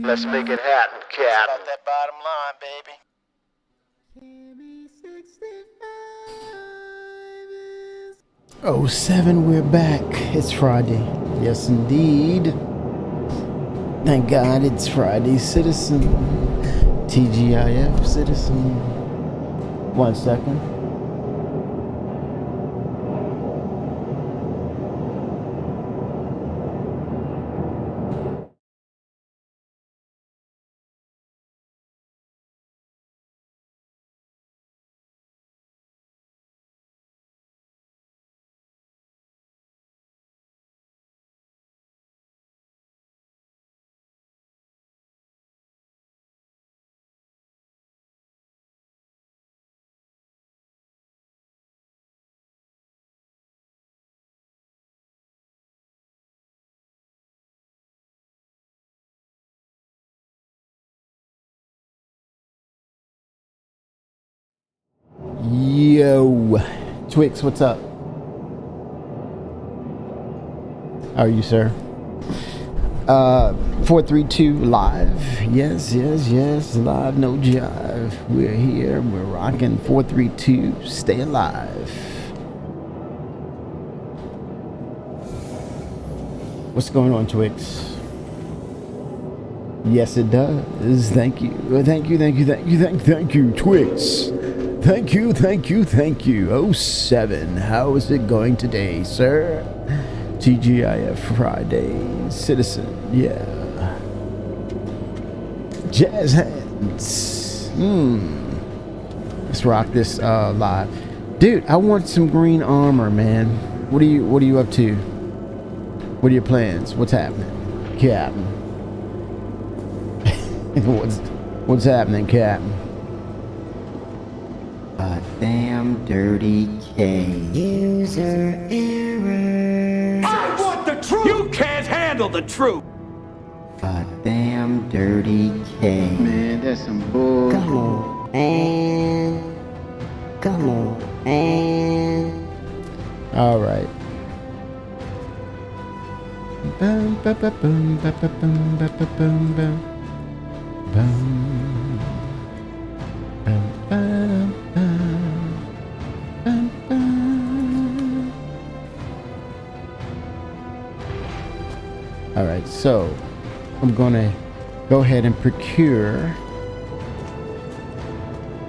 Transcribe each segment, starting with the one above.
Let's make it happen, Cap. About that bottom line, baby. Oh, 07, we're back. It's Friday. Yes, indeed. Thank God it's Friday, Citizen. TGIF Citizen. 1 second. Yo, Twix, what's up? How are you, sir? 432 live. Yes, live, no jive. We're here, we're rocking. 432, stay alive. What's going on, Twix? Yes, it does. Thank you, Twix. Thank you. 07, how is it going today, sir? TGIF Friday, Citizen, yeah. Jazz hands. Let's rock this live. Dude, I want some green armor, man. What are you up to? What are your plans? What's happening? Captain. What's happening, Captain? Damn dirty K. User error. I want the truth! You can't handle the truth! Damn dirty K. Man, that's some bull. Come on, man. All right. Bum, ba, ba, bum, ba, ba, bum, ba, ba, bum, bum. Bum. Bum, ba, bum, bum, bum. All right, so I'm gonna go ahead and procure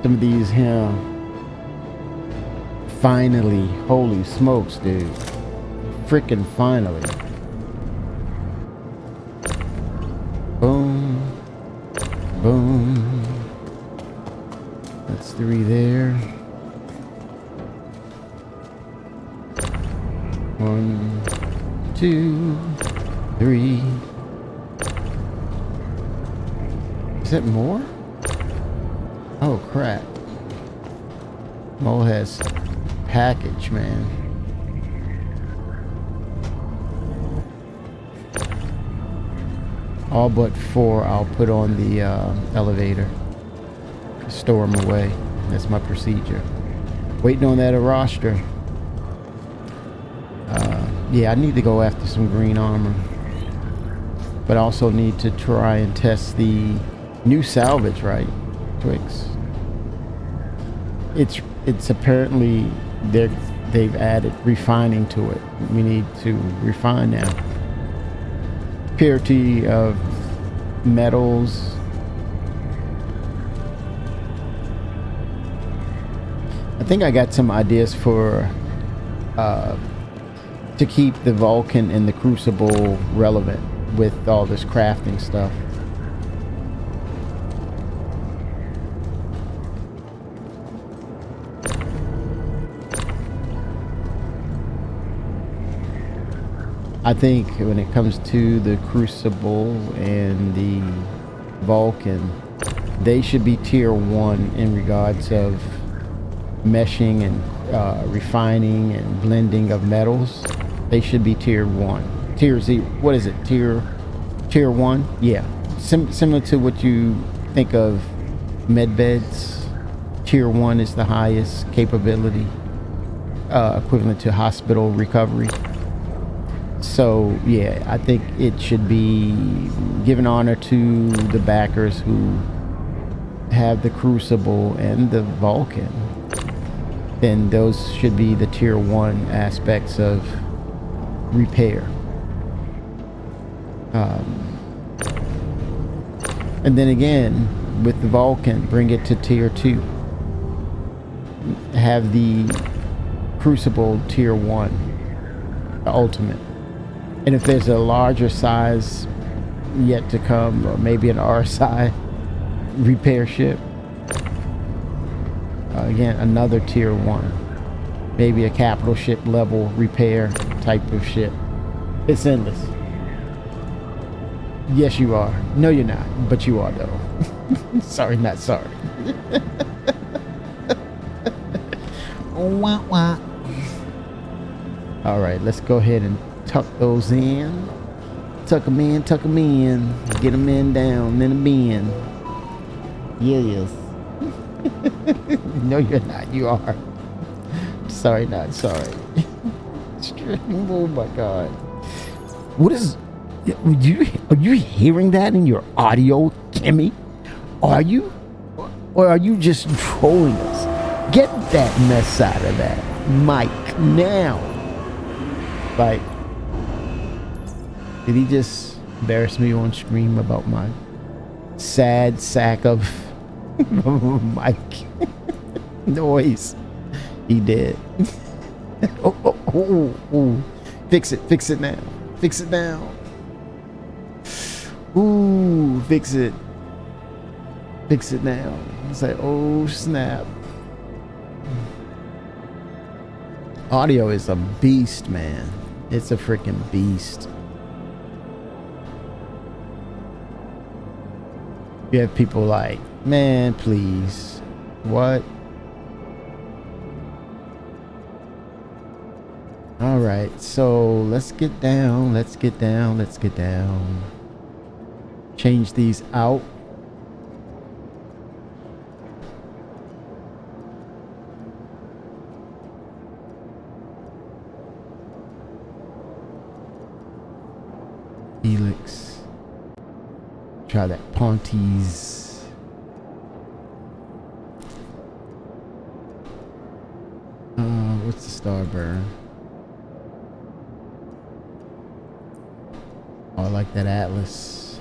some of these here. Finally, holy smokes, dude. Freaking finally. Boom. Boom. That's 3 there. 1, 2, 3. Is that more? Oh crap. Mo has package, man. All but 4 I'll put on the elevator. Store them away. That's my procedure. Waiting on that roster. Yeah, I need to go after some green armor. But I also need to try and test the new salvage, right? Twix. It's apparently they've added refining to it. We need to refine now. Purity of metals. I think I got some ideas for to keep the Vulcan and the Crucible relevant with all this crafting stuff. I think when it comes to the Crucible and the Vulcan, they should be tier 1 in regards of meshing and refining and blending of metals. They should be tier 1. Tier 0, what is it? Tier 1? Yeah. Similar to what you think of med beds. Tier 1 is the highest capability, equivalent to hospital recovery. So yeah, I think it should be given honor to the backers who have the Crucible and the Vulcan. Then those should be the tier 1 aspects of repair. And then again, with the Vulcan, bring it to tier 2. Have the Crucible tier 1, the ultimate. And if there's a larger size yet to come, or maybe an RSI repair ship, again, another tier 1. Maybe a capital ship level repair type of ship. It's endless. Yes, you are. No, you're not. But you are, though. Sorry, not sorry. Wah, wah. All right, let's go ahead and tuck those in. Tuck them in, tuck them in. Get them in down in a bin. Yes. No, you're not. You are. Sorry, not sorry. Oh my God. What is... Are you hearing that in your audio, Kimmy? Are you? Or are you just trolling us? Get that mess out of that mic now. Like, did he just embarrass me on stream about my sad sack of mic noise? He did. Oh. Fix it now. Fix it now. Ooh, fix it. Fix it now. It's like, oh snap. Audio is a beast, man. It's a freaking beast. You have people like, man, please. What? All right, so let's get down. Let's get down. Let's get down. Change these out. Helix. Try that Pontes. What's the Starburn? Oh, I like that Atlas.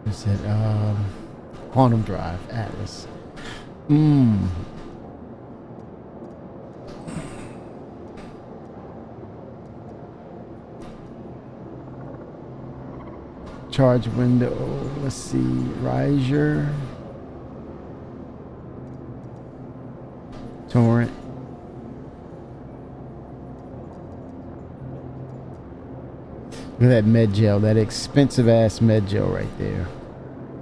Is it Quantum Drive Atlas? Charge window. Let's see. Riser. Torrent. Look at that med gel, that expensive ass med gel right there.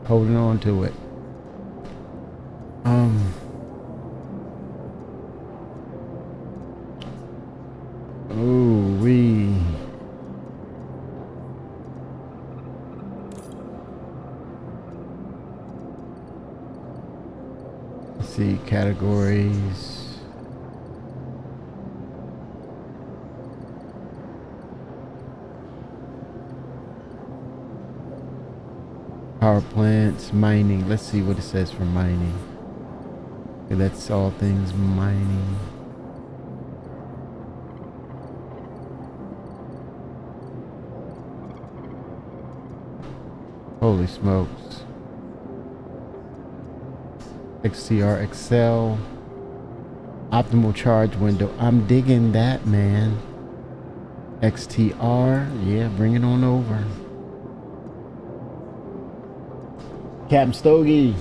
Holding on to it. Ooh wee. Let's see, categories. Power plants, mining. Let's see what it says for mining. Okay, that's all things mining. Holy smokes. XTR Excel. Optimal charge window. I'm digging that, man. XTR. Yeah, bring it on over. Captain Stogie,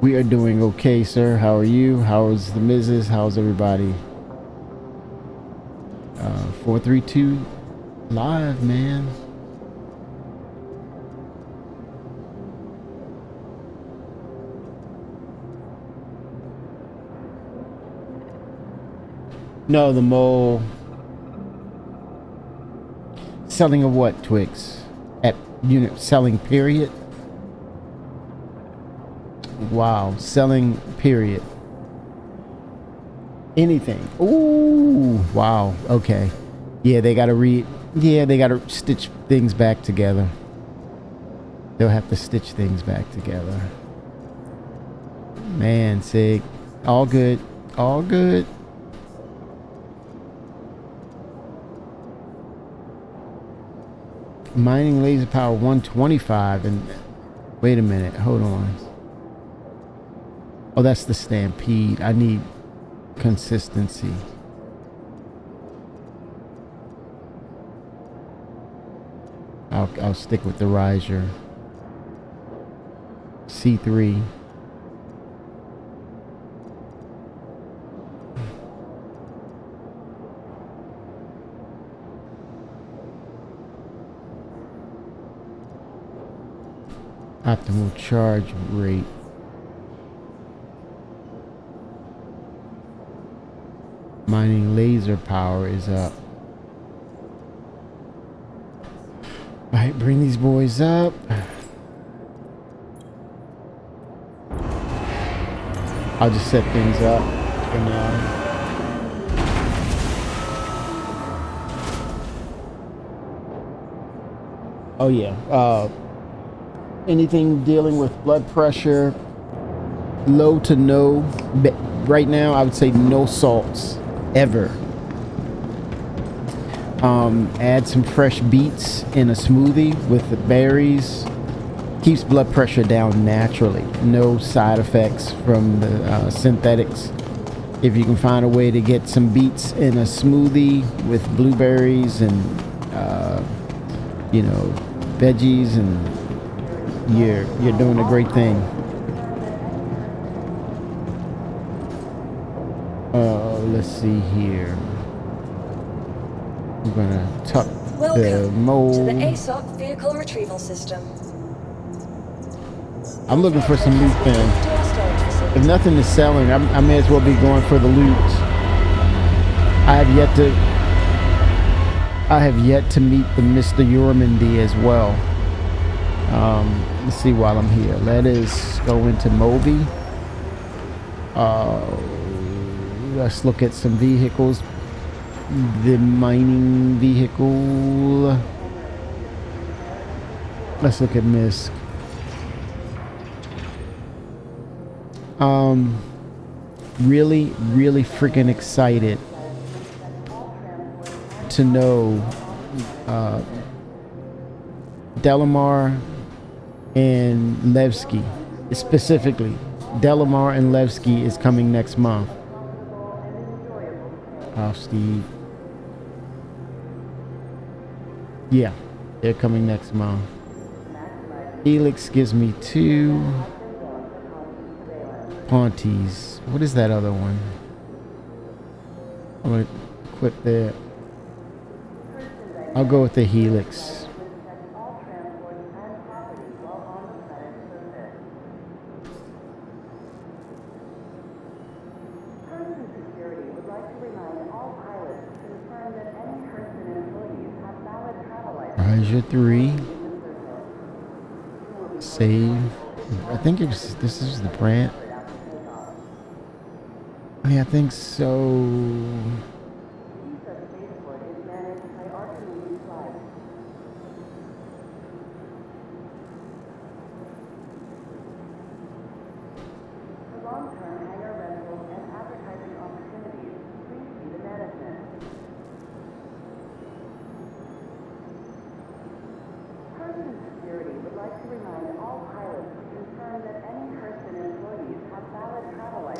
we are doing okay, sir. How are you? How's the missus? How's everybody? 432 live, man. No, the mole. Selling of what, Twix? At unit selling period? Wow, selling period. Anything. Ooh, wow. Okay. Yeah, they gotta they gotta stitch things back together. They'll have to stitch things back together. Man, Sig. All good. All good. Mining laser power 125 and wait a minute, hold on. Oh, that's the Stampede. I need consistency. I'll stick with the riser. C3. Optimal charge rate. Mining laser power is up. Alright, bring these boys up. I'll just set things up for now. Oh yeah. Anything dealing with blood pressure, low to no. Right now, I would say no salts. Ever. Add some fresh beets in a smoothie with the berries. Keeps blood pressure down naturally. No side effects from the synthetics. If you can find a way to get some beets in a smoothie with blueberries and you know, veggies, and you're doing a great thing. Let's see here. I'm gonna tuck the mold. To the ASOC vehicle retrieval system. I'm looking for some loot then. If nothing is selling, I may as well be going for the loot. I have yet to meet the Mr. Urmandi as well. Let's see while I'm here. Let us go into Moby. Let's look at some vehicles. The mining vehicle. Let's look at MISC. Really freaking excited to know Delamar and Levski. Specifically, Delamar and Levski is coming next month. Off Steve. Yeah, they're coming next month. Helix gives me 2 Pontes. What is that other one? I'm gonna equip that. I'll go with the Helix. Raja 3. Save. I think this is the brand. Yeah, I think so.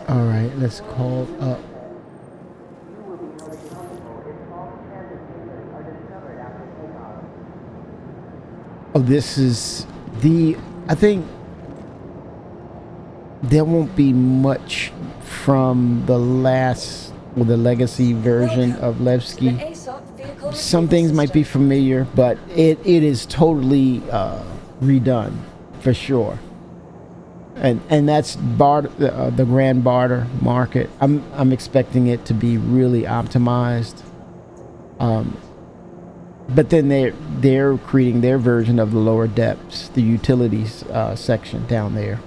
All right, let's call up. Oh, this is the. I think there won't be much from the last or the legacy version of Levski. Some things might be familiar, but it is totally redone for sure. And that's the Grand Barter market. I'm expecting it to be really optimized. But then they're creating their version of the lower depths, the utilities section down there.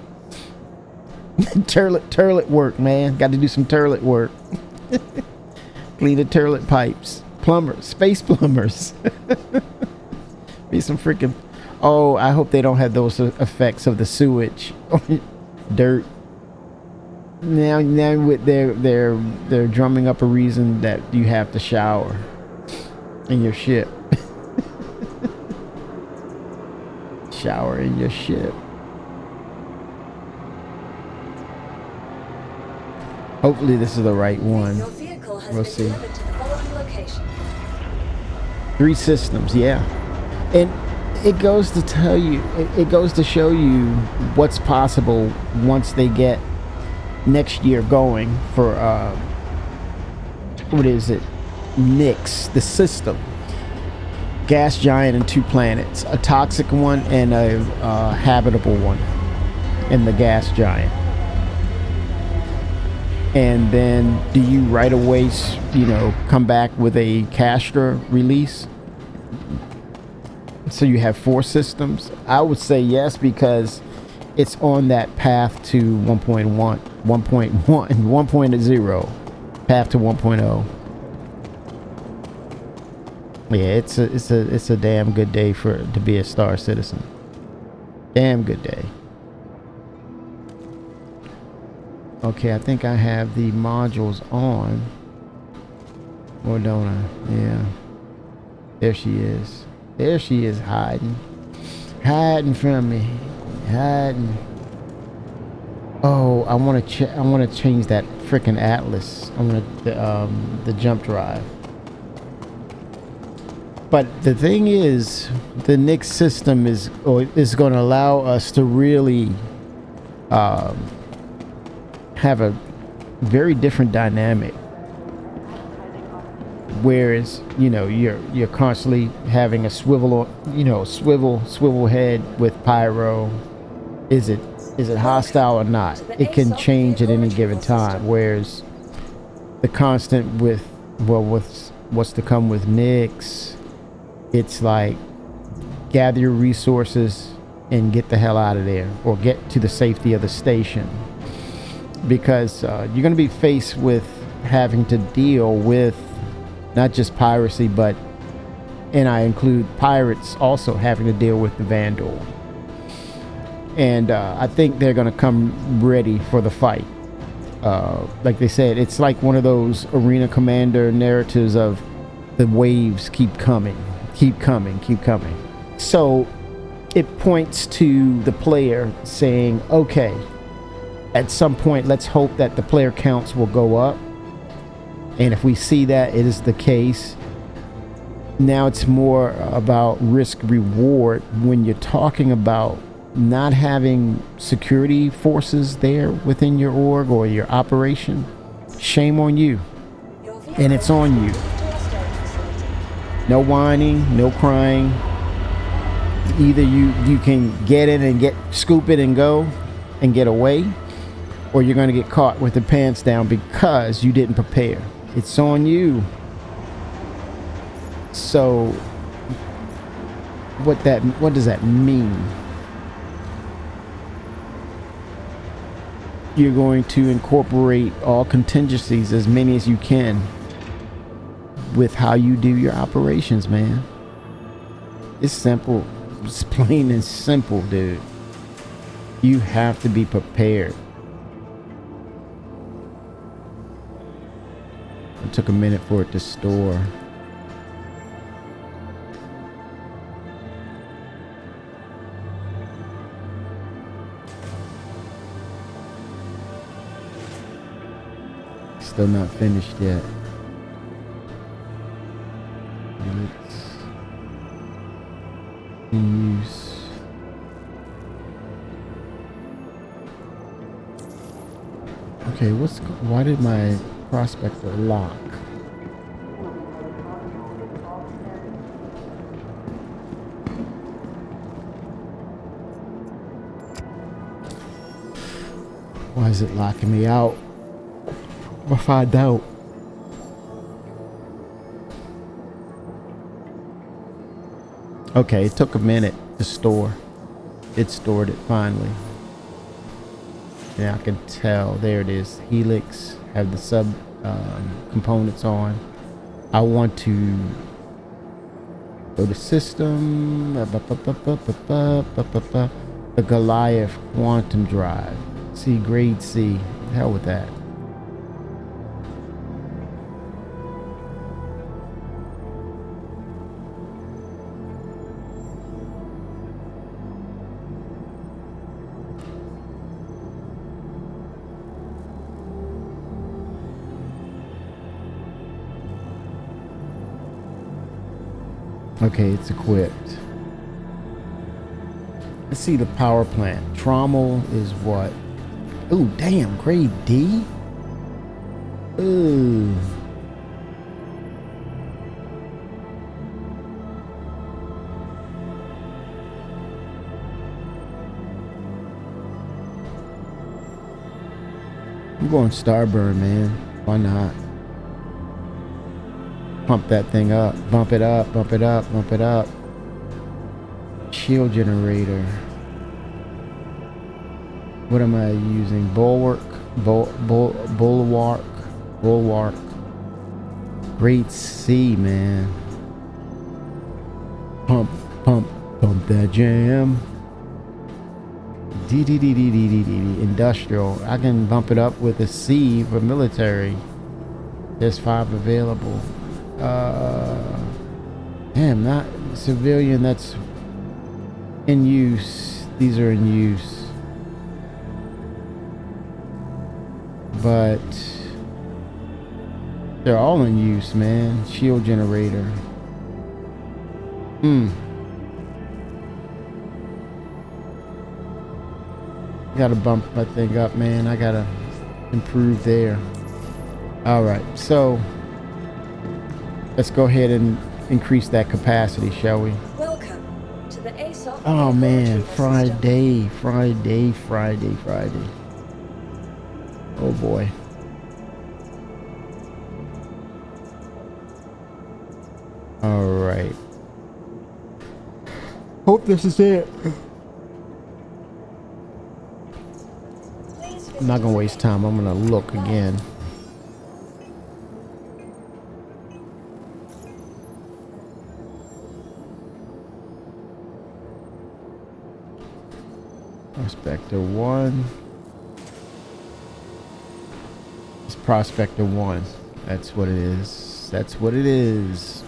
turlet work, man. Got to do some turlet work. Clean the turlet pipes. Plumbers, space plumbers. Be some freaking. Oh, I hope they don't have those effects of the sewage, dirt. Now with they're drumming up a reason that you have to shower in your ship. Shower in your ship. Hopefully this is the right one. Your vehicle has We'll been see. delivered to the following location. 3 systems, yeah. And it goes to tell you, it goes to show you what's possible once they get next year going for what is it? Nyx, the system. Gas giant and 2 planets, a toxic one and a habitable one in the gas giant. And then do you right away, come back with a Castra release? So you have 4 systems? I would say yes, because it's on that path to 1.1, 1.0, path to 1.0. Yeah, it's a damn good day to be a Star Citizen. Damn good day. Okay, I think I have the modules on. Or don't I? Yeah. There she is. There she is, hiding. Hiding from me. Hiding. Oh, I want to change that freaking Atlas. I want the jump drive. But the thing is, the Nyx system is going to allow us to really have a very different dynamic. Whereas, you're constantly having a swivel head with pyro. Is it hostile or not? It can change at any given time. Whereas the constant with what's to come with Nyx, it's like gather your resources and get the hell out of there, or get to the safety of the station, because you're going to be faced with having to deal with not just piracy, and I include pirates also having to deal with the Vandal. And I think they're going to come ready for the fight. Like they said, it's like one of those Arena Commander narratives of the waves keep coming. So it points to the player saying, okay, at some point, let's hope that the player counts will go up. And if we see that it is the case, now it's more about risk reward when you're talking about not having security forces there within your org or your operation. Shame on you. And it's on you. No whining, no crying. Either you can get in and scoop it and go and get away, or you're going to get caught with the pants down because you didn't prepare. It's on you. So what does that mean? You're going to incorporate all contingencies, as many as you can, with how you do your operations, man. It's simple. It's plain and simple, dude. You have to be prepared. It took a minute for it to store. Still not finished yet. It's in use. Okay, why did my prospector lock? Why is it locking me out? I'll find out. Okay, it took a minute to store. It stored it finally. Yeah, I can tell. There it is. Helix. Have the sub components on. I want to go to system. The Goliath quantum drive. See, grade C. Hell with that. Okay, it's equipped. Let's see the power plant. Trommel is what? Ooh, damn, grade D? Ooh. I'm going Starburn, man. Why not? Pump that thing up. Bump it up, bump it up, bump it up. Shield generator. What am I using? Bulwark. Bulwark. Grade C, man. Pump that jam. D. Industrial. I can bump it up with a C for military. There's 5 available. Damn, not civilian. That's in use. These are in use. But they're all in use, man. Shield generator. Gotta bump that thing up, man. I gotta improve there. Alright, so let's go ahead and increase that capacity, shall we? Welcome to the ASOP. Oh man, Friday. Friday. Oh boy. Alright. Hope this is it. I'm not gonna waste time. I'm gonna look again. Prospector 1. It's Prospector 1. That's what it is. That's what it is.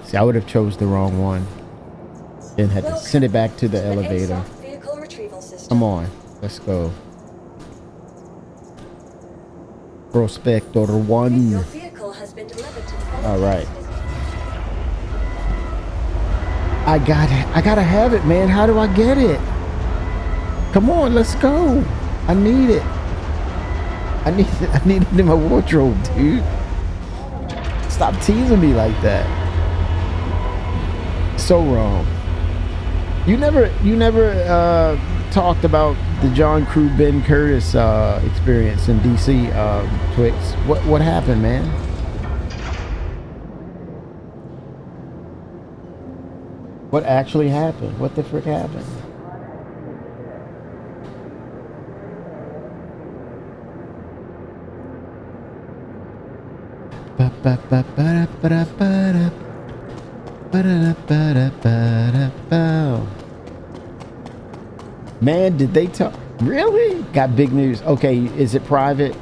See, I would have chose the wrong one. Then had to send it back to the elevator. ASOP vehicle retrieval system. Come on. Let's go. Prospector 1. Your vehicle has been delivered to the All right. I gotta have it, man. How do I get it? Come on, let's go. I need it. I need it in my wardrobe, dude. Stop teasing me like that. So wrong. You never talked about the John Crew Ben Curtis experience in DC, Twix. What happened, man? What actually happened? What the frick happened? Man, did they talk? Really? Got big news. Okay, is it private?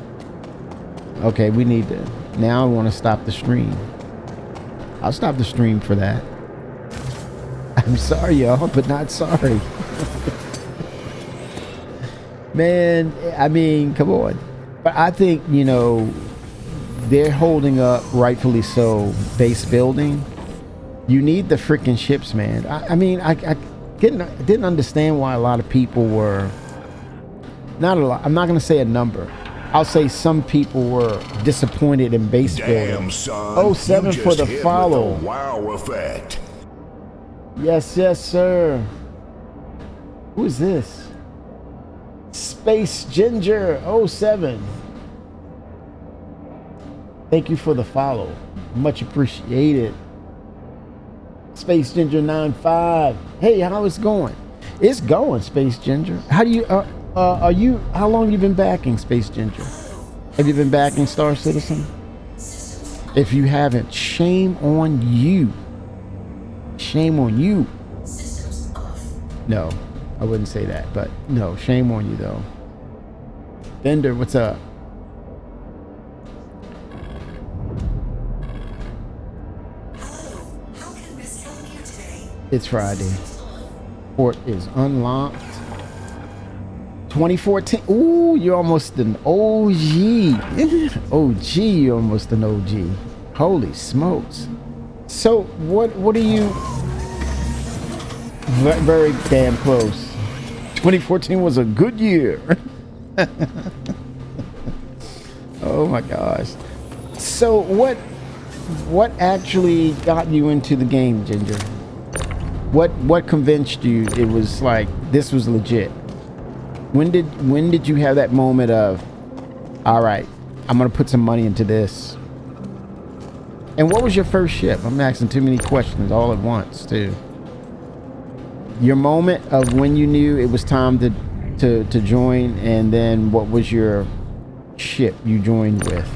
Okay, we need to. Now I want to stop the stream. I'll stop the stream for that. I'm sorry, y'all, but not sorry. Man, I mean, come on. But I think, you know, they're holding up, rightfully so, base building. You need the freaking ships, man. I mean, I didn't understand why a lot of people were, not a lot, I'm not going to say a number. I'll say some people were disappointed in base building. Son, oh, 7 for the follow. Wow effect. Yes, yes, sir. Who is this? Space Ginger 07. Thank you for the follow. Much appreciated. Space Ginger 95. Hey, how is it going? It's going, Space Ginger. How do you how long you been backing Space Ginger? Have you been backing Star Citizen? If you haven't, shame on you. Shame on you. No, I wouldn't say that, but no, shame on you though. Bender, what's up? It's Friday. Port is unlocked. 2014. Ooh, you're almost an OG. OG, you're almost an OG. Holy smokes. So what are you? Very damn close. 2014 was a good year. Oh my gosh. So what actually got you into the game, Ginger? What convinced you it was like this was legit? When did you have that moment of, all right, I'm gonna put some money into this? And what was your first ship? I'm asking too many questions all at once too. Your moment of when you knew it was time to join, and then what was your ship you joined with?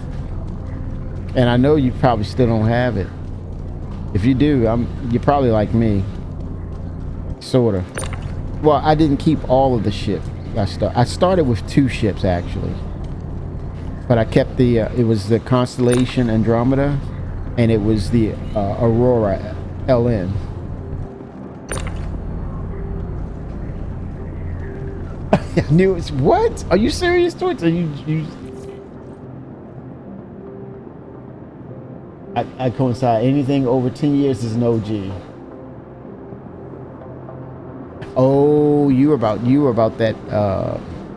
And I know you probably still don't have it. If you do, you're probably like me. Sorta. Well, I didn't keep all of the ships. I started with 2 ships actually, but I kept the it was the Constellation Andromeda, and it was the Aurora LN. I knew it's what? Are you serious, Twitch? Are you? I coincide. Anything over 10 years is an OG. Oh, you were about that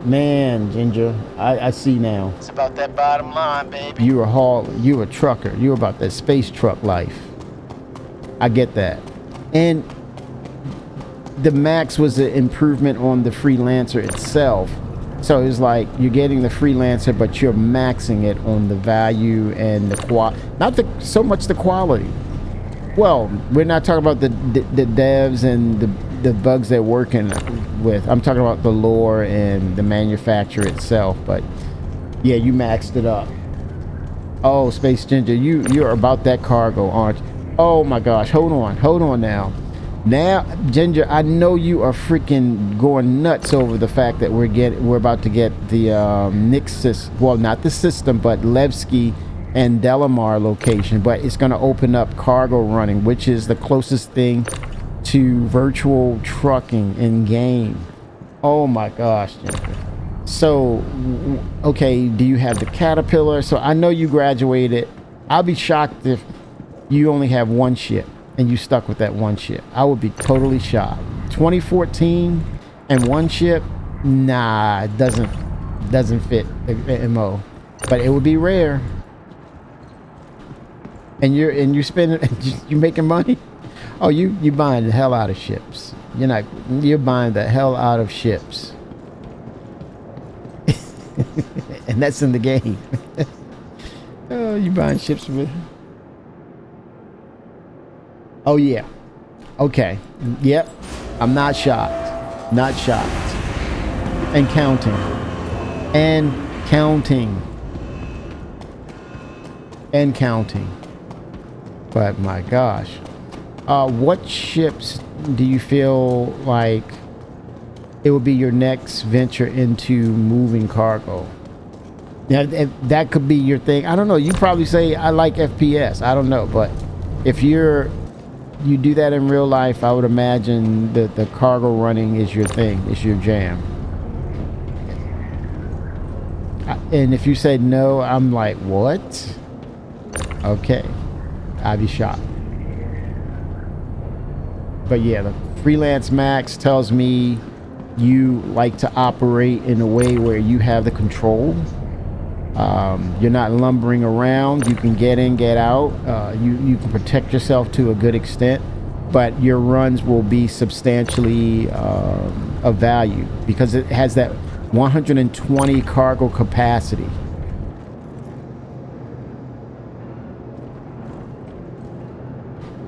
man, Ginger. I see now. It's about that bottom line, baby. You were a trucker. You were about that space truck life. I get that. And the max was an improvement on the freelancer itself. So it's like you're getting the freelancer, but you're maxing it on the value and the not so much the quality. Well, we're not talking about the devs and the bugs they're working with. I'm talking about the lore and the manufacturer itself. But yeah, you maxed it up. Oh, Space Ginger, you're about that cargo, aren't you? Oh my gosh, hold on now. Now, Ginger, I know you are freaking going nuts over the fact that we're about to get the Nixus, well, not the system, but Levski and Delamar location, but it's going to open up cargo running, which is the closest thing to virtual trucking in game. Oh my gosh, Ginger. So, okay, do you have the Caterpillar? So I know you graduated. I'll be shocked if you only have 1 ship and you stuck with that 1 ship. I would be totally shocked. 2014 and 1 ship, nah, it doesn't fit the MO. But it would be rare. And you're spending, you making money? Oh, you buying the hell out of ships. You're buying the hell out of ships. And that's in the game. Oh, you buying ships with. Oh yeah. Okay. Yep. I'm not shocked. Not shocked. And counting. And counting. And counting. But my gosh. What ships do you feel like it would be your next venture into moving cargo? Now, that could be your thing. I don't know. You probably say, I like FPS. I don't know. But if you do that in real life, I would imagine that the cargo running is your thing. It's your jam. And if you said no, I'm like, what? Okay. I'd be shocked. But yeah, the Freelance Max tells me you like to operate in a way where you have the control. You're not lumbering around. You can get in, get out. You can protect yourself to a good extent, but your runs will be substantially of value because it has that 120 cargo capacity.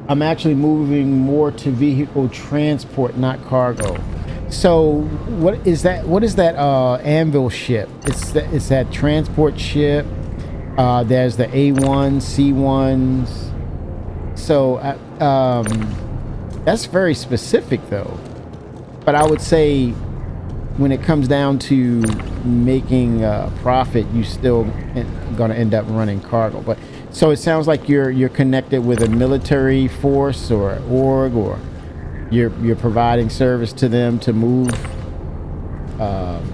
I'm actually moving more to vehicle transport, not cargo. So what is that Anvil ship? It's that transport ship. There's the A1, C1s. So that's very specific though. But I would say when it comes down to making profit, you still gonna end up running cargo. But so it sounds like you're connected with a military force or org, or you're providing service to them to move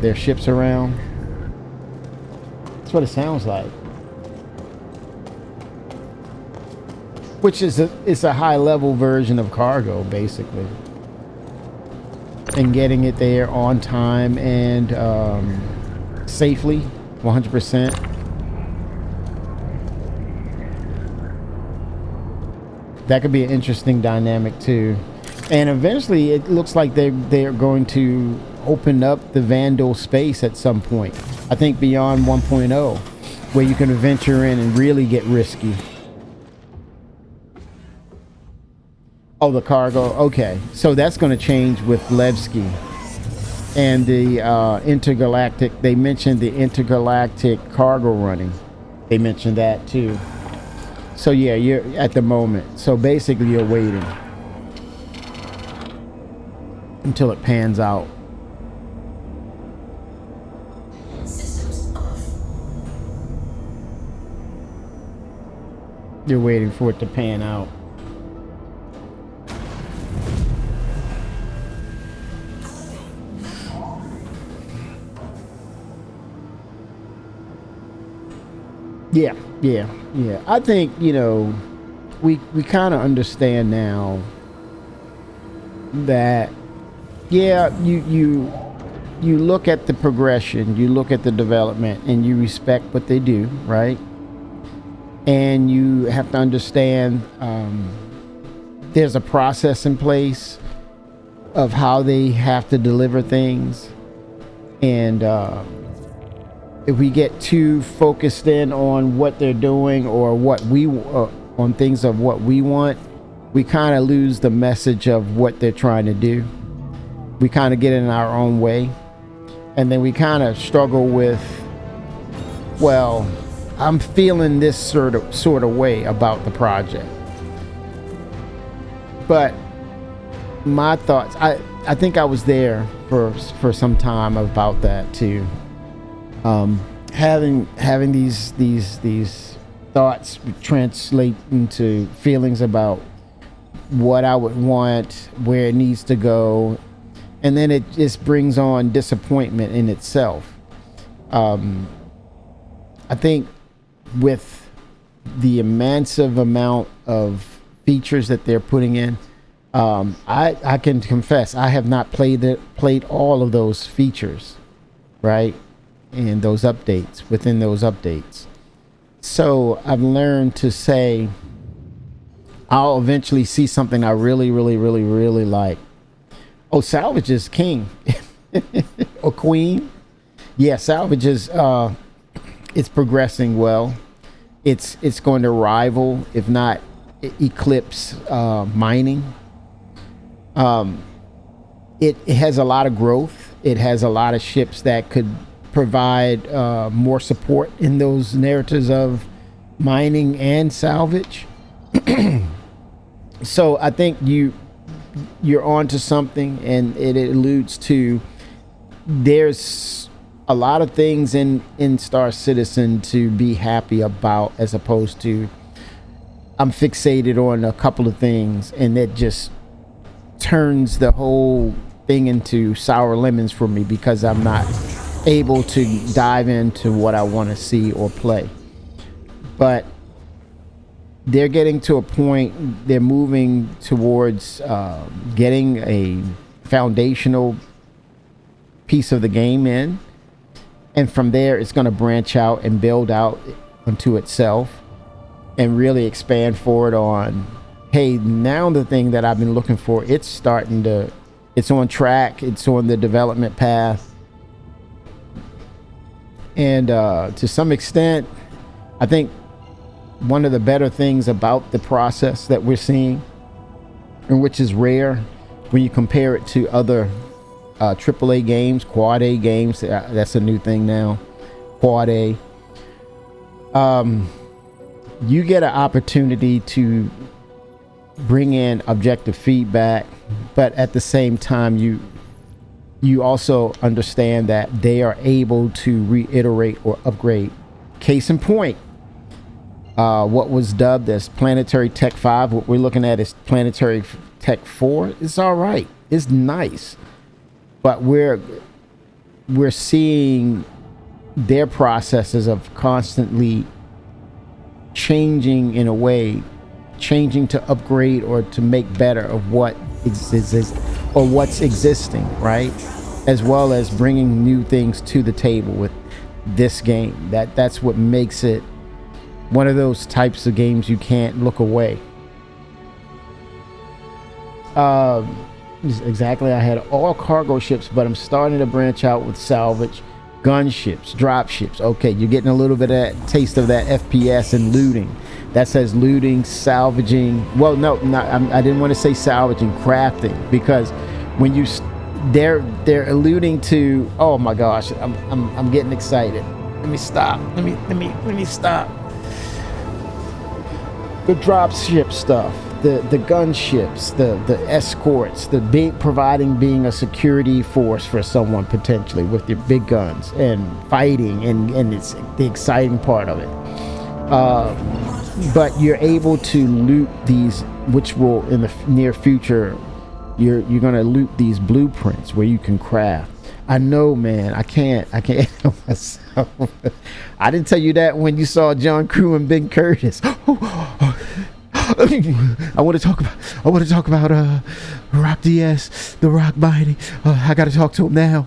their ships around. That's what it sounds like. Which is it's a high level version of cargo, basically. And getting it there on time and safely, 100%. That could be an interesting dynamic too. And eventually it looks like they're going to open up the Vandal space at some point. I think beyond 1.0, where you can venture in and really get risky. Oh, the cargo. Okay. So that's going to change with Levski. And the intergalactic, they mentioned the intergalactic cargo running. They mentioned that too. So yeah, you're at the moment. So basically you're waiting until it pans out. Systems off. You're waiting for it to pan out. Yeah. I think, we kind of understand now that, you look at the progression, you look at the development, and you respect what they do, right? And you have to understand there's a process in place of how they have to deliver things. And if we get too focused in on what they're doing or what we on things of what we want, we kind of lose the message of what they're trying to do. We kind of get in our own way, and then we kind of struggle with, well, I'm feeling this sort of way about the project. But my thoughts, I think I was there for some time about that too. Having these thoughts translate into feelings about what I would want, where it needs to go, and then it just brings on disappointment in itself. I think with the immense amount of features that they're putting in, I can confess I have not played all of those features, right? And those updates within those updates. So I've learned to say I'll eventually see something I really like. Oh, salvage is king. Or queen. Yeah, salvage is it's progressing well. It's going to rival, if not eclipse, mining. It has a lot of growth. It has a lot of ships that could provide more support in those narratives of mining and salvage. So I think you're onto something, and it alludes to there's a lot of things in Star Citizen to be happy about, as opposed to I'm fixated on a couple of things, and it just turns the whole thing into sour lemons for me because I'm not able to dive into what I want to see or play. But they're getting to a point, they're moving towards getting a foundational piece of the game in, and from there it's going to branch out and build out unto itself and really expand forward on, hey, now the thing that I've been looking for, it's on track, it's on the development path. And to some extent, I think one of the better things about the process that we're seeing, and which is rare when you compare it to other AAA games, Quad A games, that's a new thing now, Quad A. You get an opportunity to bring in objective feedback, but at the same time, you also understand that they are able to reiterate or upgrade. Case in point, what was dubbed as Planetary Tech 5, what we're looking at is Planetary Tech 4. It's all right. It's nice. But we're seeing their processes of constantly changing in a way, changing to upgrade or to make better of what exists or what's existing, right? As well as bringing new things to the table with this game. That's what makes it one of those types of games you can't look away. Exactly. I had all cargo ships, but I'm starting to branch out with salvage, gunships, drop ships. Okay, you're getting a little bit of that taste of that FPS and looting. That says looting, salvaging. Well, no, I didn't want to say salvaging, crafting, because when they're alluding to. Oh my gosh, I'm getting excited. Let me stop. Let me stop. The drop ship stuff. The gunships, the escorts, being a security force for someone potentially with your big guns and fighting, and it's the exciting part of it. But you're able to loot these, which will in the near future, you're gonna loot these blueprints where you can craft. I know, man. I can't help myself. I didn't tell you that when you saw John Crew and Ben Curtis. I want to talk about Rock DS, the Rock Mighty. I got to talk to him now.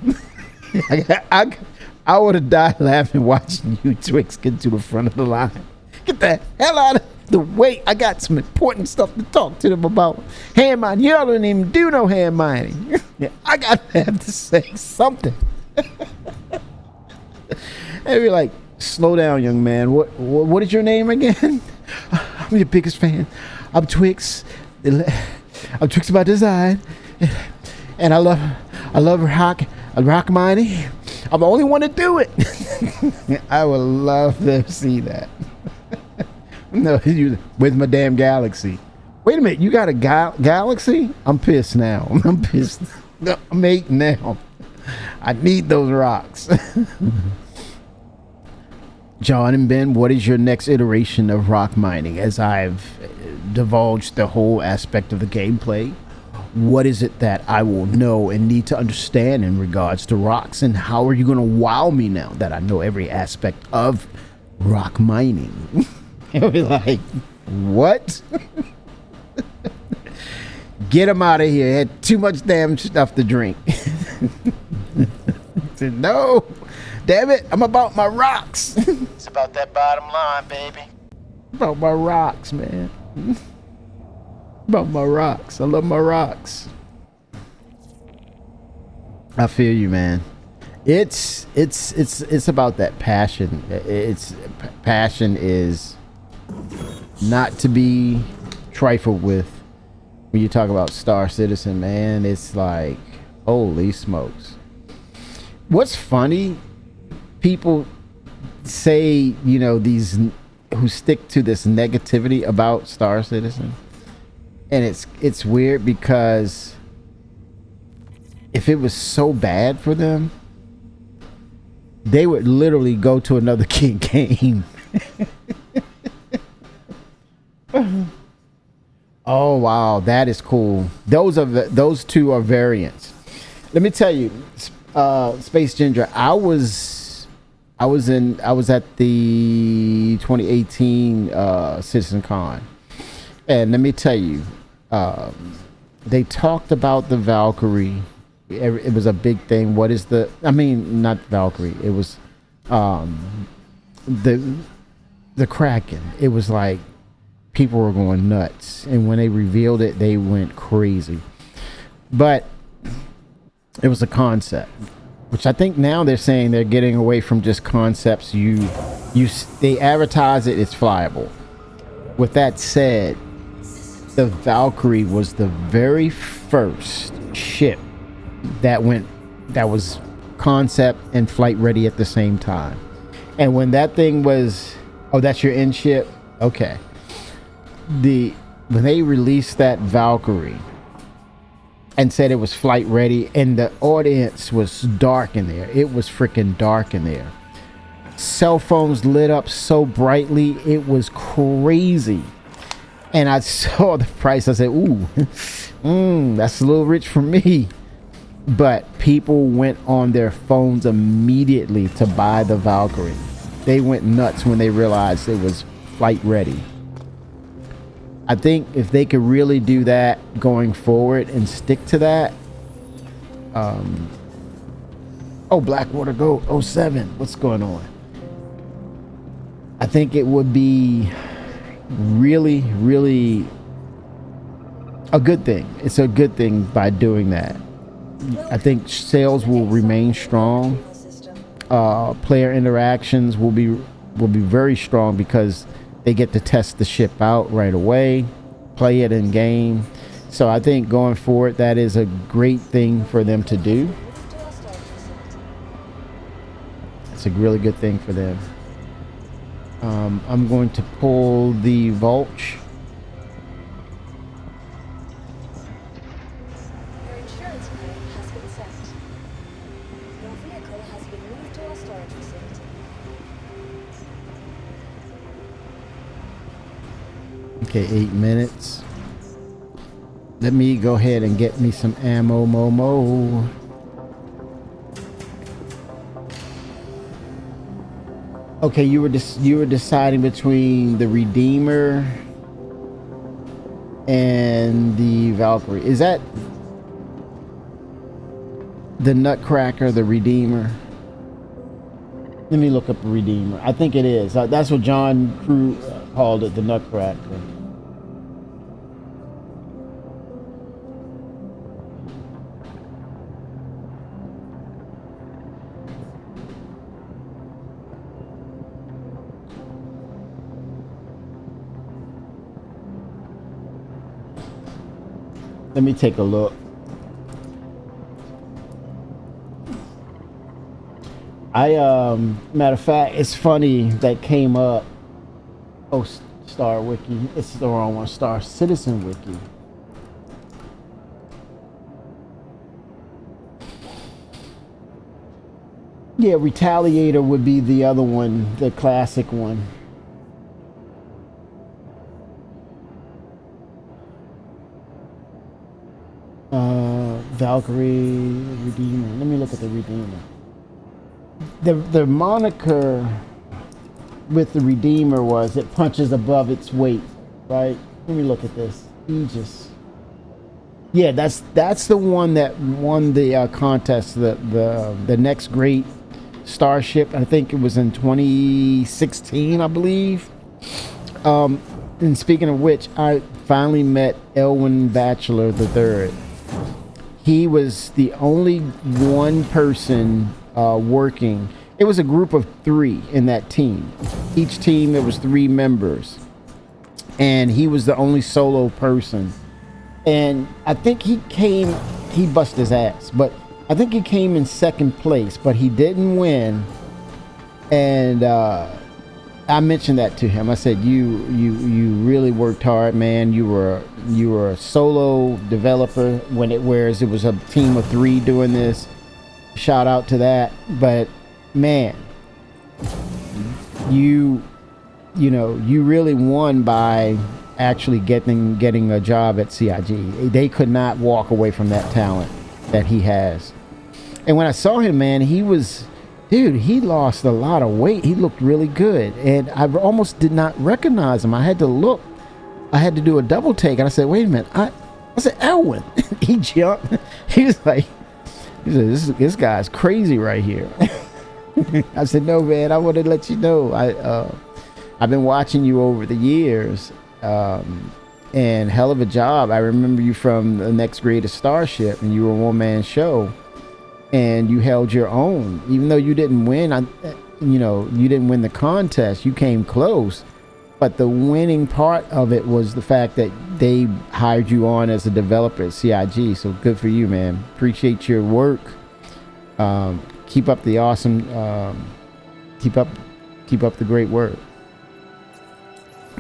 I would have died laughing watching you Twix get to the front of the line. Get the hell out of the way. I got some important stuff to talk to them about. Hand mining. Y'all don't even do no hand mining. I got to have to say something. And be like, slow down, young man. What is your name again? I'm your biggest fan. I'm Twix. I'm Twix by design, and I love rock mining. I'm the only one to do it. I would love to see that. No, with my damn galaxy. Wait a minute, you got a galaxy? I'm pissed now. I'm pissed. I'm 8 now. I need those rocks. John and Ben, what is your next iteration of rock mining? As I've divulged the whole aspect of the gameplay, what is it that I will know and need to understand in regards to rocks? And how are you going to wow me now that I know every aspect of rock mining? He'll be like, what? Get him out of here. He had too much damn stuff to drink. I said, no. Damn it, I'm about my rocks. It's about that bottom line, baby. About my rocks, man. About my rocks. I love my rocks. I feel you, man. It's about that passion. Passion is not to be trifled with. when you talk about Star Citizen, man, it's like, holy smokes. What's funny, people say, you know, these who stick to this negativity about Star Citizen, and it's weird because if it was so bad for them, they would literally go to another game. Oh wow, that is cool. Those two are variants. Let me tell you, Space Ginger, I was at the 2018 Citizen Con, and let me tell you, they talked about the Valkyrie. It was a big thing. What is not Valkyrie, it was the Kraken. It was like people were going nuts, and when they revealed it, they went crazy. But it was a concept, which I think now they're saying they're getting away from just concepts. They advertise it, it's flyable. With that said, the Valkyrie was the very first ship that was concept and flight ready at the same time. And when that thing was, oh, that's your end ship? Okay. When they released that Valkyrie and said it was flight ready, and the audience was dark in there. It was freaking dark in there. Cell phones lit up so brightly, it was crazy. And I saw the price. I said, ooh, that's a little rich for me. But people went on their phones immediately to buy the Valkyrie. They went nuts when they realized it was flight ready. I think if they could really do that going forward and stick to that. Blackwater Goat 07, what's going on? I think it would be really, really a good thing. It's a good thing by doing that. I think sales will remain strong. Player interactions will be very strong because they get to test the ship out right away, play it in game. So I think going forward, that is a great thing for them to do. It's a really good thing for them. I'm going to pull the Vulture. Your insurance claim has been sent. Your vehicle has been moved to our storage facility. Okay, 8 minutes. Let me go ahead and get me some ammo, Momo. Okay, you were deciding between the Redeemer and the Valkyrie. Is that the Nutcracker, the Redeemer? Let me look up the Redeemer. I think it is. That's what John Crew called it, the Nutcracker. Let me take a look. Matter of fact, it's funny that came up. Oh, Star Wiki. It's the wrong one. Star Citizen Wiki. Yeah, Retaliator would be the other one, the classic one. Valkyrie, Redeemer. Let me look at the Redeemer. The moniker with the Redeemer was it punches above its weight, right? Let me look at this. Aegis. Yeah, that's the one that won the contest. The next great starship. I think it was in 2016, I believe. And speaking of which, I finally met Elwin Bachelor III. He was the only one person working. It was a group of 3 in that team. Each team, there was 3 members. And he was the only solo person And I think he busted his ass, but I think he came in second place, but he didn't win. And I mentioned that to him. I said, you really worked hard, man. You were a solo developer whereas it was a team of 3 doing this. Shout out to that. But man, you really won by actually getting a job at CIG. They could not walk away from that talent that he has. And when I saw him, man, he lost a lot of weight. He looked really good. And I almost did not recognize him. I had to look. I had to do a double take. And I said, wait a minute. I said, Elwin. He jumped. He said, this guy's crazy right here. I said, no, man, I want to let you know. I've been watching you over the years. And hell of a job. I remember you from The Next Greatest Starship, and you were a one-man show. And you held your own, even though you didn't win. You didn't win the contest. You came close, but the winning part of it was the fact that they hired you on as a developer at CIG. So good for you, man. Appreciate your work. Keep up the awesome. Keep up the great work.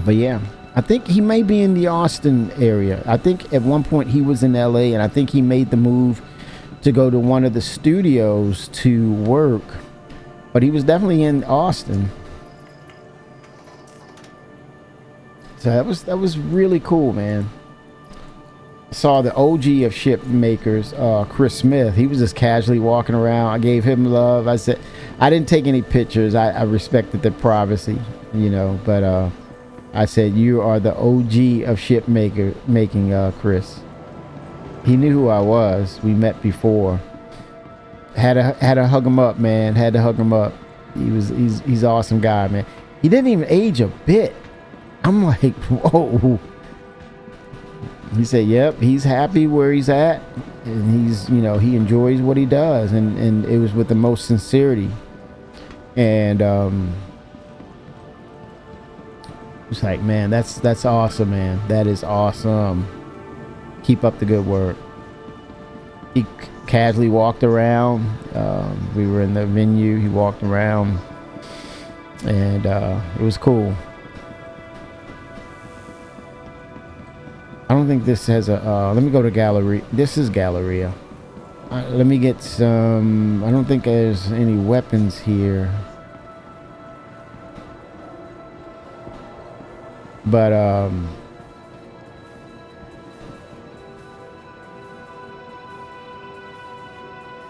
But yeah, I think he may be in the Austin area. I think at one point he was in LA, and I think he made the move to go to one of the studios to work, but he was definitely in Austin. So that was really cool, man. I saw the OG of ship makers, Chris Smith. He was just casually walking around. I gave him love. I said, I didn't take any pictures. I respected their privacy, but I said, you are the OG of ship making, Chris. He knew who I was. We met before. Had to hug him up, man. Had to hug him up. He's an awesome guy, man. He didn't even age a bit. I'm like, whoa. He said, yep, he's happy where he's at, and he's, he enjoys what he does, and it was with the most sincerity. And it's like, man, that's awesome, man. That is awesome. Keep up the good work. He casually walked around. We were in the venue. He walked around, and it was cool. I don't think this has a. Let me go to gallery. This is Galleria. Let me get some. I don't think there's any weapons here. But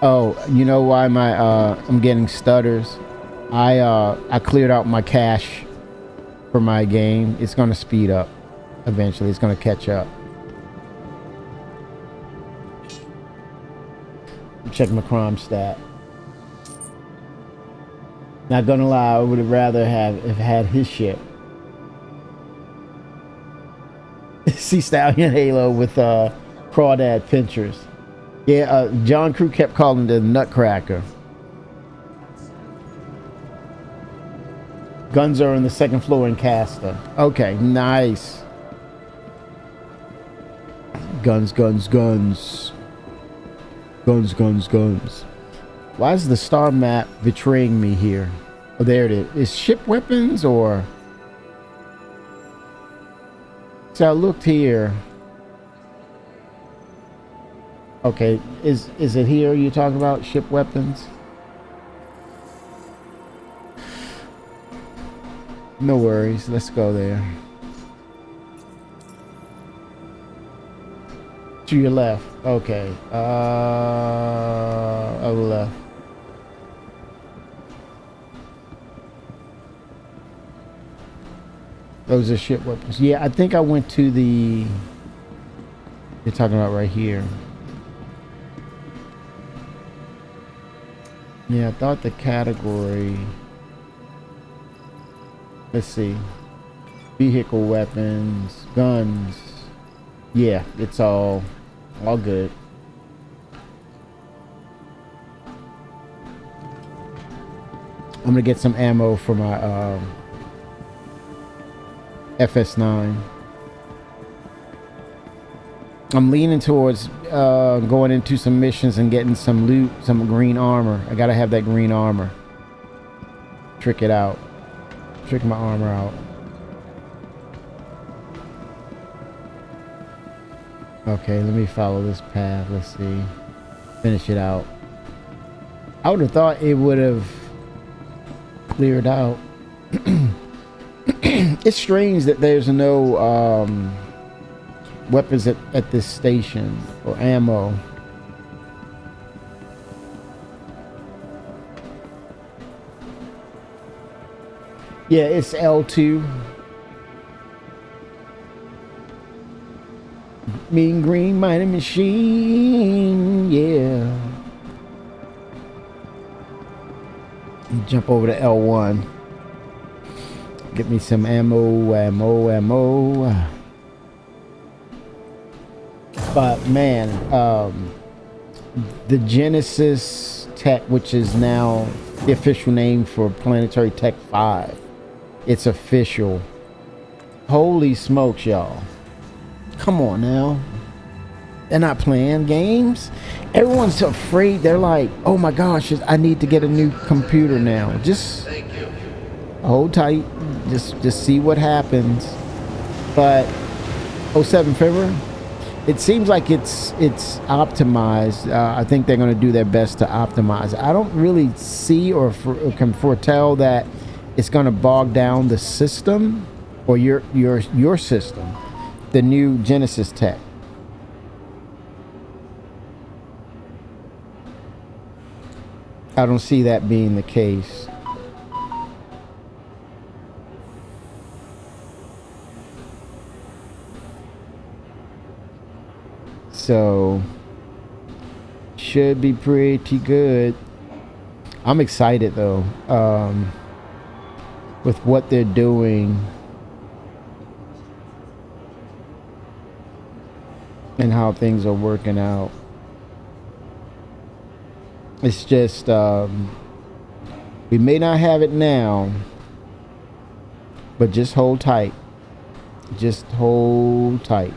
oh, you know why I'm getting stutters? I cleared out my cache for my game. It's gonna speed up eventually. It's gonna catch up. Check my crime stat. Not gonna lie, I would have rather have had his ship. Sea Stallion Halo with Crawdad Pinchers. Yeah, John Crew kept calling it the Nutcracker. Guns are on the second floor in Castor. Okay, nice. Guns, guns, guns. Guns, guns, guns. Why is the star map betraying me here? Oh, there it is. Is ship weapons or... So I looked here. Okay, is it here you're talking about ship weapons? No worries, let's go there. To your left. Okay. Over left. Those are ship weapons. Yeah, I think I went to the... You're talking about right here. Yeah, I thought the category... Let's see. Vehicle weapons, guns. Yeah, it's all good. I'm gonna get some ammo for my FS9. I'm leaning towards going into some missions and getting some loot, some green armor. I gotta have that green armor. Trick it out. Trick my armor out. Okay, let me follow this path. Let's see. Finish it out. I would have thought it would have cleared out. It's strange that there's no weapons at this station or ammo. Yeah, it's L2. Mean Green Mining Machine, yeah. Jump over to L1. Get me some ammo. But man, the Genesis Tech, which is now the official name for Planetary Tech 5, it's official. Holy smokes, y'all. Come on now. They're not playing games. Everyone's afraid. They're like, oh my gosh, I need to get a new computer now. Just hold tight. Just see what happens. But 07 February, it seems like it's optimized. I think they're going to do their best to optimize. I don't really see or can foretell that it's going to bog down the system or your system, the new Genesis Tech. I don't see that being the case. So should be pretty good. I'm excited though, with what they're doing and how things are working out. It's just we may not have it now, but just hold tight. Just hold tight.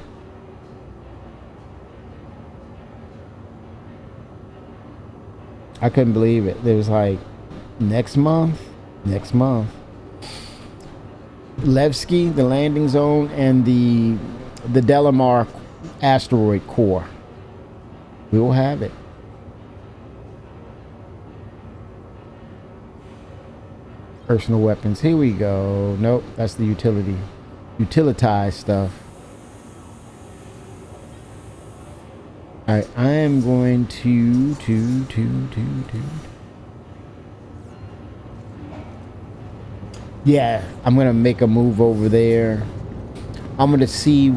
I couldn't believe it. There was like next month. Levski, the landing zone, and the Delamar asteroid core. We will have it. Personal weapons. Here we go. Nope, that's the utilitized stuff. All right, I am going to yeah, I'm gonna make a move over there. I'm gonna see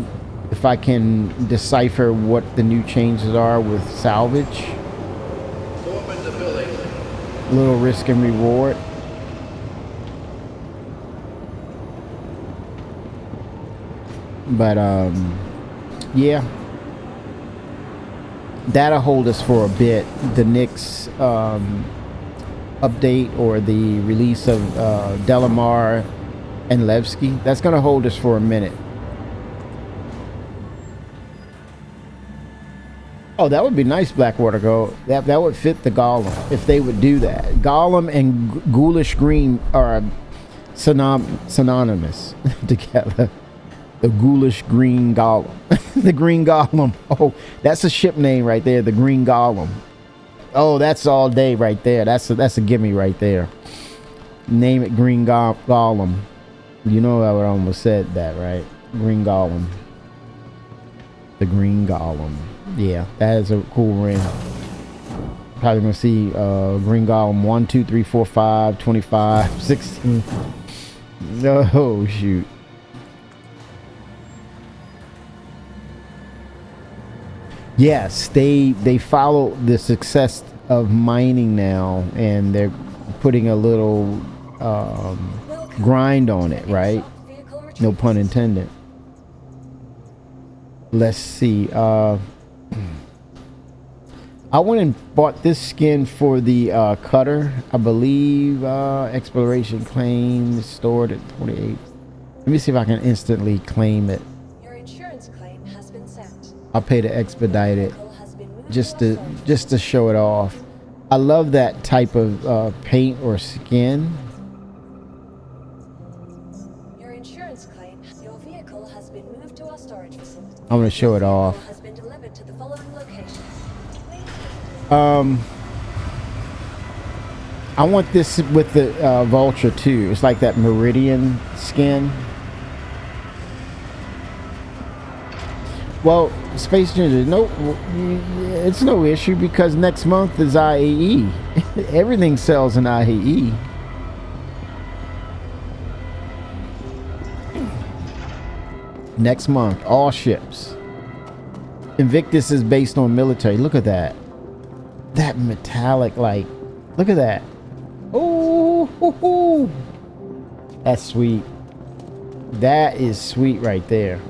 if I can decipher what the new changes are with salvage. Little risk and reward. But yeah, that'll hold us for a bit. The Knicks update or the release of Delamar and Levski, that's gonna hold us for a minute. Oh, that would be nice, Blackwater Gold. That would fit the Golem if they would do that. Golem and Ghoulish Green are synonymous together. The Ghoulish Green Golem. The Green Golem. Oh, that's a ship name right there. The Green Golem. Oh, that's all day right there. That's a gimme right there. Name it Green Golem. You know I would almost said that, right? Green Golem. The Green Golem. Yeah, that is a cool ring. Probably gonna see Green Golem 1, 2, 3, 4, 5, 25, 16. Oh shoot. Yes, they follow the success of mining now, and they're putting a little grind on it, right? No pun intended. Let's see. I went and bought this skin for the cutter. I believe exploration claim is stored at 28. Let me see if I can instantly claim it. Your insurance claim has been sent. I'll pay to expedite it Vehicle has been moved just to to our storage just to show it off. I love that type of paint or skin. Your insurance claim. Your vehicle has been moved to our storage facility. I'm gonna show it Your off. vehicle has been delivered to the following locations. I want this with the Vulture too. It's like that Meridian skin. Well, Space Ninja, no, it's no issue because next month is IAE. Everything sells in IAE. Next month, all ships. Invictus is based on military. Look at that. That metallic, like, look at that. Oh, hoo, hoo. That's sweet. That is sweet right there.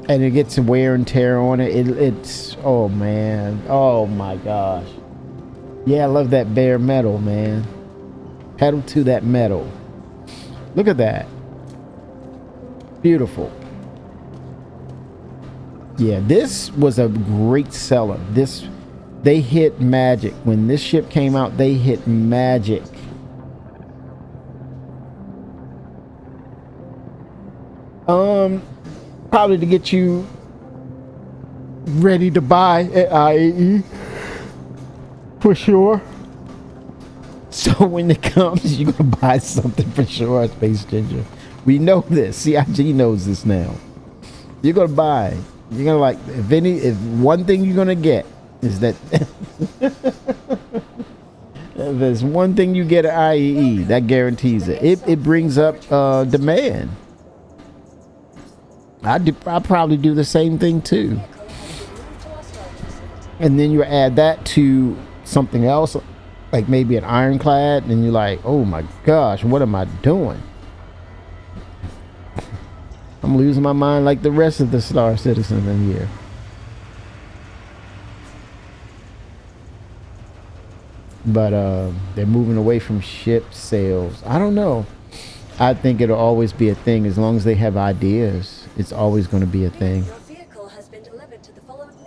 And it gets wear and tear on it. It's, oh man. Oh my gosh. Yeah, I love that bare metal, man. Pedal to that metal. Look at that. Beautiful. Yeah, this was a great seller. They hit magic. When this ship came out, they hit magic. Probably to get you ready to buy at IAE for sure. So when it comes, you're gonna buy something for sure, Space Ginger. We know this. CIG knows this now. You're gonna buy. You're gonna like if one thing you're gonna get is that if there's one thing you get at IAE, that guarantees it. It brings up demand. I probably do the same thing too. Vehicle has been moved to our storage facility. And then you add that to something else, like maybe an ironclad, and you're like, oh my gosh, what am I doing? I'm losing my mind like the rest of the Star Citizen in here. But they're moving away from ship sales. I don't know. I think it'll always be a thing as long as they have ideas. It's always going to be a thing. Your vehicle has been delivered to the following.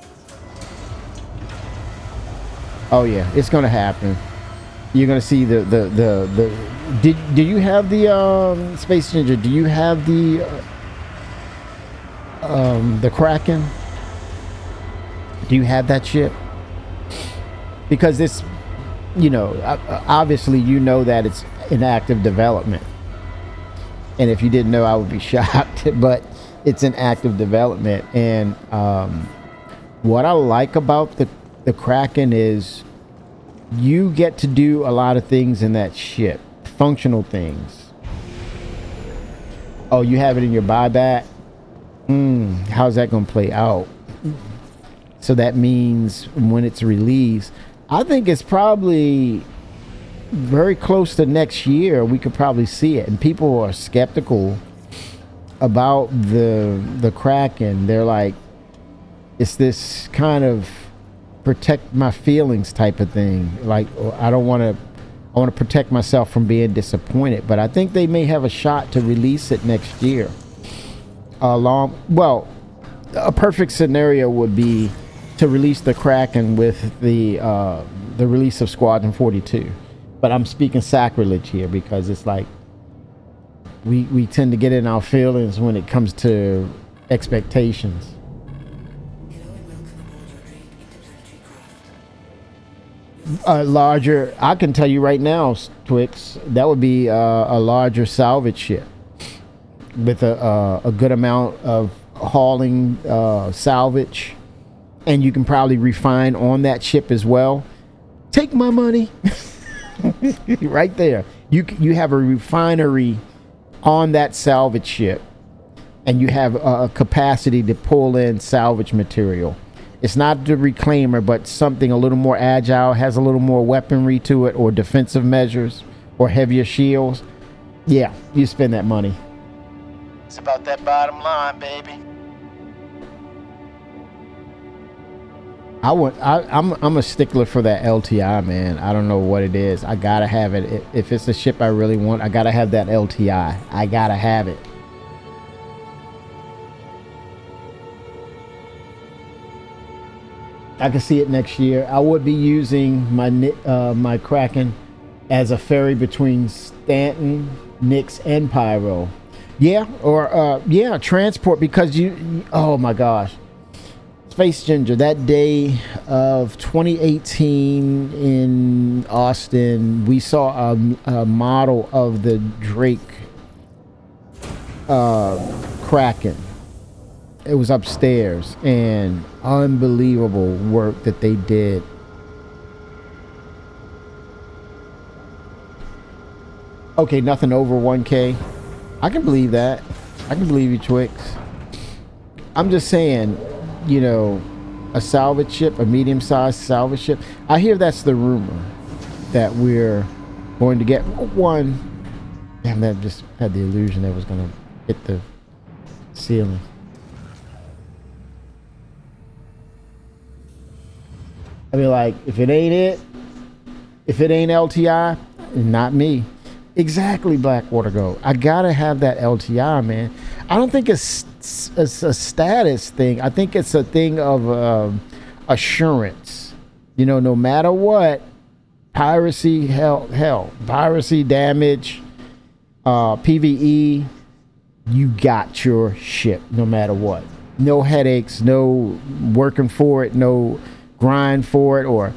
Oh yeah, it's going to happen. You're going to see the do you have the Space Ninja? Do you have the Kraken? Do you have that ship? Because it's, you know, obviously you know that it's in active development. And if you didn't know, I would be shocked. But it's in active development. And what I like about the Kraken is you get to do a lot of things in that ship. Functional things. Oh, you have it in your buyback? How's that going to play out? So that means when it's released, I think it's probably very close to next year. We could probably see it. And people are skeptical about the Kraken. They're like, it's this kind of protect my feelings type of thing. Like, I want to protect myself from being disappointed. But I think they may have a shot to release it next year. Well, a perfect scenario would be to release the Kraken with the release of Squadron 42. But I'm speaking sacrilege here because it's like we tend to get in our feelings when it comes to expectations. A larger, I can tell you right now, Twix, that would be a larger salvage ship with a good amount of hauling salvage, and you can probably refine on that ship as well. Take my money. Right there. You have a refinery on that salvage ship, and you have a capacity to pull in salvage material. It's not the reclaimer, but something a little more agile, has a little more weaponry to it, or defensive measures, or heavier shields. Yeah, you spend that money. It's about that bottom line, baby. I'm a stickler for that LTI, man. I don't know what it is. I gotta have it. If it's a ship I really want, I gotta have that LTI. I gotta have it. I can see it next year. I would be using my Kraken as a ferry between Stanton, Nix, and Pyro. Yeah, or yeah, transport, because you oh my gosh. Space Ginger, that day of 2018 in Austin, we saw a model of the Drake Kraken. It was upstairs, and unbelievable work that they did. Okay, nothing over 1K. I can believe that. I can believe you, Twix. I'm just saying, you know, a salvage ship, a medium-sized salvage ship. I hear that's the rumor that we're going to get one. Damn, that just had the illusion that was going to hit the ceiling. I mean, like, if it ain't LTI, not me. Exactly, Blackwater Gold. I gotta have that LTI, man. I don't think it's a status thing. I think it's a thing of assurance. You know, no matter what, piracy, hell, piracy, damage, PVE, you got your ship no matter what. No headaches, no working for it, no grind for it, or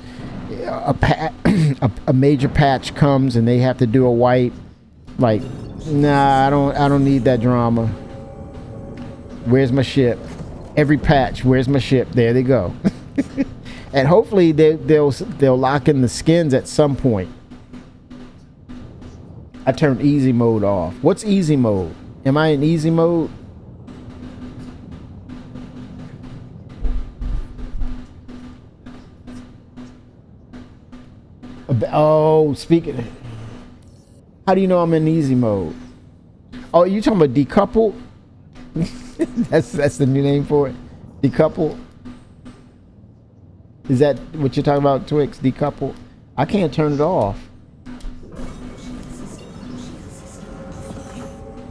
a major patch comes and they have to do a wipe. Like, nah, I don't need that drama. Where's my ship? Every patch, where's my ship? There they go. And hopefully they'll lock in the skins at some point. I turned easy mode off. What's easy mode? Am I in easy mode? Oh, speaking. How do you know I'm in easy mode? Oh, you talking about decoupled? that's the new name for it. Decoupled. Is that what you're talking about, Twix? Decoupled. I can't turn it off.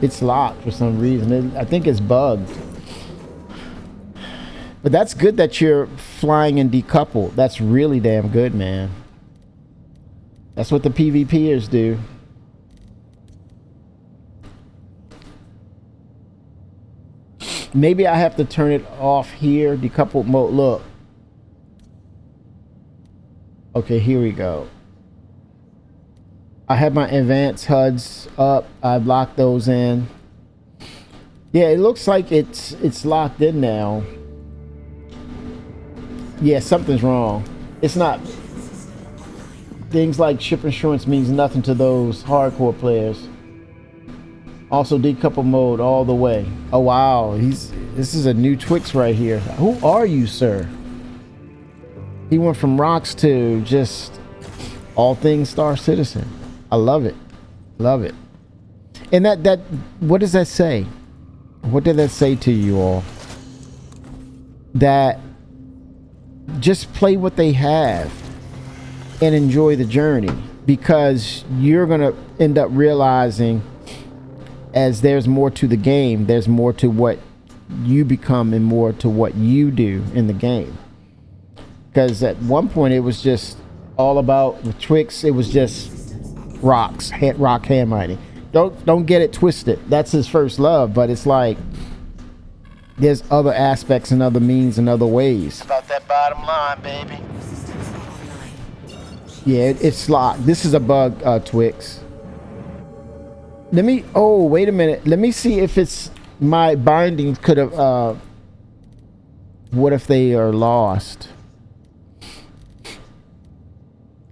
It's locked for some reason. I think it's bugged. But that's good that you're flying in decoupled. That's really damn good, man. That's what the PvPers do. Maybe I have to turn it off here. Decoupled mode. Look. Okay, here we go. I have my advanced HUDs up. I've locked those in. Yeah, it looks like it's locked in now. Yeah, something's wrong. It's not. Things like ship insurance means nothing to those hardcore players. Also, decouple mode all the way. Oh wow, this is a new Twix right here. Who are you, sir? He went from rocks to just all things Star Citizen. I love it, love it. And that what does that say? What did that say to you all? That just play what they have and enjoy the journey, because you're gonna end up realizing as there's more to the game, there's more to what you become and more to what you do in the game. Because at one point it was just all about with Twix, it was just rock hand mining. Don't get it twisted. That's his first love, but it's like there's other aspects and other means and other ways. About that bottom line, baby. Yeah, it's locked. This is a bug, Twix. Let me, oh, wait a minute. Let me see if it's my bindings could have, what if they are lost?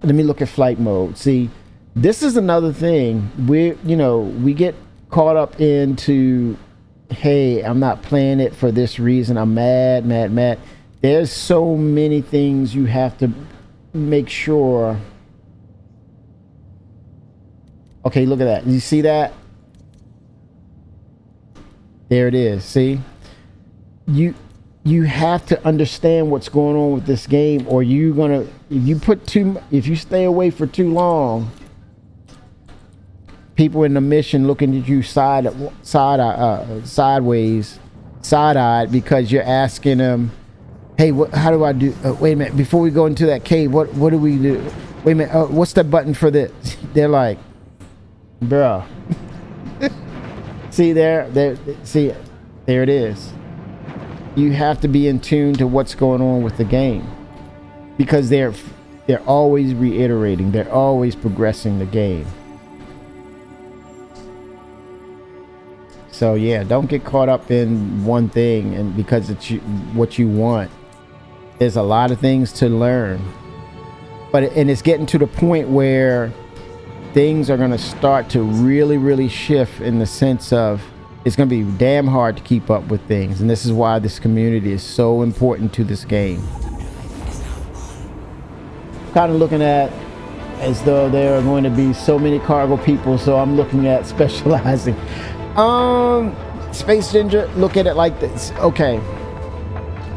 Let me look at flight mode. See, this is another thing. We get caught up into, hey, I'm not playing it for this reason. I'm mad. There's so many things you have to make sure. Okay, look at that. You see that? There it is. See? You have to understand what's going on with this game, or you're gonna, if you stay away for too long, people in the mission looking at you sideways, side-eyed, because you're asking them Hey, how do I do? Wait a minute. Before we go into that cave, what do we do? Wait a minute. What's the button for this? They're like, bruh. See there? See, there it is. You have to be in tune to what's going on with the game, because they're always reiterating. They're always progressing the game. So yeah, don't get caught up in one thing, and because it's what you want. There's a lot of things to learn, and it's getting to the point where things are going to start to really shift, in the sense of it's going to be damn hard to keep up with things, and this is why this community is so important to this game. Kind of looking at as though there are going to be so many cargo people, so I'm looking at specializing. Space Ginger, look at it like this. Okay,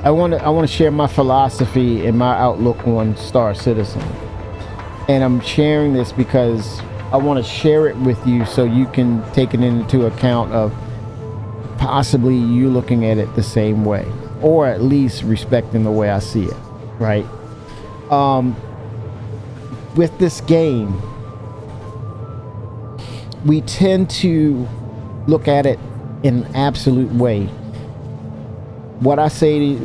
I want to share my philosophy and my outlook on Star Citizen, and I'm sharing this because I want to share it with you so you can take it into account of possibly you looking at it the same way, or at least respecting the way I see it, right? With this game, we tend to look at it in an absolute way. What I say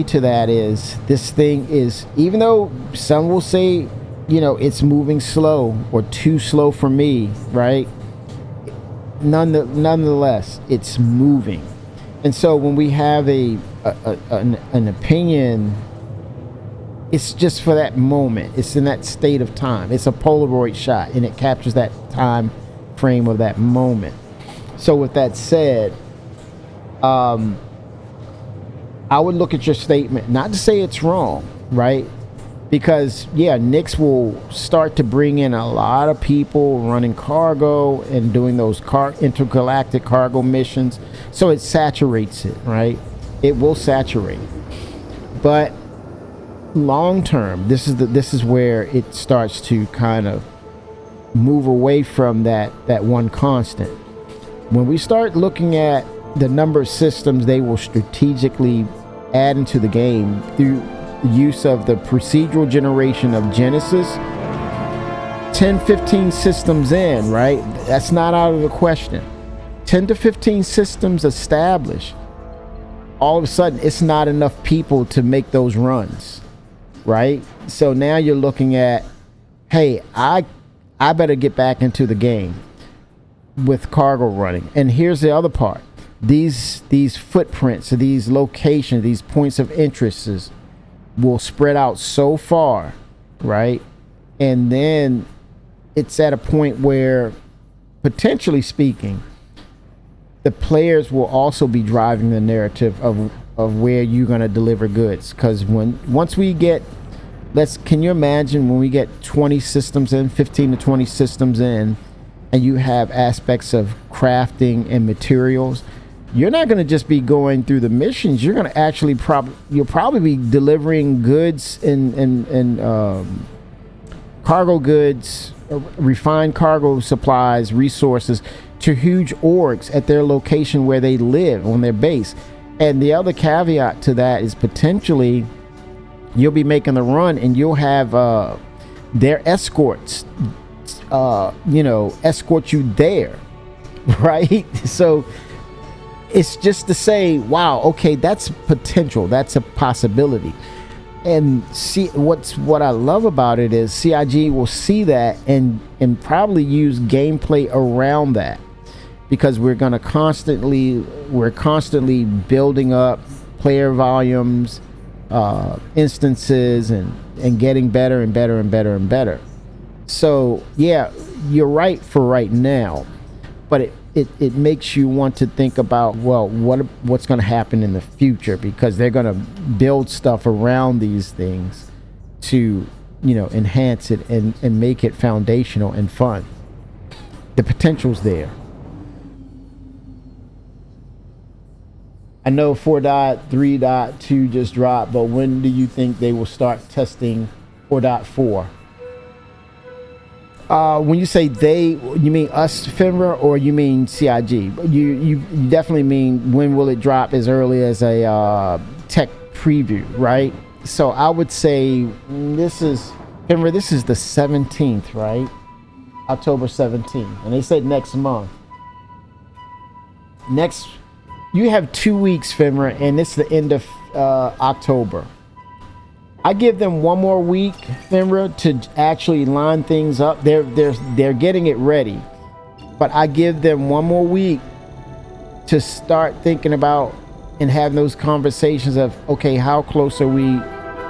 to that is, this thing is, even though some will say, it's moving slow or too slow for me, right? Nonetheless, it's moving. And so when we have an opinion, it's just for that moment. It's in that state of time. It's a Polaroid shot, and it captures that time frame of that moment. So with that said, I would look at your statement, not to say it's wrong, right? Because yeah, Nix will start to bring in a lot of people running cargo and doing those intergalactic cargo missions. So it saturates it, right? It will saturate. But long term, this is where it starts to kind of move away from that one constant. When we start looking at the number of systems they will strategically add into the game through the use of the procedural generation of Genesis, 10-15 systems in, right? That's not out of the question. 10 to 15 systems established. All of a sudden, it's not enough people to make those runs, right? So now you're looking at, hey, I better get back into the game with cargo running. And here's the other part. These footprints, these locations, these points of interest will spread out so far, right? And then it's at a point where, potentially speaking, the players will also be driving the narrative of where you're going to deliver goods. Because once we get, can you imagine when we get 20 systems in, 15 to 20 systems in, and you have aspects of crafting and materials, you're not going to just be going through the missions. You're going to actually you'll probably be delivering goods and cargo goods, refined cargo supplies, resources to huge orgs at their location where they live, on their base. And the other caveat to that is, potentially you'll be making the run and you'll have their escorts escort you there, right? So it's just to say, wow, okay, that's potential, that's a possibility. And see, what I love about it is CIG will see that and probably use gameplay around that, because we're constantly building up player volumes, instances, and getting better and better and better and better. So yeah, you're right for right now, but it makes you want to think about, well, what's going to happen in the future, because they're going to build stuff around these things to enhance it and make it foundational and fun. The potential's there. I know 4.3.2 just dropped, but when do you think they will start testing 4.4? When you say they, you mean us, FINRA, or you mean CIG? You definitely mean, when will it drop, as early as a tech preview, right? So I would say this is the 17th, right? October 17th, and they said next month. You have 2 weeks, Fimra, and it's the end of October. I give them one more week, Fimra, to actually line things up. They're getting it ready, but I give them one more week to start thinking about and having those conversations of, okay, how close are we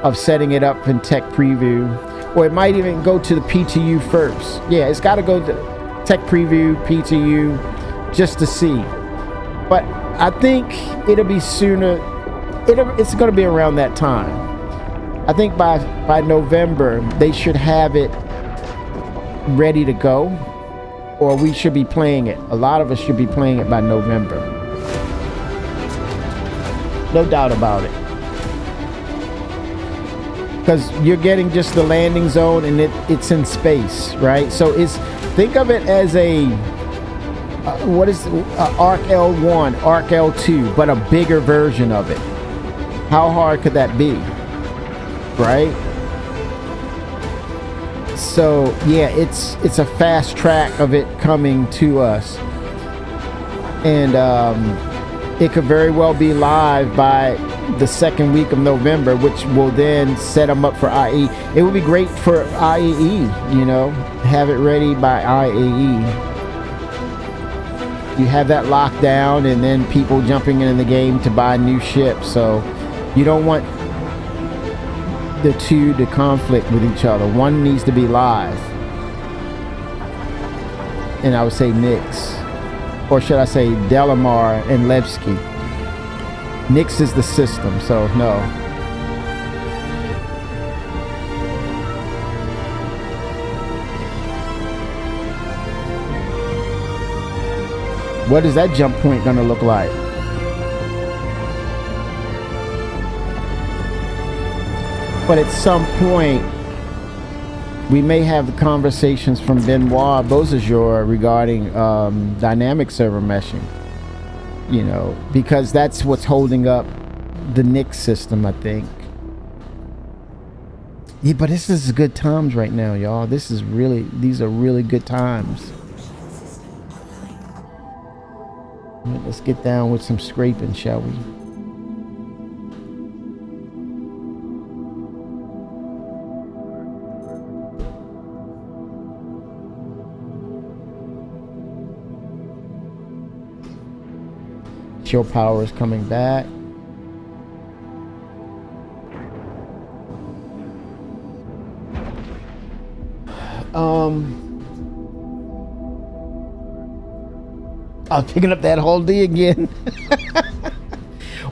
of setting it up in tech preview, or it might even go to the PTU first. Yeah, it's got to go to tech preview, PTU, just to see. But I think it'll be sooner. It's going to be around that time. I think by November they should have it ready to go, or we should be playing it. A lot of us should be playing it by November. No doubt about it. Because you're getting just the landing zone, and it's in space, right? So think of it as a Arc L1, Arc L2, but a bigger version of it. How hard could that be, right? So yeah, it's a fast track of it coming to us, and it could very well be live by the second week of November, which will then set them up for IE. It would be great for IEE, have it ready by IEE. You have that lockdown, and then people jumping in the game to buy new ships. So you don't want the two to conflict with each other. One needs to be live, and I would say Nyx, or should I say Delamar and Levski. Nyx is the system, so no. What is that jump point gonna look like? But at some point, we may have the conversations from Benoit Beausejour regarding dynamic server meshing. Because that's what's holding up the Nyx system, I think. Yeah, but this is good times right now, y'all. These are really good times. Let's get down with some scraping, shall we? Show power is coming back. I was picking up that whole D again.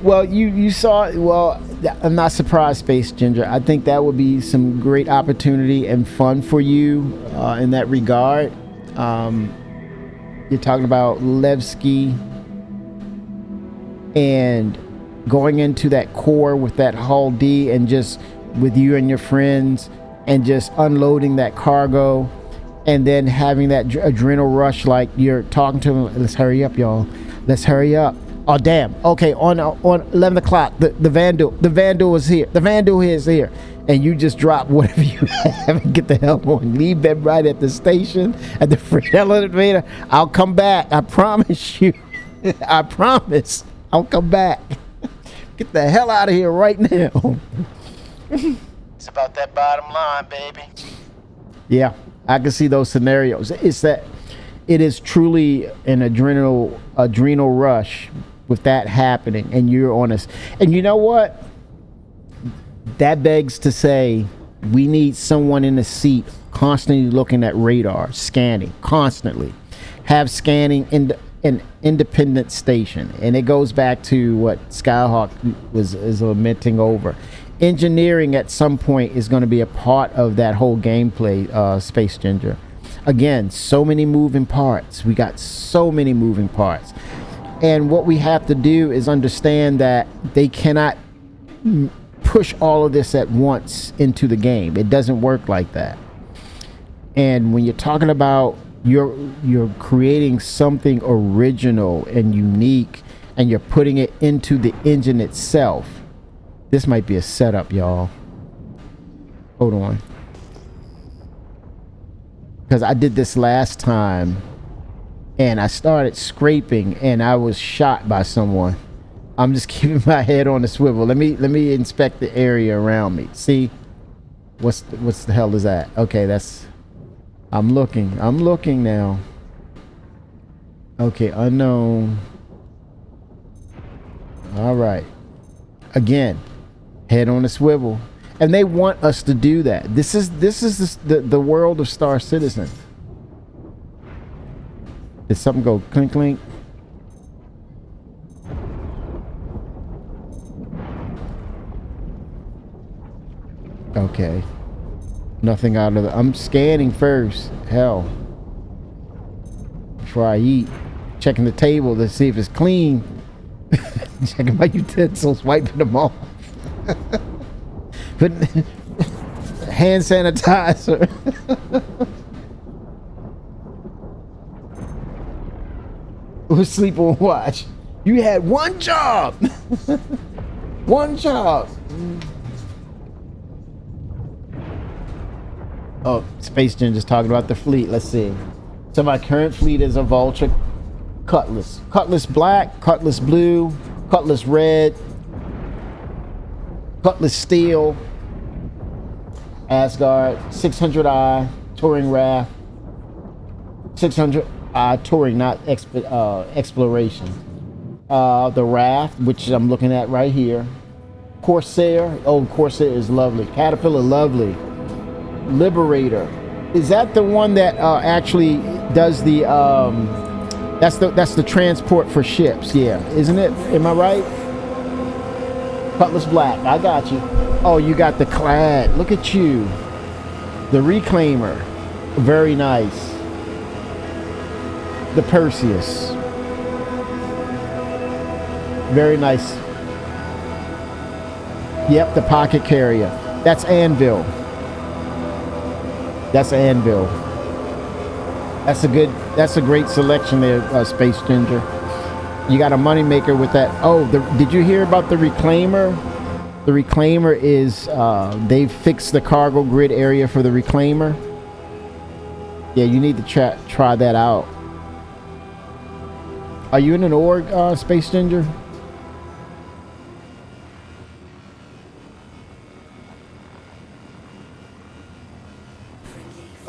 Well, you saw. Well, I'm not surprised, Space Ginger. I think that would be some great opportunity and fun for you in that regard. You're talking about Levski and going into that core with that hull D, and just with you and your friends, and just unloading that cargo, and then having that adrenal rush, like you're talking to them. Let's hurry up, y'all. Let's hurry up. Oh damn. Okay, on 11 o'clock, the Vandal is here. The Vandal is here. And you just drop whatever you have and get the hell on. Leave them right at the station, at the freight elevator. I'll come back. I promise you. I promise. I'll come back. Get the hell out of here right now. It's about that bottom line, baby. Yeah, I can see those scenarios. It's that it is truly an adrenal rush with that happening, and you're on us. And you know what? That begs to say we need someone in the seat constantly looking at radar, scanning constantly. Have scanning in an independent station, and it goes back to what Skyhawk is lamenting over. Engineering at some point is going to be a part of that whole gameplay, Space Ginger. Again, so many moving parts. We got so many moving parts, and what we have to do is understand that they cannot push all of this at once into the game. It doesn't work like that. And when you're talking about you're creating something original and unique, and you're putting it into the engine itself, This might be a setup, y'all. Hold on. Because I did this last time. And I started scraping and I was shot by someone. I'm just keeping my head on the swivel. Let me inspect the area around me. See? What's the hell is that? Okay, that's... I'm looking now. Okay, unknown. All right. Again, head on the swivel. And they want us to do that. This is the world of Star Citizen. Did something go clink clink? Okay. Nothing out of the... I'm scanning first. Hell. Before I eat. Checking the table to see if it's clean. Checking my utensils, wiping them off. But hand sanitizer. Who's sleep on watch? You had one job. One job. Oh, Space Gen just talking about the fleet. Let's see. So my current fleet is a Vulture Cutlass. Cutlass Black, Cutlass Blue, Cutlass Red, Cutlass Steel, Asgard, 600i, Touring Raft, 600i Touring, not Exploration. The Raft, which I'm looking at right here. Corsair, oh, Corsair is lovely. Caterpillar, lovely. Liberator, is that the one that actually does the that's the transport for ships? Yeah, isn't it? Am I right? Cutlass Black, I got you. Oh, you got the Clad. Look at you. The Reclaimer, very nice. The Perseus, very nice. Yep, the Pocket Carrier. That's Anvil. That's Anvil. That's a great selection there, Space Ginger. You got a moneymaker with that. Oh, did you hear about the Reclaimer? The Reclaimer is, they've fixed the cargo grid area for the Reclaimer. Yeah, you need to try that out. Are you in an org, Space Ginger?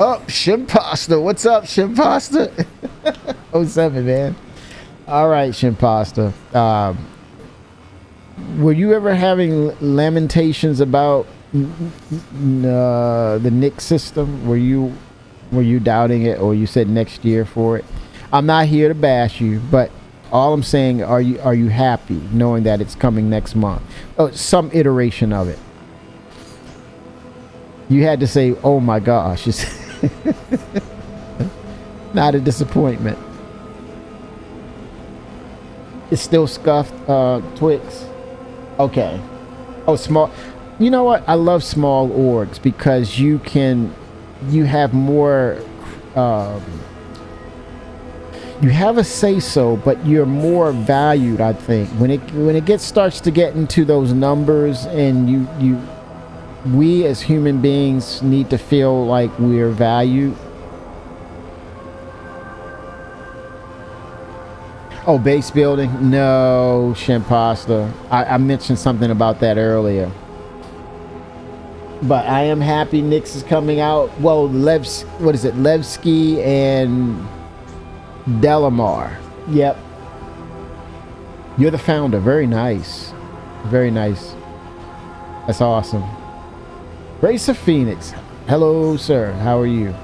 Oh, Shimpasta. What's up, Shimpasta? 07, man. All right, Shimpasta. Were you ever having lamentations about the Nick system? Were you doubting it, or you said next year for it? I'm not here to bash you, but all I'm saying, are you happy knowing that it's coming next month? Oh, some iteration of it. You had to say, "Oh my gosh!" It's not a disappointment. It's still scuffed, Twix. Okay. Oh, small. You know what? I love small orgs because you have more. You have a say so, but you're more valued. I think when it starts to get into those numbers, and we as human beings need to feel like we're valued. Oh, base building? No, Shimpasta. I mentioned something about that earlier. But I am happy Nyx is coming out. Well, what is it? Levski and Delamar. Yep. You're the founder. Very nice. Very nice. That's awesome. Racer Phoenix. Hello, sir. How are you?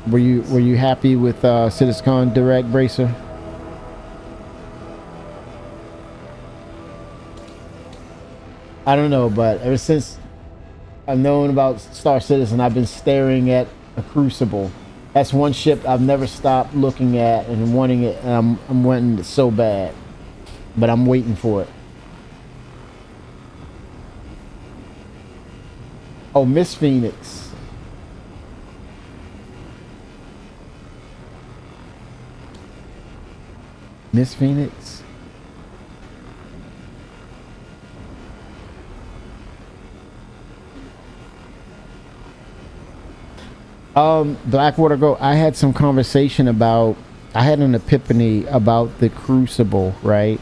Were you happy with CitizenCon Direct, Bracer? I don't know, but ever since I've known about Star Citizen, I've been staring at a Crucible. That's one ship I've never stopped looking at and wanting it, and I'm wanting it so bad, but I'm waiting for it. Oh, Miss Phoenix. Miss Phoenix. Blackwater Go. I had some conversation about. I had an epiphany about the Crucible, right?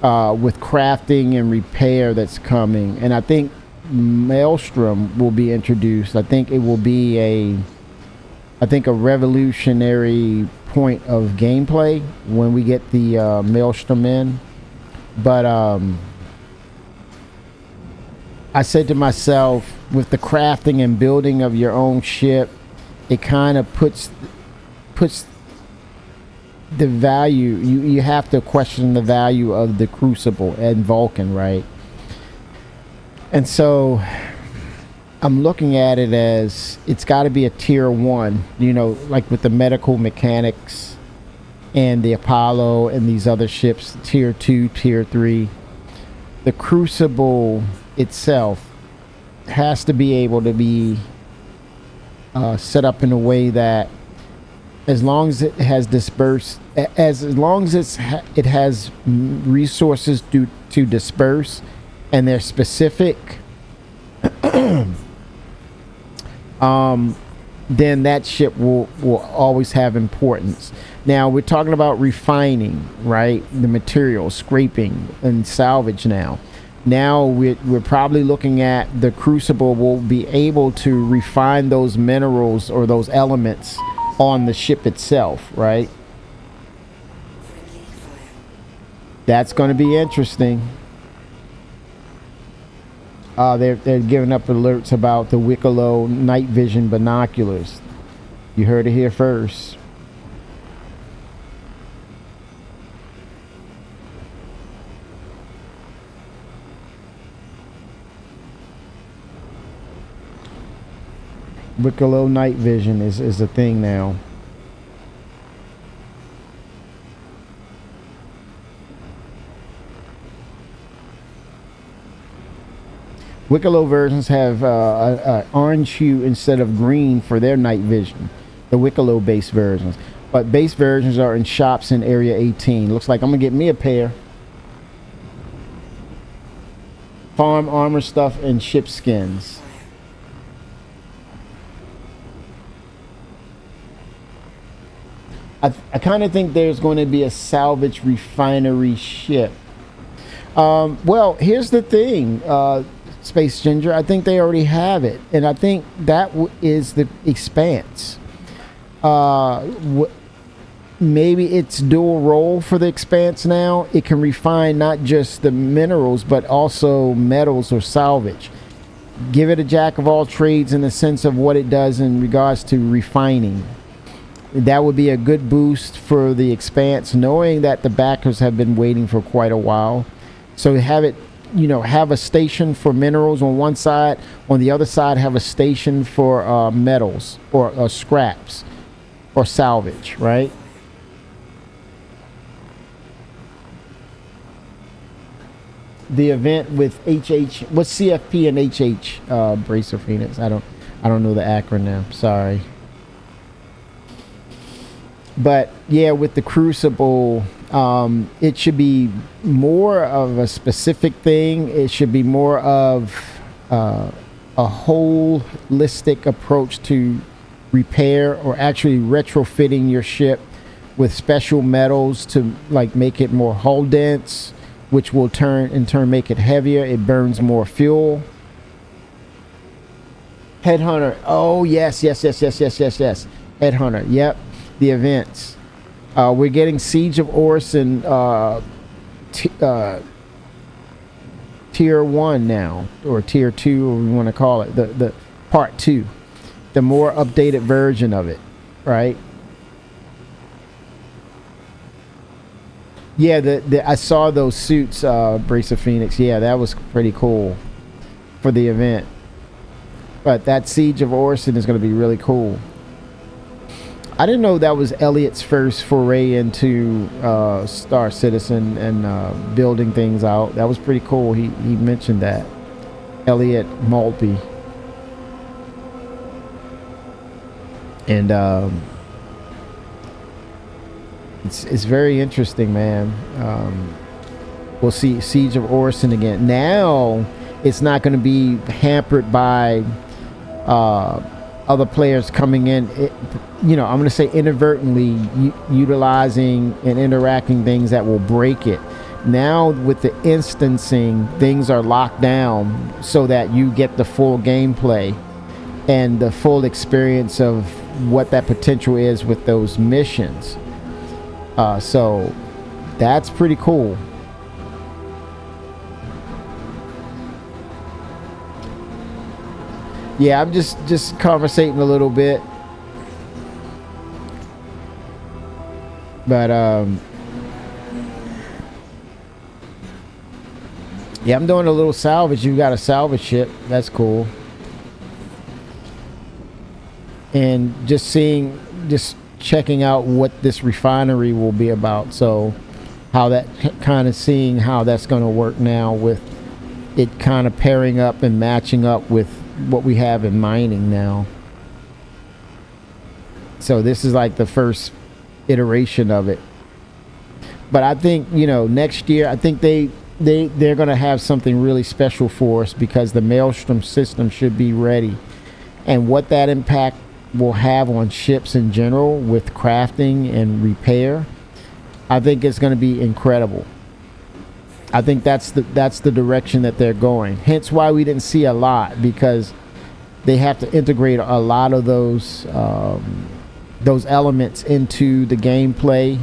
With crafting and repair that's coming, and I think Maelstrom will be introduced. I think it will be a revolutionary point of gameplay when we get the Maelstrom in. But I said to myself, with the crafting and building of your own ship, it kind of puts the value. You have to question the value of the Crucible and Vulcan, right? And so I'm looking at it as it's got to be a tier 1, you know, like with the medical mechanics and the Apollo and these other ships, tier 2, tier 3. The Crucible itself has to be able to be set up in a way that, as long as it has dispersed, as long as it has resources to disperse, and they're specific, then that ship will always have importance. Now we're talking about refining, right? The materials, scraping and salvage. Now we're probably looking at the Crucible will be able to refine those minerals or those elements on the ship itself, right? That's going to be interesting. They're giving up alerts about the Wicklow night vision binoculars. You heard it here first. Wicklow night vision is a thing now. Wicklow versions have orange hue instead of green for their night vision. The Wicklow base versions. But base versions are in shops in Area 18. Looks like I'm going to get me a pair. Farm armor stuff and ship skins. I kind of think there's going to be a salvage refinery ship. Well, here's the thing, Space Ginger. I think they already have it, and I think that is the Expanse. Maybe it's dual role for the Expanse now. It can refine not just the minerals, but also metals or salvage. Give it a jack of all trades in the sense of what it does in regards to refining. That would be a good boost for the Expanse, knowing that the backers have been waiting for quite a while. So have it, have a station for minerals on one side. On the other side, have a station for metals or scraps or salvage, right? The event with HH, what's CFP and HH, Bracer Phoenix? I don't know the acronym. Sorry. But yeah, with the Crucible, it should be more of a specific thing. It should be more of a holistic approach to repair, or actually retrofitting your ship with special metals to like make it more hull dense, which will in turn make it heavier. It burns more fuel. Headhunter. Oh yes. Headhunter. Yep. The events. We're getting Siege of Orison tier 1 now, or tier 2, or we want to call it the part 2, the more updated version of it, right? Yeah, I saw those suits, Bracer Phoenix. Yeah, that was pretty cool for the event. But that Siege of Orison is going to be really cool. I didn't know that was Elliot's first foray into Star Citizen and building things out. That was pretty cool. He mentioned that. Elliot Maltby. And it's very interesting, man. We'll see Siege of Orison again. Now it's not going to be hampered by other players coming in, I'm going to say inadvertently utilizing and interacting things that will break it. Now with the instancing, things are locked down so that you get the full gameplay and the full experience of what that potential is with those missions. So that's pretty cool. Yeah, I'm just conversating a little bit, but yeah, I'm doing a little salvage. You got a salvage ship, that's cool. And just checking out what this refinery will be about. So how that kind of seeing how that's going to work now with it kind of pairing up and matching up with what we have in mining now. So this is like the first iteration of it. But I think, next year, I think they're going to have something really special for us because the Maelstrom system should be ready. And what that impact will have on ships in general with crafting and repair, I think it's going to be incredible. I think that's the direction that they're going. Hence why we didn't see a lot, because they have to integrate a lot of those elements into the gameplay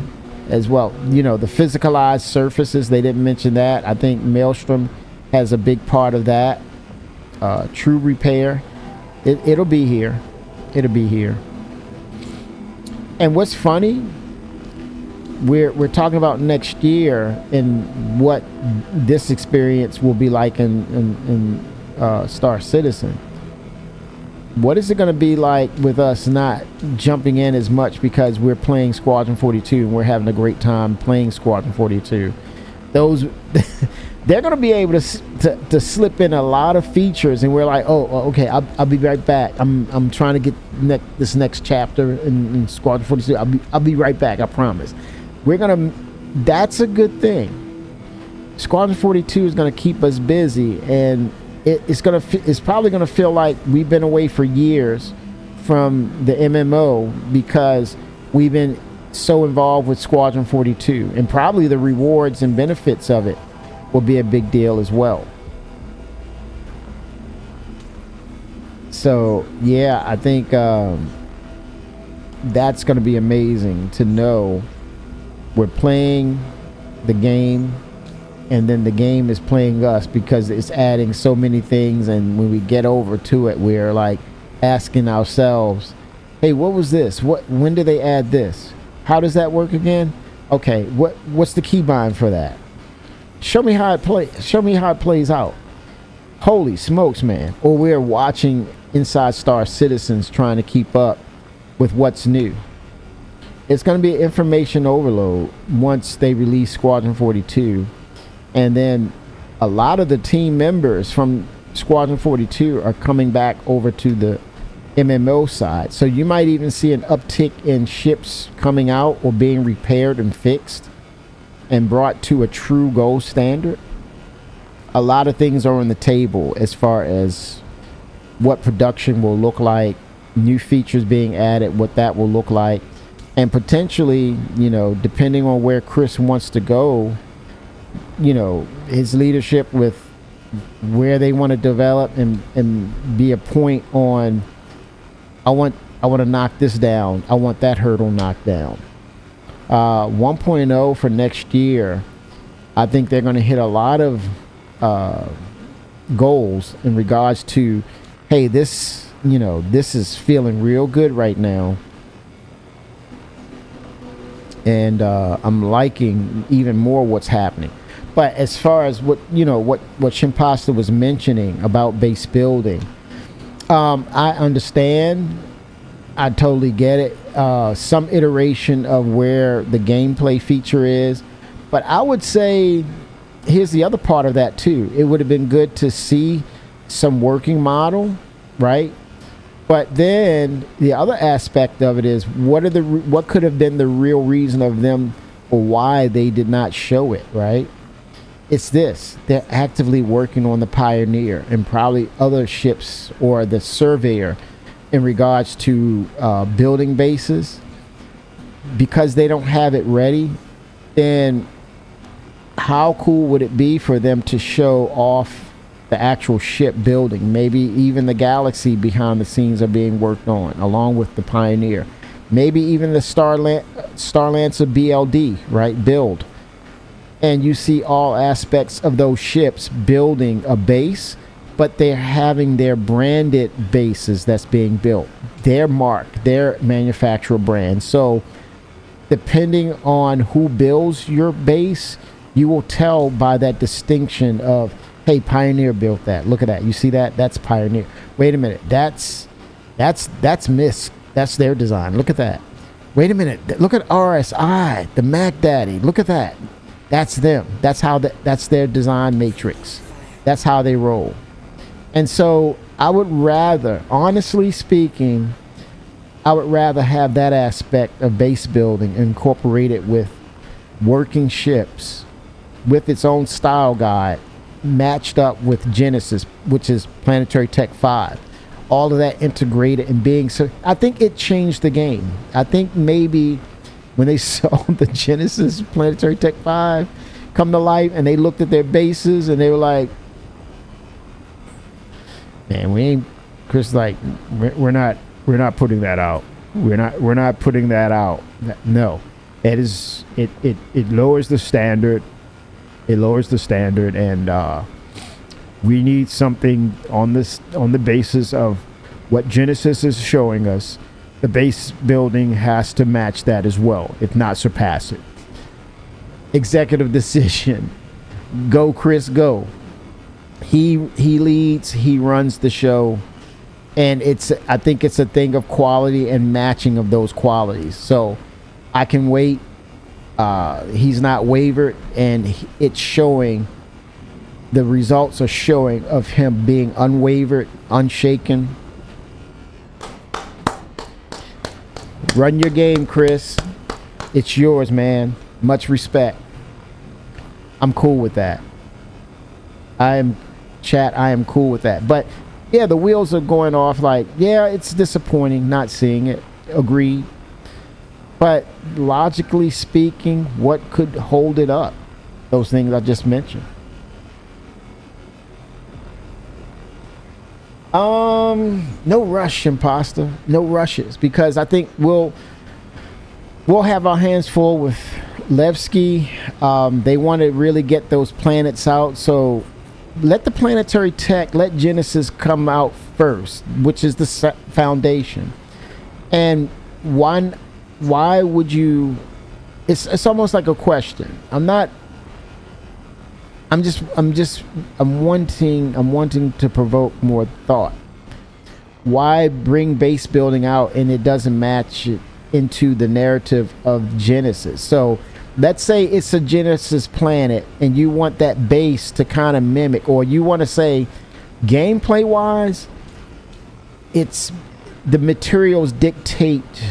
as well. The physicalized surfaces, they didn't mention that. I think Maelstrom has a big part of that. True repair, it'll be here. It'll be here. And what's funny, we're talking about next year and what this experience will be like in Star Citizen. What is it going to be like with us not jumping in as much because we're playing Squadron 42 and we're having a great time playing Squadron 42? Those they're going to be able to slip in a lot of features, and we're like, okay, I'll be right back. I'm trying to get this next chapter in Squadron 42. I'll be right back. I promise. That's a good thing. Squadron 42 is going to keep us busy, and it's probably going to feel like we've been away for years from the MMO because we've been so involved with Squadron 42, and probably the rewards and benefits of it will be a big deal as well. So yeah, I think that's going to be amazing to know we're playing the game and then the game is playing us, because it's adding so many things, and when we get over to it, we're like asking ourselves, hey, what was this? When did they add this? How does that work again? Okay, what's the keybind for that? Show me how it plays out. Holy smokes, man. Or we're watching Inside Star Citizens trying to keep up with what's new. It's going to be information overload once they release Squadron 42. And then a lot of the team members from Squadron 42 are coming back over to the MMO side. So you might even see an uptick in ships coming out or being repaired and fixed and brought to a true gold standard. A lot of things are on the table as far as what production will look like, new features being added, what that will look like, and potentially, depending on where Chris wants to go, his leadership with where they want to develop and be a point on, I want to knock this down. I want that hurdle knocked down. 1.0 for next year, I think they're going to hit a lot of goals in regards to, hey, this is feeling real good right now. And I'm liking even more what's happening. But as far as what Shimpasta was mentioning about base building, I understand. I totally get it. Some iteration of where the gameplay feature is. But I would say, here's the other part of that too. It would have been good to see some working model, right? But then the other aspect of it is, what could have been the real reason of them or why they did not show it, right? It's this. They're actively working on the Pioneer and probably other ships, or the Surveyor in regards to building bases, because they don't have it ready, then how cool would it be for them to show off the actual ship building? Maybe even the Galaxy behind the scenes are being worked on, along with the Pioneer. Maybe even the Starlancer BLD, right? Build. And you see all aspects of those ships building a base, but they're having their branded bases that's being built. Their mark, their manufacturer brand. So depending on who builds your base, you will tell by that distinction of, hey, Pioneer built that. Look at that. You see that? That's Pioneer. Wait a minute. That's Misk. That's their design. Look at that. Wait a minute. Look at RSI, the Mac Daddy. Look at that. That's them. That's how that's their design matrix. That's how they roll. And so I would rather, honestly speaking, I would rather have that aspect of base building incorporated with working ships with its own style guide, matched up with Genesis, which is Planetary Tech 5. All of that integrated and being so, I think it changed the game. I think maybe when they saw the Genesis Planetary Tech 5 come to life and they looked at their bases and they were like, man, we ain't, Chris, like, we're not putting that out. We're not putting that out. No, it is, it lowers the standard. It lowers the standard, and we need something on the basis of what Genesis is showing us. The base building has to match that as well, if not surpass it. Executive decision. Go, Chris, go. He leads, he runs the show, and I think it's a thing of quality and matching of those qualities. So I can wait. He's not wavered, and it's showing. The results are showing of him being unwavered, unshaken. Run your game, Chris. It's yours, man. Much respect. I'm cool with that. I am cool with that. But yeah, the wheels are going off. Like, yeah, it's disappointing not seeing it. Agreed. But logically speaking, what could hold it up? Those things I just mentioned. No rush, Imposter. No rushes, because I think we'll have our hands full with Levski. They want to really get those planets out, so let the planetary tech, let Genesis come out first, which is the foundation. And why would you? It's almost like a question. I'm wanting to provoke more thought. Why bring base building out and it doesn't match it into the narrative of Genesis? So let's say it's a Genesis planet and you want that base to kind of mimic, or you want to say gameplay wise, it's the materials dictate.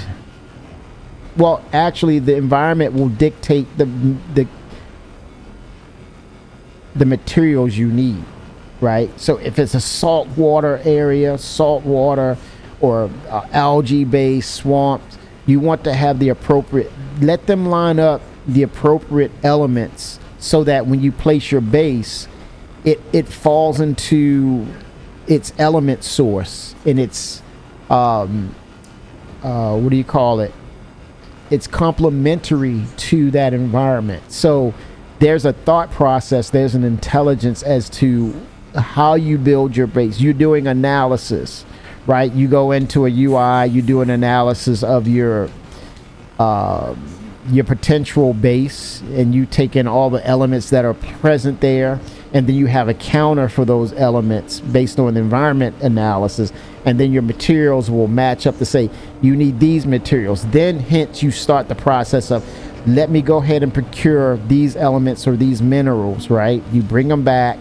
Well, actually the environment will dictate the materials you need, right? So if it's a saltwater area, or algae based swamps, you want to have the appropriate, let them line up the appropriate elements so that when you place your base, it falls into its element source and its what do you call it? It's complementary to that environment. So there's a thought process, there's an intelligence as to how you build your base. You're doing analysis, right? You go into a UI, you do an analysis of your potential base, and you take in all the elements that are present there, and then you have a counter for those elements based on the environment analysis, and then your materials will match up to say you need these materials. Then hence you start the process of, let me go ahead and procure these elements or these minerals, right? You bring them back,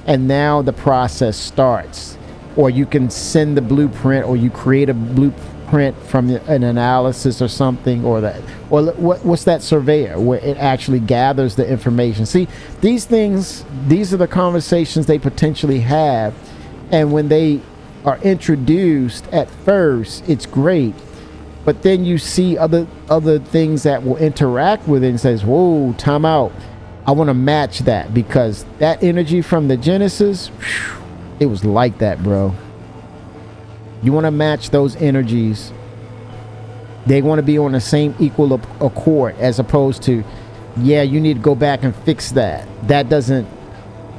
and now the process starts. Or you can send the blueprint, or you create a blueprint from an analysis or something, or what's that surveyor where it actually gathers the information. See, these are the conversations they potentially have, and when they are introduced at first, it's great. But then you see other things that will interact with it and says, whoa, time out. I want to match that, because that energy from the Genesis, whew, it was like that, bro. You want to match those energies. They want to be on the same equal accord, as opposed to, yeah, you need to go back and fix that. That doesn't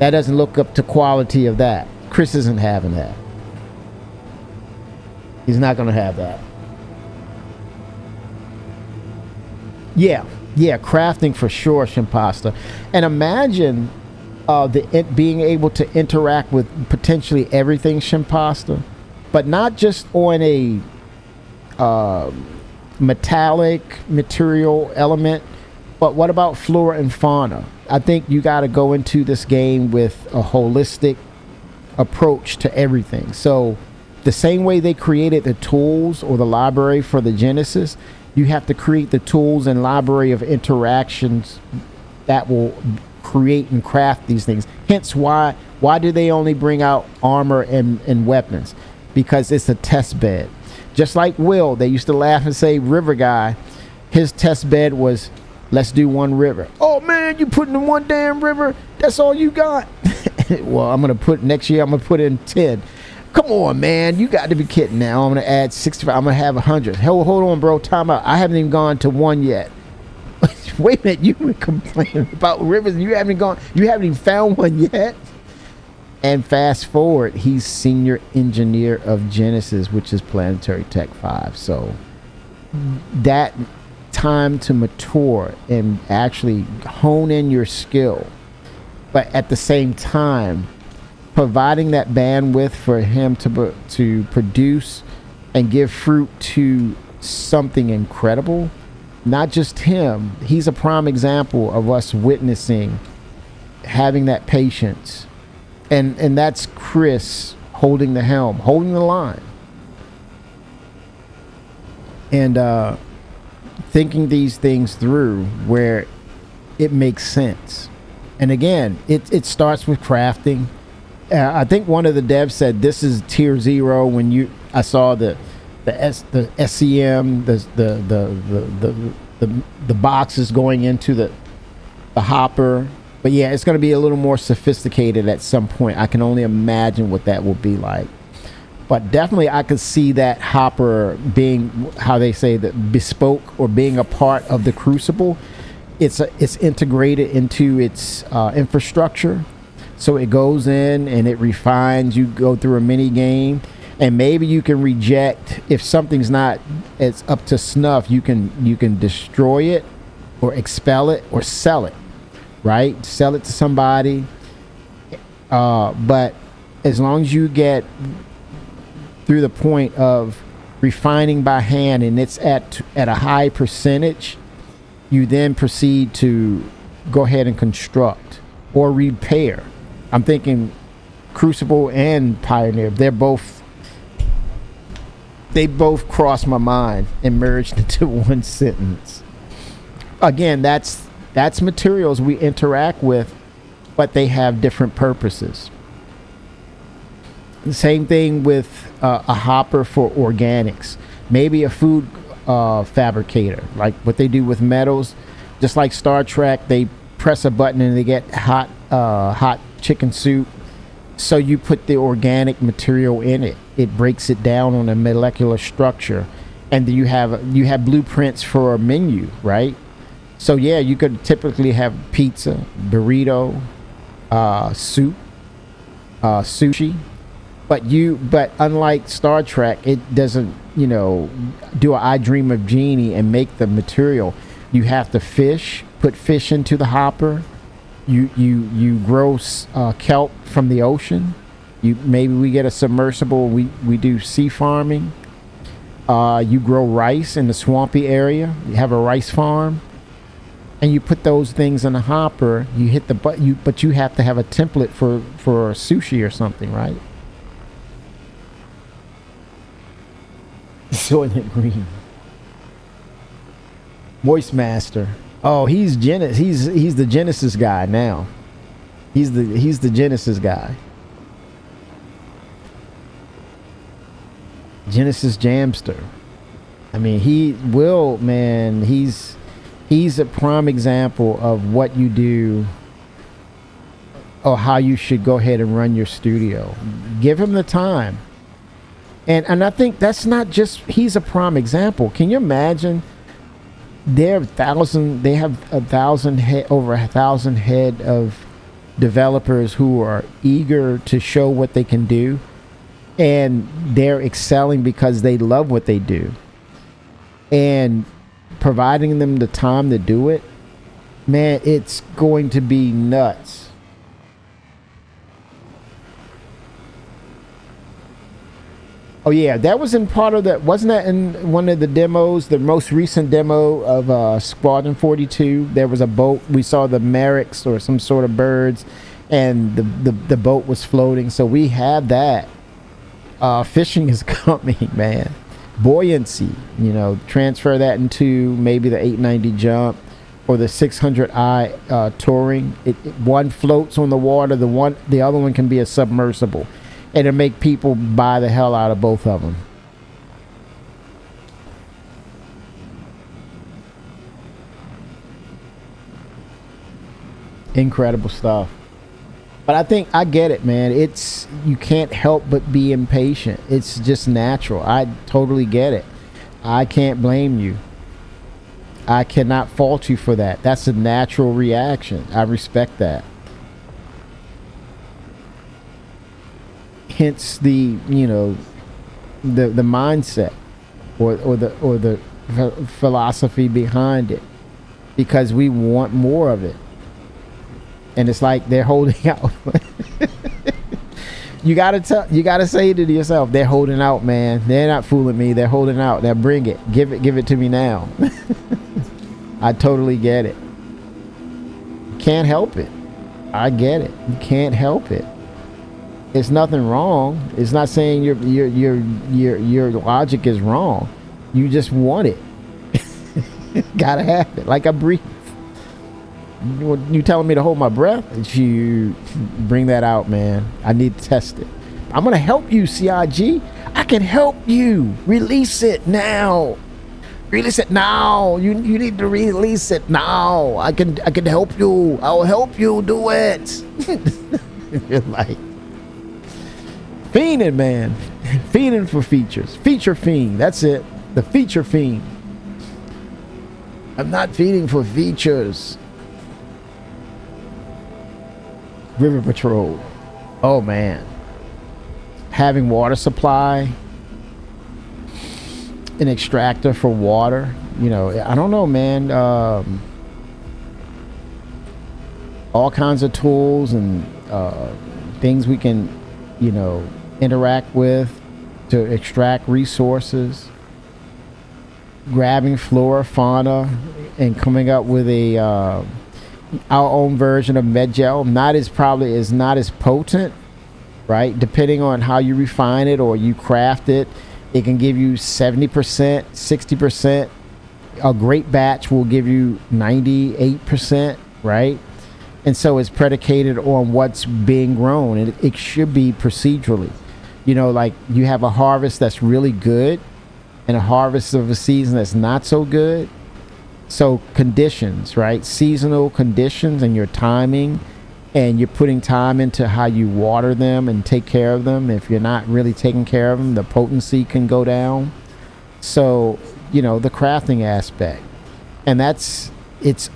look up to quality of that. Chris isn't having that. He's not going to have that. Yeah, crafting for sure, Shimpasta. And imagine being able to interact with potentially everything, Shimpasta, but not just on a metallic material element, but what about flora and fauna? I think you got to go into this game with a holistic approach to everything. So the same way they created the tools or the library for the Genesis, you have to create the tools and library of interactions that will create and craft these things. Hence why do they only bring out armor and weapons? Because it's a test bed. Just like Will, they used to laugh and say, River Guy, his test bed was, let's do one river. Oh man, you putting in one damn river? That's all you got? Well, next year I'm gonna put in 10. Come on, man. You got to be kidding now. I'm going to add 65. I'm going to have 100. Hold on, bro. Time out. I haven't even gone to one yet. Wait a minute. You were complaining about rivers and you haven't even found one yet? And fast forward, he's senior engineer of Genesis, which is Planetary Tech 5. So that time to mature and actually hone in your skill. But at the same time, providing that bandwidth for him to produce and give fruit to something incredible. Not just him, he's a prime example of us witnessing, having that patience, and that's Chris holding the helm, holding the line, and thinking these things through where it makes sense. And again, it starts with crafting. I think one of the devs said this is tier 0. When I saw the SCM, the boxes going into the hopper. But yeah, it's going to be a little more sophisticated at some point. I can only imagine what that will be like. But definitely I could see that hopper being, how they say, that bespoke, or being a part of the Crucible. It's integrated into its infrastructure. So it goes in and it refines. You go through a mini game, and maybe you can reject if something's not as up to snuff. You can destroy it, or expel it, or sell it. Right? Sell it to somebody. But as long as you get through the point of refining by hand, and it's at a high percentage, you then proceed to go ahead and construct or repair. I'm thinking Crucible and Pioneer, they both crossed my mind and merged into one sentence. Again, that's materials we interact with, but they have different purposes. The same thing with a hopper for organics. Maybe a food fabricator, like what they do with metals. Just like Star Trek, they press a button and they get hot chicken soup. So you put the organic material in it. It breaks it down on a molecular structure, and you have blueprints for a menu, right? So yeah, you could typically have pizza, burrito, soup, sushi, but unlike Star Trek, it doesn't do a I Dream of Jeannie and make the material. You have to put fish into the hopper. You grow kelp from the ocean. Maybe we get a submersible. We do sea farming. You grow rice in the swampy area. You have a rice farm, and you put those things in the hopper. You hit the but you have to have a template for sushi or something, right? Soylent Green, Moist Master. Oh, he's the Genesis guy now. He's the Genesis guy. Genesis Jamster. I mean, he's a prime example of what you do or how you should go ahead and run your studio. Give him the time. And I think that's not just, he's a prime example. Can you imagine? They have over 1,000 head of developers who are eager to show what they can do, and they're excelling because they love what they do, and providing them the time to do it. Man, it's going to be nuts. Oh yeah, that was in part of that. Wasn't that in one of the demos, the most recent demo of Squadron 42? There was a boat. We saw the Merricks or some sort of birds, and the boat was floating. So we have that. Fishing is coming, man. Buoyancy, transfer that into maybe the 890 jump or the 600i touring. One floats on the water. The other one can be a submersible. And it'll make people buy the hell out of both of them. Incredible stuff. But I think I get it, man. You can't help but be impatient. It's just natural. I totally get it. I can't blame you. I cannot fault you for that. That's a natural reaction. I respect that. Hence the mindset or the philosophy behind it, because we want more of it, and it's like they're holding out. you gotta say to yourself, they're holding out, man. They're not fooling me. They're holding out. Now bring it, give it to me now. I totally get it. Can't help it. I get it. You can't help it. It's nothing wrong. It's not saying your logic is wrong. You just want it. Gotta have it. Like I breathe. You telling me to hold my breath? You bring that out, man. I need to test it. I'm gonna help you, CIG. I can help you. Release it now. Release it now. You need to release it now. I can help you. I'll help you do it. You're like fiending, man. Fiending for features. Feature fiend. That's it. The feature fiend. I'm not feeding for features. River Patrol. Oh man. Having water supply. An extractor for water. I don't know, man. All kinds of tools and things we can, interact with to extract resources, grabbing flora, fauna, and coming up with our own version of Medgel. Not as potent, right? Depending on how you refine it or you craft it, it can give you 70%, 60%. A great batch will give you 98%, right? And so it's predicated on what's being grown, and it should be procedurally. Like you have a harvest that's really good and a harvest of a season that's not so good. So conditions, right? Seasonal conditions and your timing, and you're putting time into how you water them and take care of them. If you're not really taking care of them, the potency can go down. So, the crafting aspect. And it's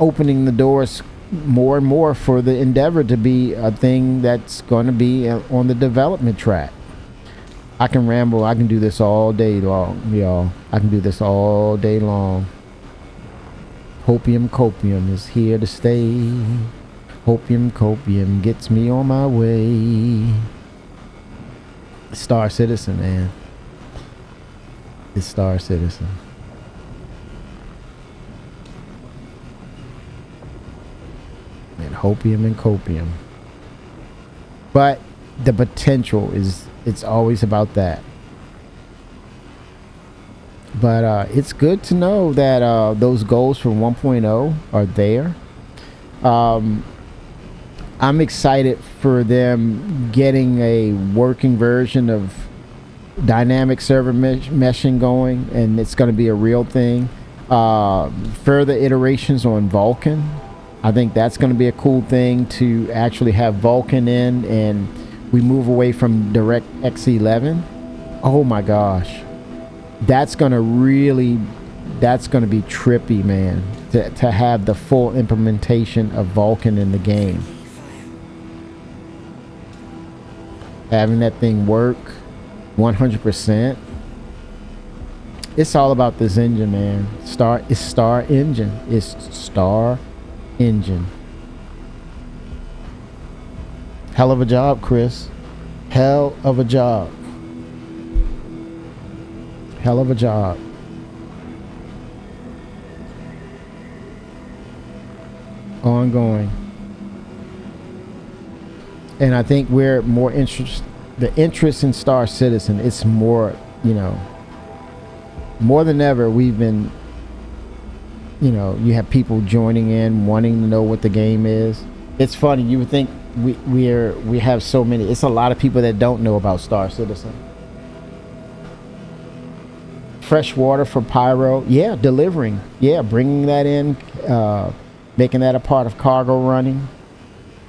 opening the doors more and more for the endeavor to be a thing that's going to be on the development track. I can ramble. I can do this all day long, y'all. I can do this all day long. Hopium copium is here to stay. Hopium copium gets me on my way. Star Citizen, man. It's Star Citizen. And hopium and copium. But the potential it's always about that. But it's good to know that those goals for 1.0 are there. I'm excited for them getting a working version of dynamic server meshing going, and it's going to be a real thing. Further iterations on Vulkan. I think that's going to be a cool thing to actually have Vulkan in, and we move away from DirectX 11. Oh my gosh, that's going to be trippy, man, to have the full implementation of Vulkan in the game. Having that thing work 100%. It's all about this engine, man. It's Star Engine. It's Star Engine. Hell of a job, Chris. Hell of a job. Hell of a job. Ongoing. And I think we're more interested. The interest in Star Citizen, it's more, you know, more than ever. We've been, you know, you have people joining in, wanting to know what the game is. It's funny. You would think we have so many. It's a lot of people that don't know about Star Citizen. Fresh water for Pyro, yeah, delivering, yeah, bringing that in, making that a part of cargo running.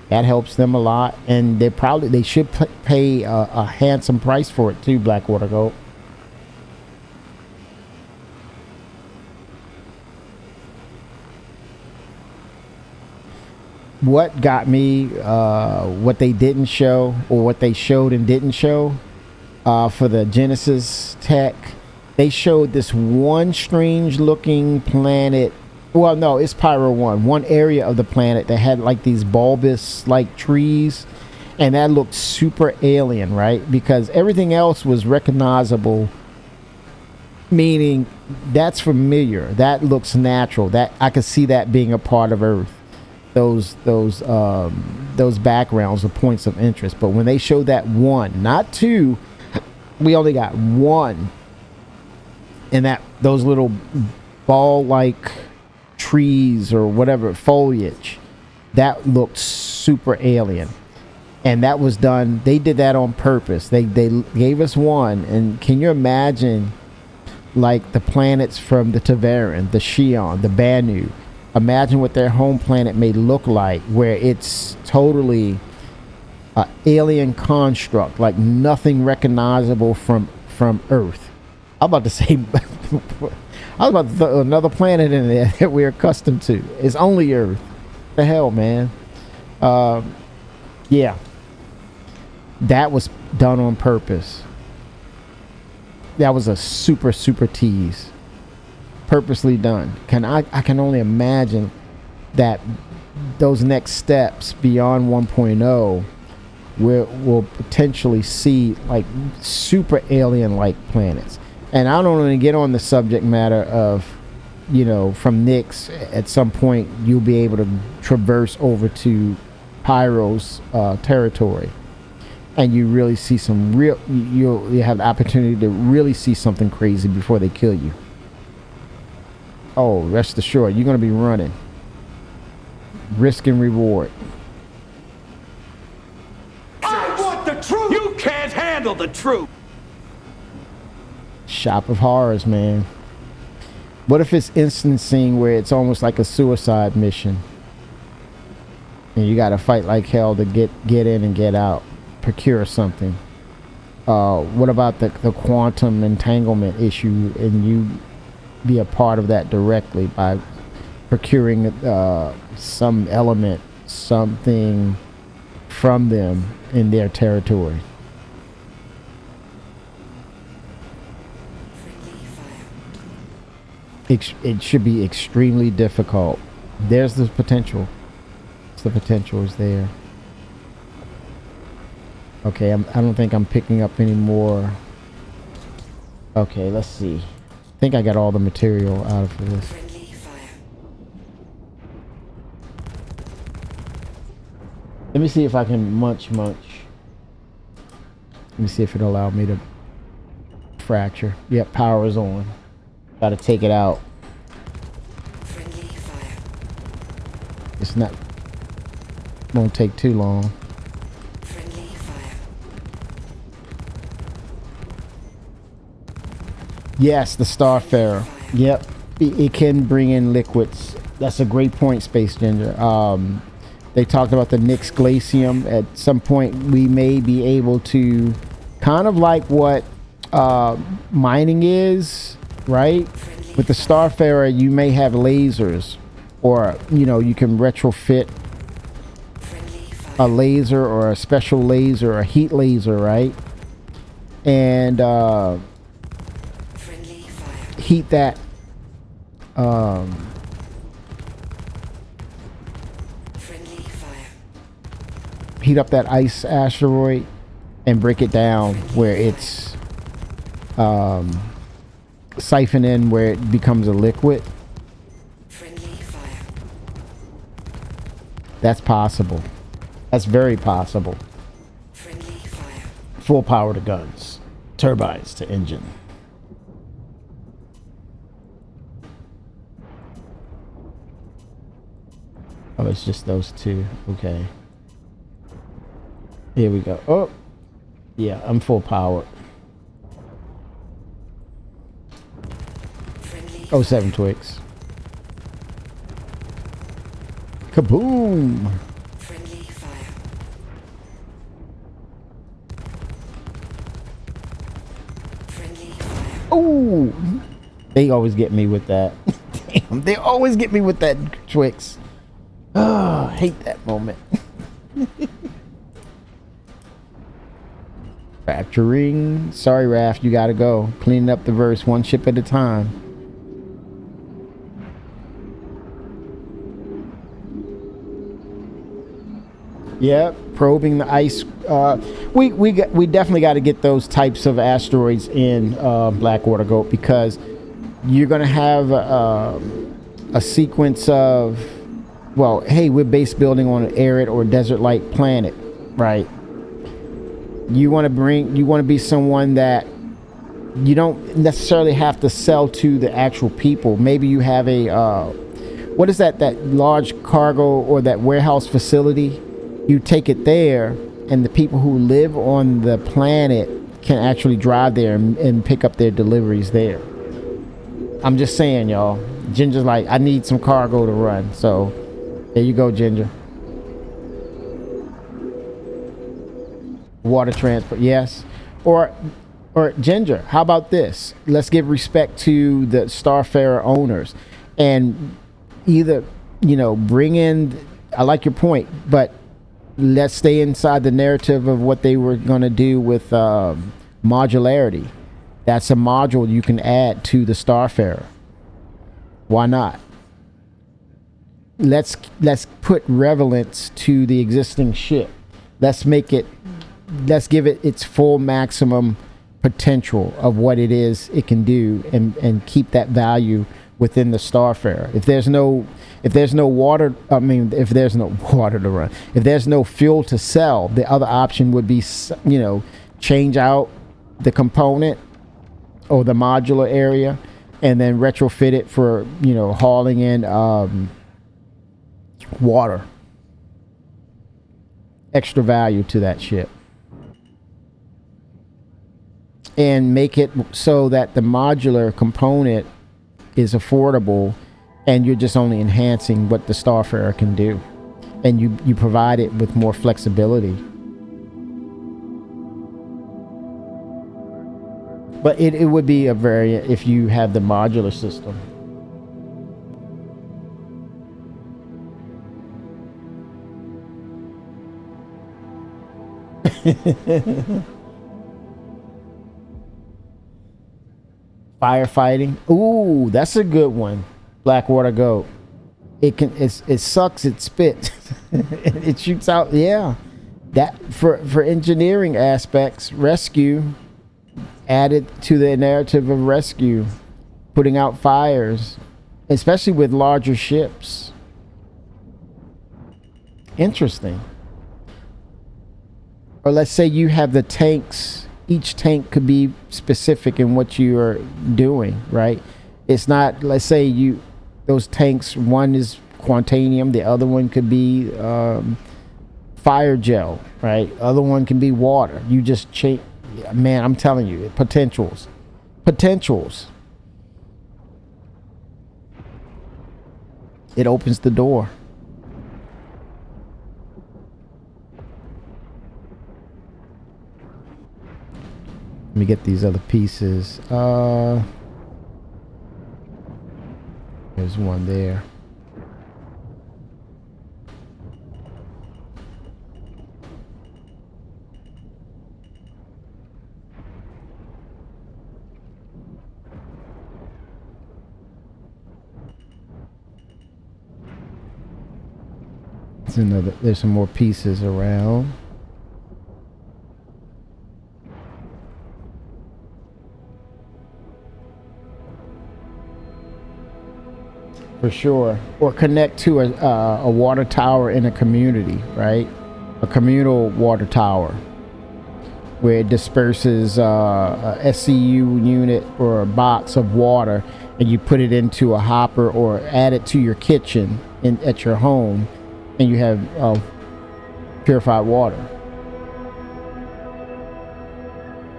That helps them a lot, and they should pay a handsome price for it too. Blackwater Gold. What got me, what they didn't show, or what they showed and didn't show, for the Genesis tech, they showed this one strange looking planet. Well, no, it's Pyro 1. One area of the planet that had like these bulbous like trees, and that looked super alien, right? Because everything else was recognizable, meaning that's familiar. That looks natural. That I could see that being a part of Earth. Those backgrounds, the points of interest. But when they showed that one, not two, we only got one, and those little ball like trees or whatever foliage, that looked super alien, and that was done. They did that on purpose. They gave us one, and can you imagine like the planets from the Tavaran, the Shion, the Banu? Imagine what their home planet may look like, where it's totally an alien construct, like nothing recognizable from Earth. I'm about to say I was about to throw another planet in there that we're accustomed to. It's only Earth. The hell, man. Yeah. That was done on purpose. That was a super tease. Purposely done. I can only imagine that those next steps beyond 1.0 we'll potentially see like super alien like planets. And I don't want to get on the subject matter of, you know, from Nyx, at some point you'll be able to traverse over to Pyro's territory, and you really see some real, you'll have the opportunity to really see something crazy before they kill you. Oh, rest assured, you're going to be running. Risk and reward. I want the truth! You can't handle the truth! Shop of horrors, man. What if it's instancing where it's almost like a suicide mission, and you got to fight like hell to get in and get out, procure something? What about the quantum entanglement issue, and you be a part of that directly by procuring some element, something from them in their territory? It should be extremely difficult. There's the potential. The potential is there. Okay, I don't think I'm picking up any more. Okay, let's see. I think I got all the material out of this. Let me see if I can munch. Let me see if it'll allow me to fracture. Yep, power is on. Gotta take it out. It's not, won't take too long. Yes, the Starfarer. Yep, it can bring in liquids. That's a great point, Space Ginger. They talked about the Nyx Glacium. At some point, we may be able to, kind of like what mining is, right? With the Starfarer, you may have lasers, or you can retrofit a laser or a special laser, a heat laser, right? And heat that heat up that ice asteroid and break it down where it's siphon in where it becomes a liquid. That's possible. That's very possible. Full power to guns, turbines to engine. Oh, it's just those two. Okay. Here we go. Oh, yeah, I'm full power. Oh, 7 Twix. Kaboom! Oh, they always get me with that. Damn, they always get me with that Twix. Oh, I hate that moment. Factoring. Sorry, Raph, you gotta go. Cleaning up the verse one ship at a time. Yep, probing the ice. We definitely got to get those types of asteroids in Blackwater Goat, because you're gonna have a sequence of, well, hey, we're base building on an arid or desert-like planet, right? You want to be someone that you don't necessarily have to sell to the actual people. Maybe you have a what is that large cargo or that warehouse facility? You take it there, and the people who live on the planet can actually drive there and pick up their deliveries there. I'm just saying, y'all. Ginger's like, I need some cargo to run. So there you go, Ginger. Water transport, yes. Or Ginger, how about this? Let's give respect to the Starfarer owners, and either, bring in, I like your point, but let's stay inside the narrative of what they were going to do with modularity. That's a module you can add to the Starfarer. Why not? Let's put relevance to the existing ship. Let's give it its full maximum potential of what it is it can do, and keep that value within the Starfarer. If there's no water, if there's no water to run, if there's no fuel to sell, the other option would be, change out the component or the modular area and then retrofit it for, hauling in water. Extra value to that ship. And make it so that the modular component is affordable, and you're just only enhancing what the Starfarer can do, and you provide it with more flexibility. But it would be a variant if you have the modular system. Firefighting. Ooh, that's a good one. Blackwater Goat. It sucks, it spits. It shoots out. Yeah. That for engineering aspects, rescue, added to the narrative of rescue, putting out fires, especially with larger ships. Interesting. Or let's say you have the tanks. Each tank could be specific in what you are doing, right? It's not, let's say those tanks, one is Quantanium, the other one could be fire gel, right? Other one can be water. You just change, man, I'm telling you, potentials. potentials. It opens the door. Let me get these other pieces. There's one there. There's some more pieces around. For sure. Or connect to a water tower in a community, right? A communal water tower where it disperses a SCU unit or a box of water, and you put it into a hopper or add it to your kitchen at your home, and you have purified water.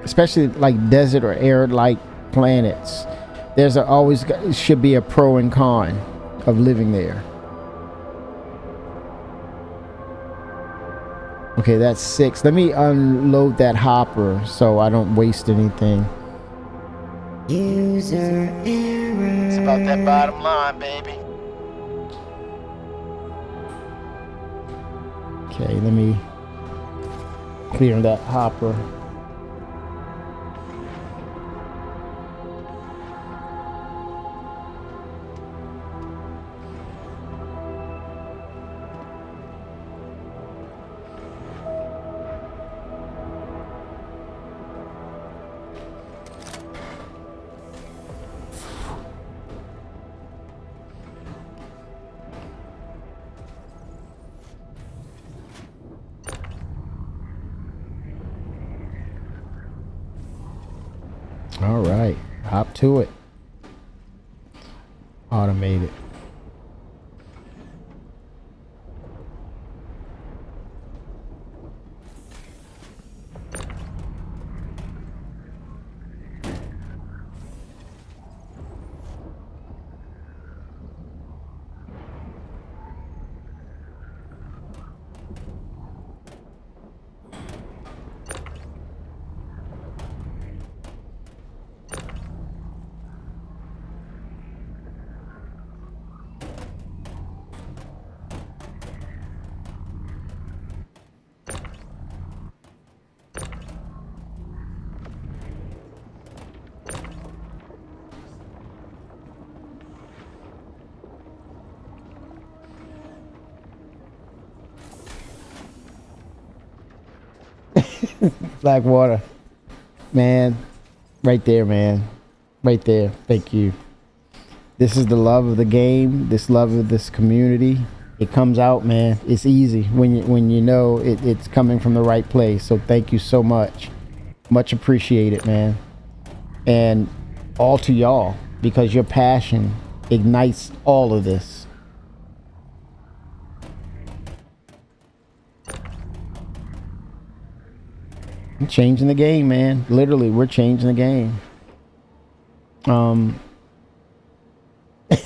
Especially like desert or arid-like planets, there's always should be a pro and con of living there. Okay, that's 6. Let me unload that hopper so I don't waste anything. User error. It's about that bottom line, baby. Okay, let me clear that hopper. All right, hop to it. Automate it. Black water, man, right there, man, right there. Thank you. This is the love of the game. This love of this community. It comes out, man. It's easy when you know it's coming from the right place. So thank you so much. Much appreciated, man. And all to y'all, because your passion ignites all of this. Changing the game, man. Literally, we're changing the game.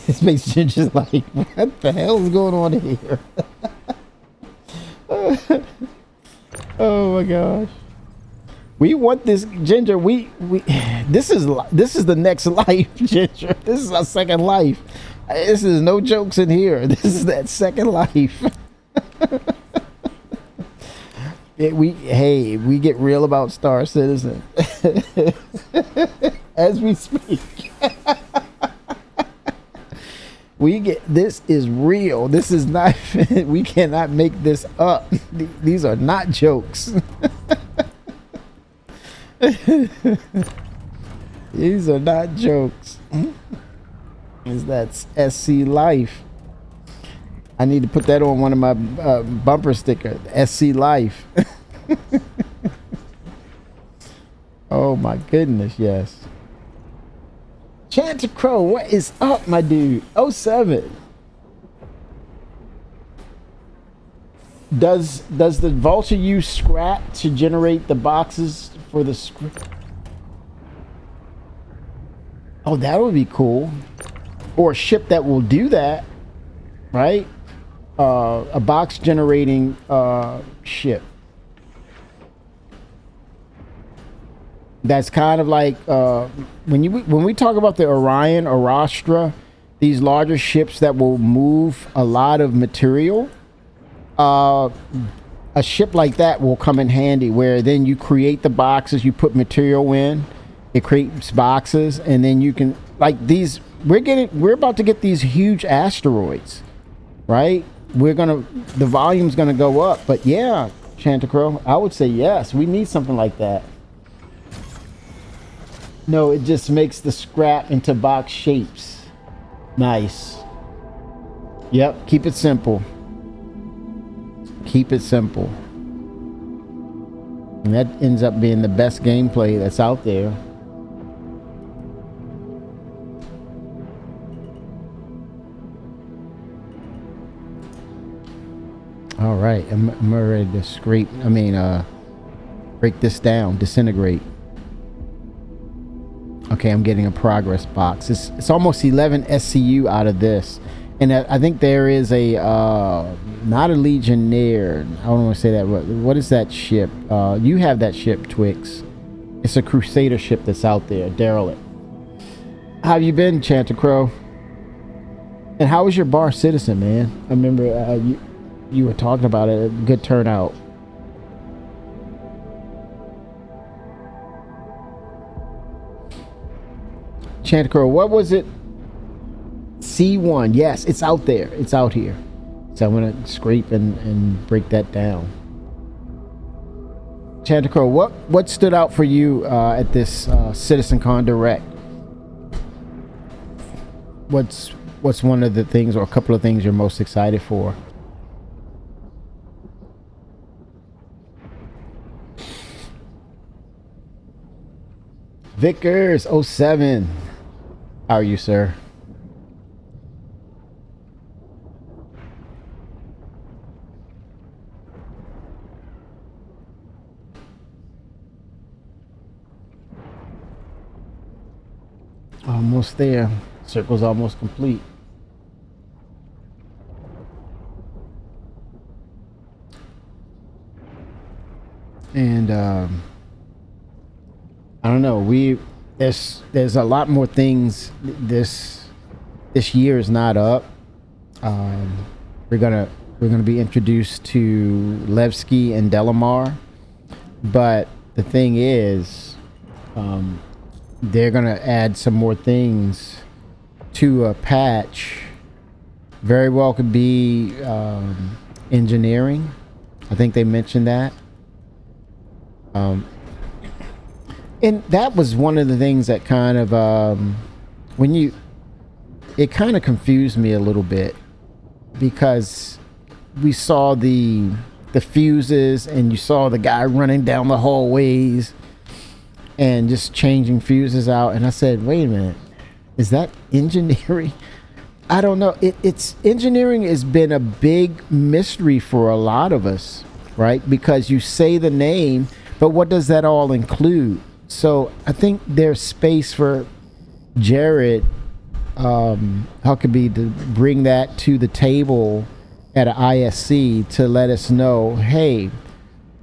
This makes Ginger's like, what the hell is going on here? Oh my gosh. We want this, Ginger. This is the next life, Ginger. This is our second life. This is no jokes in here. This is that second life. We get real about Star Citizen as we speak. This is real. This is not. We cannot make this up. These are not jokes. These are not jokes. That's SC Life. I need to put that on one of my bumper stickers. SC Life. Oh my goodness, yes. Chanter Crow, what is up, my dude? 07. Does the Vulture use scrap to generate the boxes for the script? Oh, that would be cool. Or a ship that will do that, right? A box generating ship. That's kind of like when we talk about the Orion or Astra, these larger ships that will move a lot of material. A ship like that will come in handy, where then you create the boxes, you put material in, it creates boxes, and then you can, like these, we're about to get these huge asteroids, right? The volume's gonna go up. But yeah, Chanticrow, I would say yes, we need something like that. No, it just makes the scrap into box shapes. Nice. Yep, keep it simple. Keep it simple. And that ends up being the best gameplay that's out there. All right, I'm ready to break this down, disintegrate. Okay, I'm getting a progress box. It's almost 11 SCU out of this. And I think there is a, not a Legionnaire. I don't want to say that. What is that ship? You have that ship, Twix. It's a Crusader ship that's out there, derelict. How have you been, Chanticrow? And how was your bar Citizen, man? I remember you were talking about it. A good turnout. Chanticrow, what was it? C1. Yes, it's out there. It's out here. So I'm going to scrape and break that down. Chanticrow, what stood out for you at this CitizenCon Direct? What's one of the things or a couple of things you're most excited for? Vickers 07. How are you, sir? Almost there. Circle's almost complete. And I don't know. There's a lot more things. This year is not up. We're gonna be introduced to Levski and Delamar, but the thing is, they're gonna add some more things to a patch. Very well could be engineering. I think they mentioned that. And that was one of the things that kind of it kind of confused me a little bit, because we saw the fuses and you saw the guy running down the hallways and just changing fuses out, and I said, wait a minute, is that engineering? I don't know. It's engineering has been a big mystery for a lot of us, right? Because you say the name, but what does that all include? So I think there's space for Jared Huckabee to bring that to the table at an ISC to let us know, hey,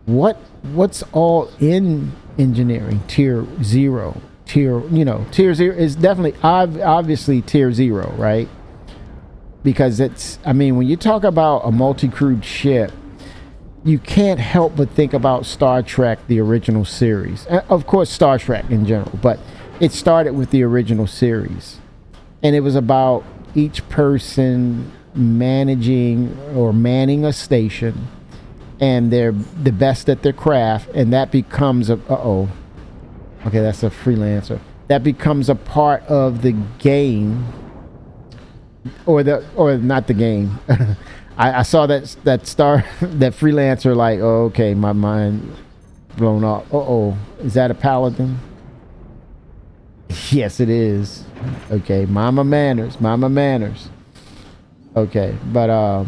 what's all in engineering? Tier 0. Tier 0 is definitely obviously tier 0, right? Because when you talk about a multi-crewed ship, you can't help but think about Star Trek, the original series. Of course, Star Trek in general, but it started with the original series. And it was about each person managing or manning a station, and they're the best at their craft, and that becomes that's a freelancer. That becomes a part of the game, or not the game. I saw that freelancer, like, oh, okay, my mind blown off. Is that a paladin? Yes, it is. Okay, mama manners. Okay, but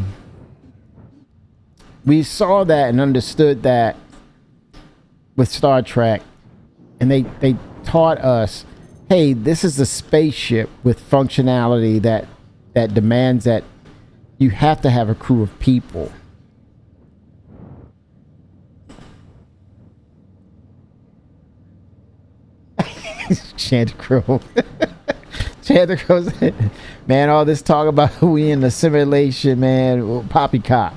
we saw that and understood that with Star Trek, and they taught us hey, this is a spaceship with functionality that demands that you have to have a crew of people. Chanter Crow. Chanter Crow said, man, all this talk about we in the simulation, man, poppycock.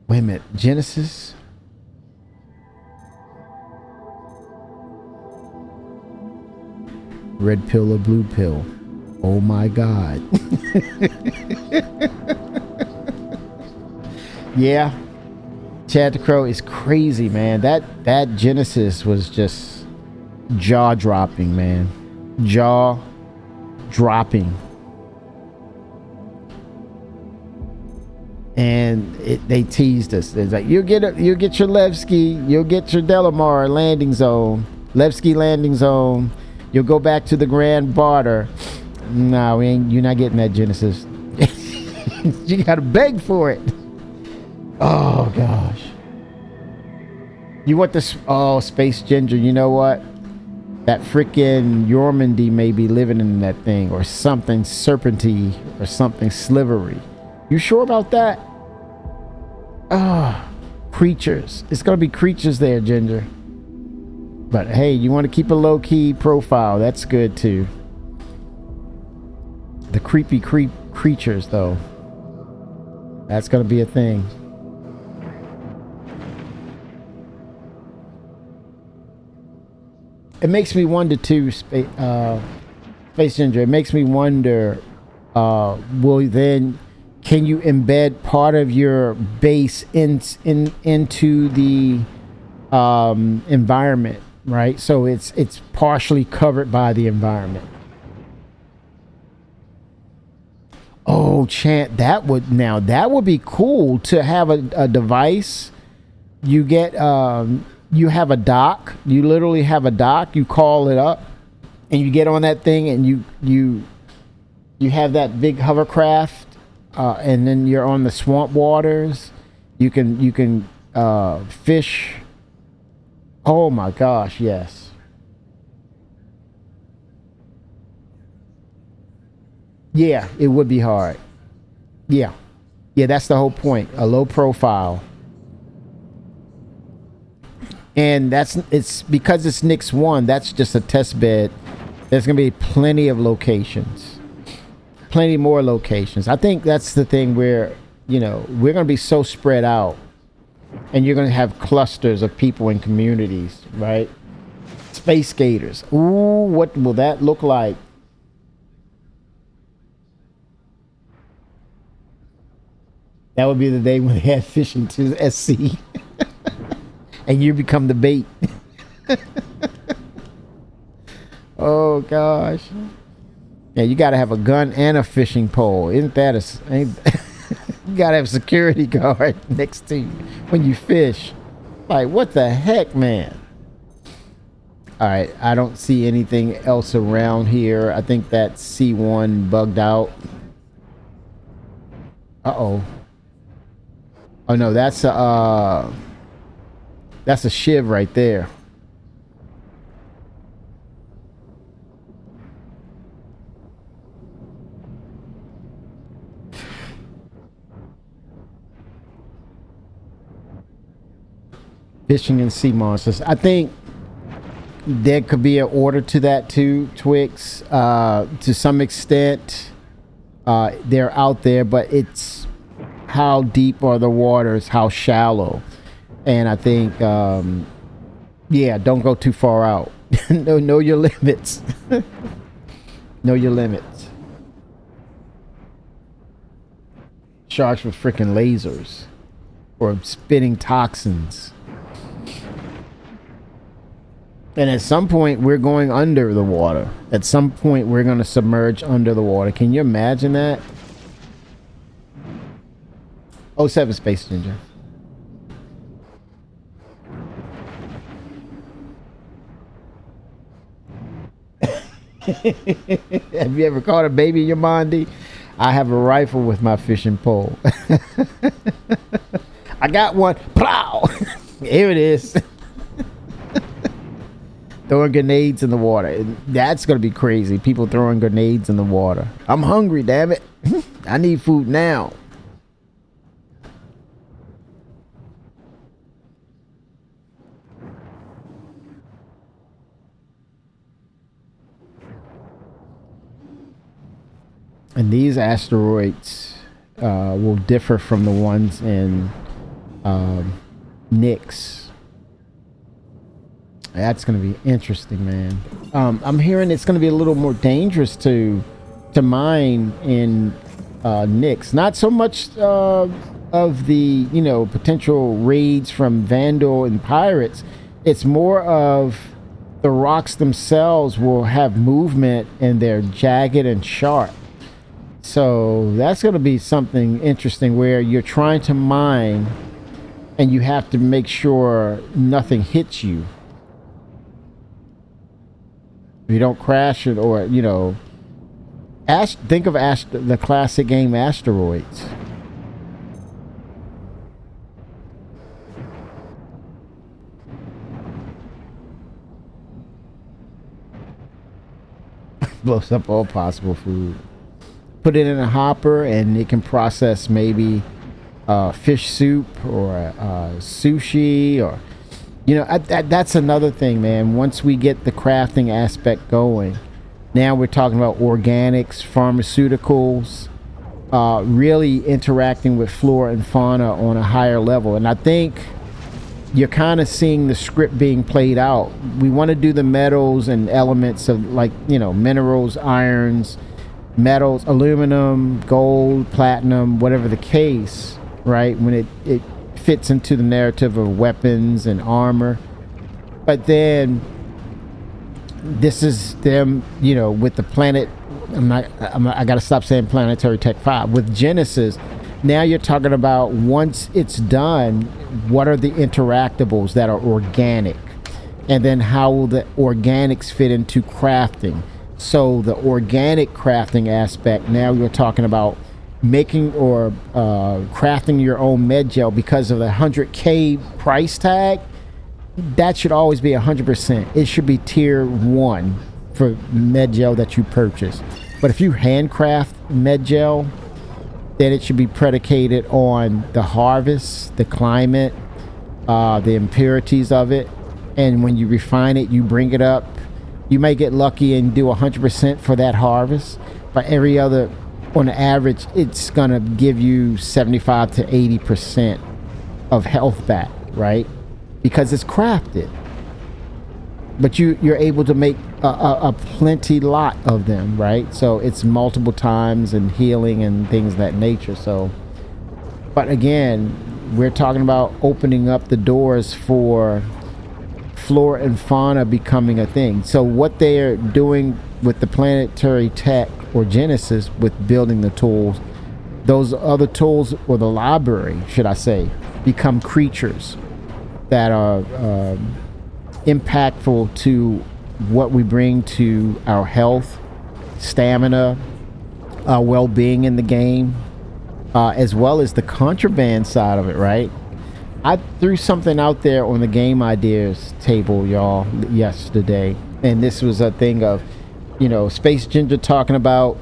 Wait a minute, Genesis? Red pill or blue pill? Oh my God. Yeah. Chanter Crow is crazy, man. That Genesis was just jaw-dropping, man. Jaw-dropping. And they teased us. It's like, you'll get your Levski, you'll get your Delamar landing zone, Levski landing zone. You'll go back to the Grand Barter. No, you're not getting that Genesis. You gotta beg for it. Oh gosh. You want this? Oh, Space Ginger. You know what? That freaking Yormandy may be living in that thing, or something serpenty, or something slivery. You sure about that? Ah, creatures. It's gonna be creatures there, Ginger. But hey, you want to keep a low-key profile. That's good too. The creepy creatures, though. That's gonna be a thing. It makes me wonder too, Space Ginger. It makes me wonder, can you embed part of your base into the environment, right? So it's partially covered by the environment. Oh, that would be cool to have a device. You get you have a dock. You literally have a dock. You call it up, and you get on that thing, and you have that big hovercraft, and then you're on the swamp waters. You can fish. Oh my gosh, yes. Yeah, it would be hard. Yeah, that's the whole point. A low profile. And it's because it's Nix 1, that's just a test bed. There's going to be plenty of locations. Plenty more locations. I think that's the thing where, we're going to be so spread out. And you're going to have clusters of people in communities, right? Space skaters. Ooh, what will that look like? That would be the day when they had fishing to SC. And you become the bait. Oh gosh. Yeah, you gotta have a gun and a fishing pole. Isn't that you gotta have a security guard next to you when you fish. Like, what the heck, man? Alright, I don't see anything else around here. I think that C1 bugged out. Uh-oh. Oh no, that's a shiv right there. Fishing and sea monsters. I think there could be an order to that too, Twix. To some extent, they're out there, but it's how deep are the waters, how shallow. And I think, yeah, don't go too far out. Know your limits. Know your limits. Sharks with freaking lasers or spitting toxins. And at some point, we're going under the water. At some point, we're going to submerge under the water. Can you imagine that? 07 Space Ninja. Have you ever caught a baby in your Mondi? I have a rifle with my fishing pole. I got one. Plow! Here it is. throwing grenades in the water. And that's gonna be crazy. People throwing grenades in the water. I'm hungry, damn it. I need food now. And these asteroids will differ from the ones in Nyx. That's going to be interesting, man. I'm hearing it's going to be a little more dangerous to mine in Nyx. Not so much of the, you know, potential raids from Vandal and pirates. It's more of the rocks themselves will have movement and they're jagged and sharp. So that's going to be something interesting where you're trying to mine and you have to make sure nothing hits you. You don't crash it, or, you know, think of the classic game Asteroids. Blows up all possible food. Put it in a hopper and it can process maybe fish soup or sushi, or, you know, that's another thing, man. Once we get the crafting aspect going, now we're talking about organics, pharmaceuticals, really interacting with flora and fauna on a higher level. And I think you're kind of seeing the script being played out. We want to do the metals and elements of, like, you know, minerals, irons, metals, aluminum, gold, platinum, whatever the case, right? When it fits into the narrative of weapons and armor. But then this is them, you know, with the planet. I gotta stop saying Planetary Tech 5. With Genesis, now you're talking about, once it's done, what are the interactables that are organic? And then how will the organics fit into crafting? So the organic crafting aspect, now you're talking about making or crafting your own med gel. Because of the 100K price tag, that should always be 100%. It should be tier 1 for med gel that you purchase. But if you handcraft med gel, then it should be predicated on the harvest, the climate, the impurities of it. And when you refine it, you bring it up. You may get lucky and do 100% for that harvest, but every other, on average, it's gonna give you 75 to 80% of health back, right? Because it's crafted. But you're able to make a plenty lot of them, right? So it's multiple times and healing and things of that nature. So, but again, we're talking about opening up the doors for flora and fauna becoming a thing. So what they're doing with the Planetary Tech or Genesis with building the tools, those other tools, or the library, should I say, become creatures that are impactful to what we bring to our health, stamina, our well-being in the game, as well as the contraband side of it, right? I threw something out there on the game ideas table, y'all, yesterday, and this was a thing of, you know, Space Ginger talking about,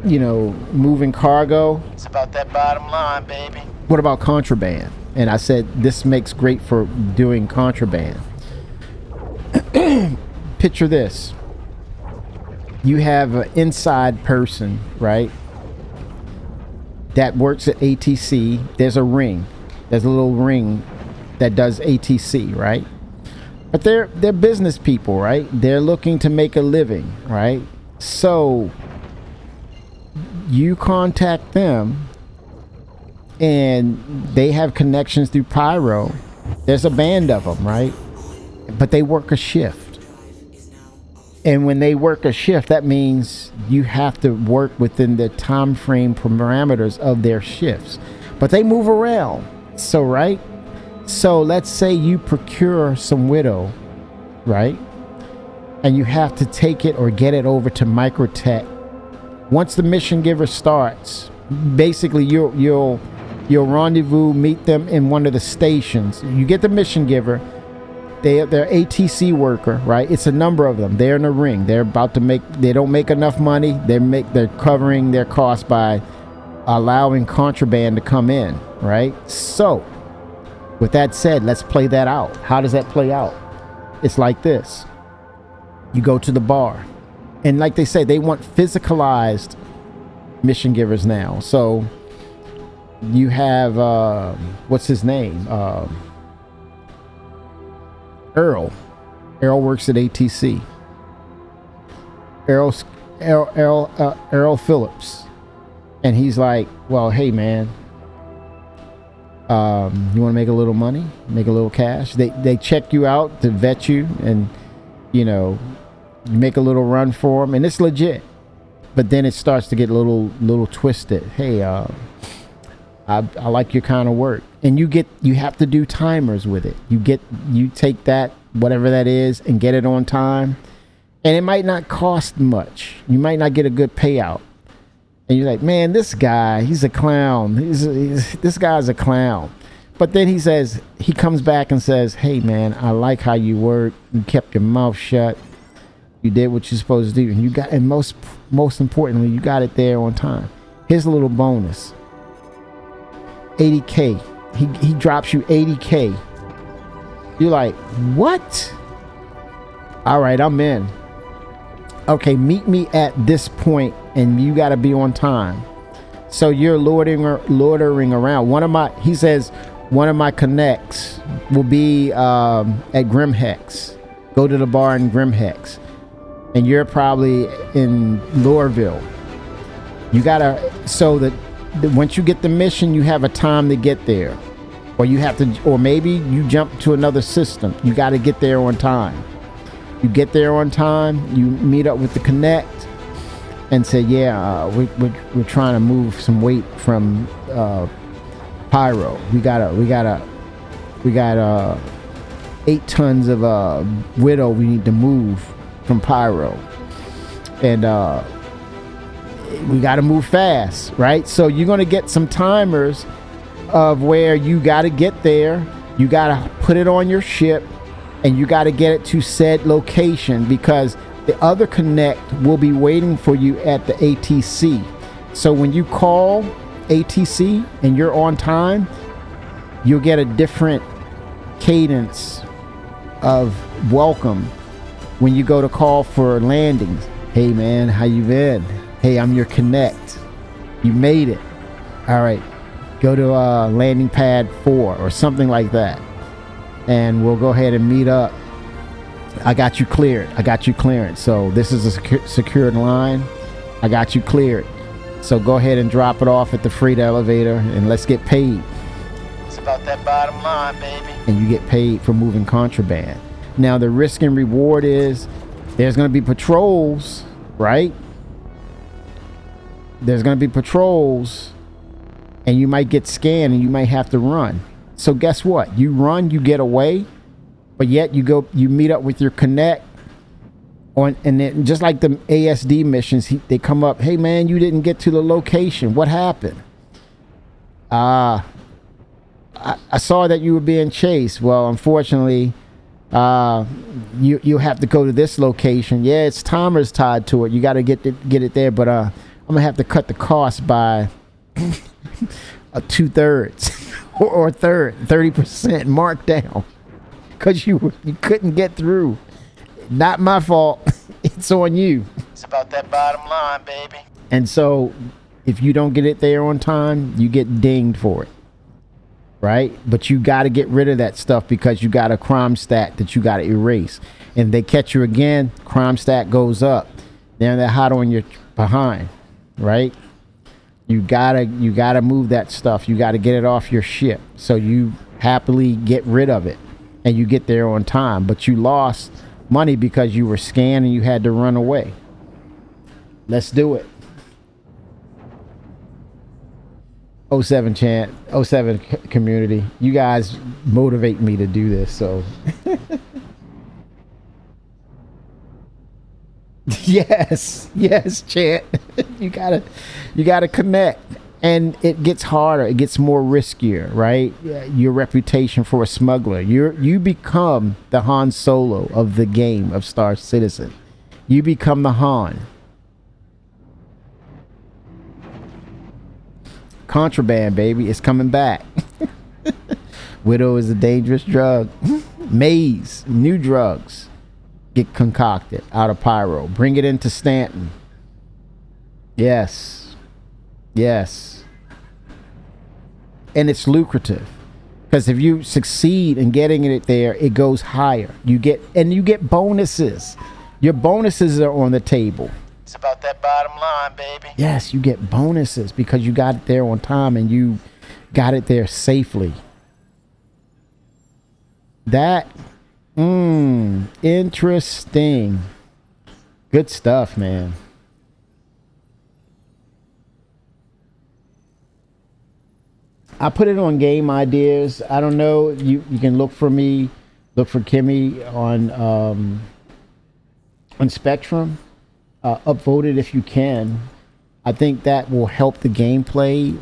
you know, moving cargo. It's about that bottom line, baby. What about contraband? And I said, this makes great for doing contraband. Picture this. You have an inside person, right, that works at ATC. There's a ring. There's a little ring that does ATC, right? But they're business people, right? They're looking to make a living, right? So you contact them, and they have connections through Pyro. There's a band of them, right? But they work a shift. And when they work a shift, that means you have to work within the time frame parameters of their shifts. But they move around. So, right? So let's say you procure some Widow, right? And you have to take it or get it over to Microtech. Once the mission giver starts, basically you'll rendezvous, meet them in one of the stations. You get the mission giver, they're ATC worker, right? It's a number of them. They're in the ring. They're about to make. They don't make enough money. They're covering their costs by allowing contraband to come in, right? So, with that said, let's play that out. How does that play out? It's like this. You go to the bar, and like they say, they want physicalized mission givers now. So you have what's his name? Earl works at ATC. Earl Phillips, and he's like, well, hey man, you want to make a little money, make a little cash? They check you out to vet you, and you know, you make a little run for them, and it's legit. But then it starts to get a little twisted. Hey, I like your kind of work, and you have to do timers with it. You take that, whatever that is, and get it on time, and it might not cost much. You might not get a good payout, and you're like, man, this guy, he's a clown. This guy's a clown. But then he comes back and says, hey man, I like how you work. You kept your mouth shut. You did what you're supposed to do, and most importantly, you got it there on time. Here's a little bonus. 80K. He drops you 80K. You're like, what? All right, I'm in. Okay, meet me at this point, and you got to be on time. So you're loitering around. He says one of my connects will be at Grimhex. Go to the bar in Grimhex, and you're probably in Lorville. You gotta, so that once you get the mission, you have a time to get there, or maybe you jump to another system. You got to get there on time. You get there on time. You meet up with the connect and say, yeah, we're trying to move some weight from Pyro. We got 8 tons of Widow we need to move from Pyro, and we got to move fast, right? So you're going to get some timers of where you got to get there. You got to put it on your ship, and you got to get it to said location, because the other connect will be waiting for you at the ATC. So when you call ATC and you're on time, you'll get a different cadence of welcome when you go to call for landings. Hey man, how you been? Hey, I'm your connect. You made it. All right, go to landing pad 4 or something like that, and we'll go ahead and meet up. I got you cleared. I got you clearance. So this is a secured line. I got you cleared. So go ahead and drop it off at the freight elevator, and let's get paid. It's about that bottom line, baby. And you get paid for moving contraband. Now the risk and reward is there's going to be patrols, right? There's going to be patrols, and you might get scanned, and you might have to run. So guess what? You run, you get away, but yet you meet up with your connect and then just like the ASD missions, they come up, hey man, you didn't get to the location. What happened? I saw that you were being chased. Well, unfortunately, you have to go to this location. Yeah, it's timers tied to it. You got to get it there, but I'm gonna have to cut the cost by 2/3 or 30% markdown because you couldn't get through. Not my fault. It's on you. It's about that bottom line, baby. And so, if you don't get it there on time, you get dinged for it. Right? But you got to get rid of that stuff because you got a crime stat that you got to erase. And if they catch you again, crime stat goes up. Then they're hot on your behind. Right? You gotta move that stuff. You gotta get it off your ship. So you happily get rid of it and you get there on time. But you lost money because you were scanned and you had to run away. Let's do it. 07 chant, 07 community. You guys motivate me to do this, so yes, chant. You gotta connect. And it gets harder. It gets more riskier, right? Your reputation for a smuggler. You become the Han Solo of the game of Star Citizen. You become the Han. Contraband, baby. It's coming back. Widow is a dangerous drug. Maze. New drugs get concocted out of pyro. Bring it into Stanton. Yes. Yes. And it's lucrative. Because if you succeed in getting it there, it goes higher. You get bonuses. Your bonuses are on the table. It's about that bottom line, baby. Yes, you get bonuses because you got it there on time and you got it there safely. That, interesting. Good stuff, man. I put it on Game Ideas. I don't know. You can look for me, look for Kimmy on Spectrum. Upvote it if you can. I think that will help the gameplay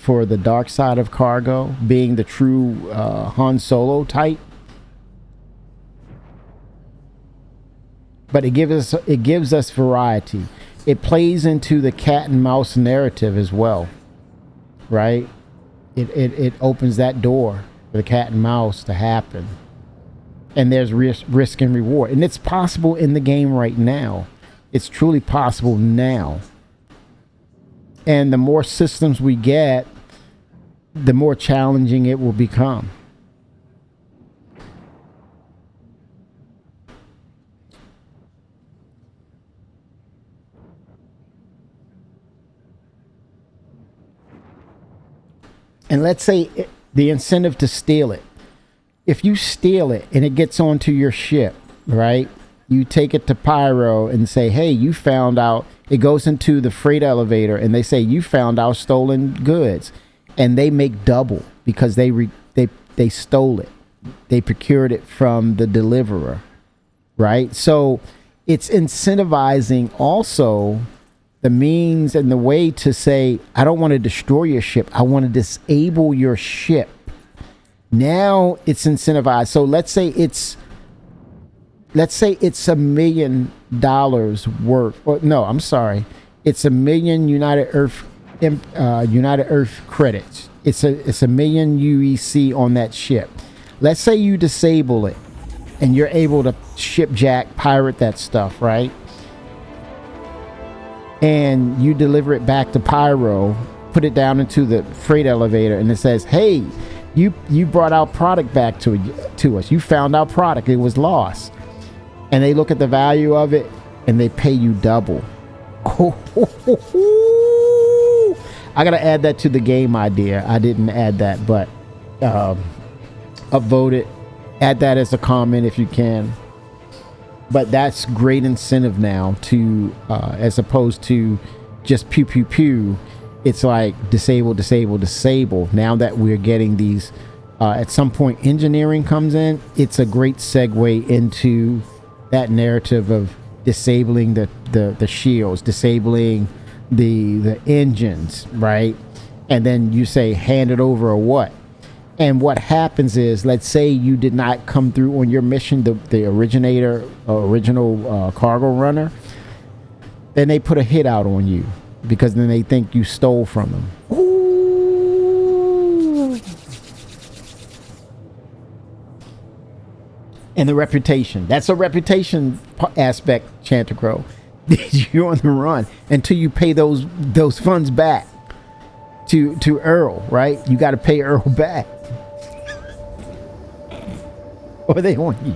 for the dark side of cargo, being the true Han Solo type. But it gives us variety. It plays into the cat and mouse narrative as well, right? It opens that door for the cat and mouse to happen. And there's risk and reward. And it's possible in the game right now. It's truly possible now. And the more systems we get, the more challenging it will become. And let's say the incentive to steal it. If you steal it and it gets onto your ship, right? You take it to Pyro and say, hey, you found out. It goes into the freight elevator and they say, you found out stolen goods. And they make double because they stole it. They procured it from the deliverer, right? So it's incentivizing also the means and the way to say, I don't want to destroy your ship. I want to disable your ship. Now it's incentivized. So let's say it's $1 million worth. Or no, I'm sorry. It's 1 million United Earth credits. It's a million UEC on that ship. Let's say you disable it and you're able to shipjack, pirate that stuff, right? And you deliver it back to Pyro, put it down into the freight elevator, and it says, hey, you brought our product back to us. You found our product. It was lost. And they look at the value of it and they pay you double. I gotta add that to the game idea. I didn't add that, but upvote it. Add that as a comment if you can. But that's great incentive now to as opposed to just pew pew pew. It's like disable. Now that we're getting these at some point engineering comes in, it's a great segue into that narrative of disabling the shields, disabling the engines, right? And then you say hand it over or what? And what happens is, let's say you did not come through on your mission, the original cargo runner, then they put a hit out on you because then they think you stole from them. Ooh. And the reputation. That's a reputation aspect, Chanticleer. You're on the run until you pay those funds back to Earl, right? You got to pay Earl back. Or they want you.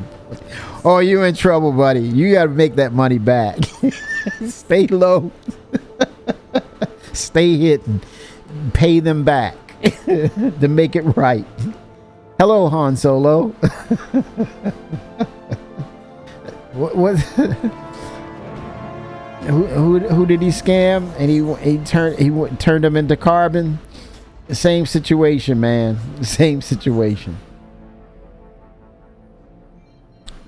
Oh, you in trouble, buddy. You got to make that money back. Stay low. Stay hidden. Pay them back to make it right. Hello, Han Solo. what who did he scam? And he turned him into carbon. The same situation, man. The same situation.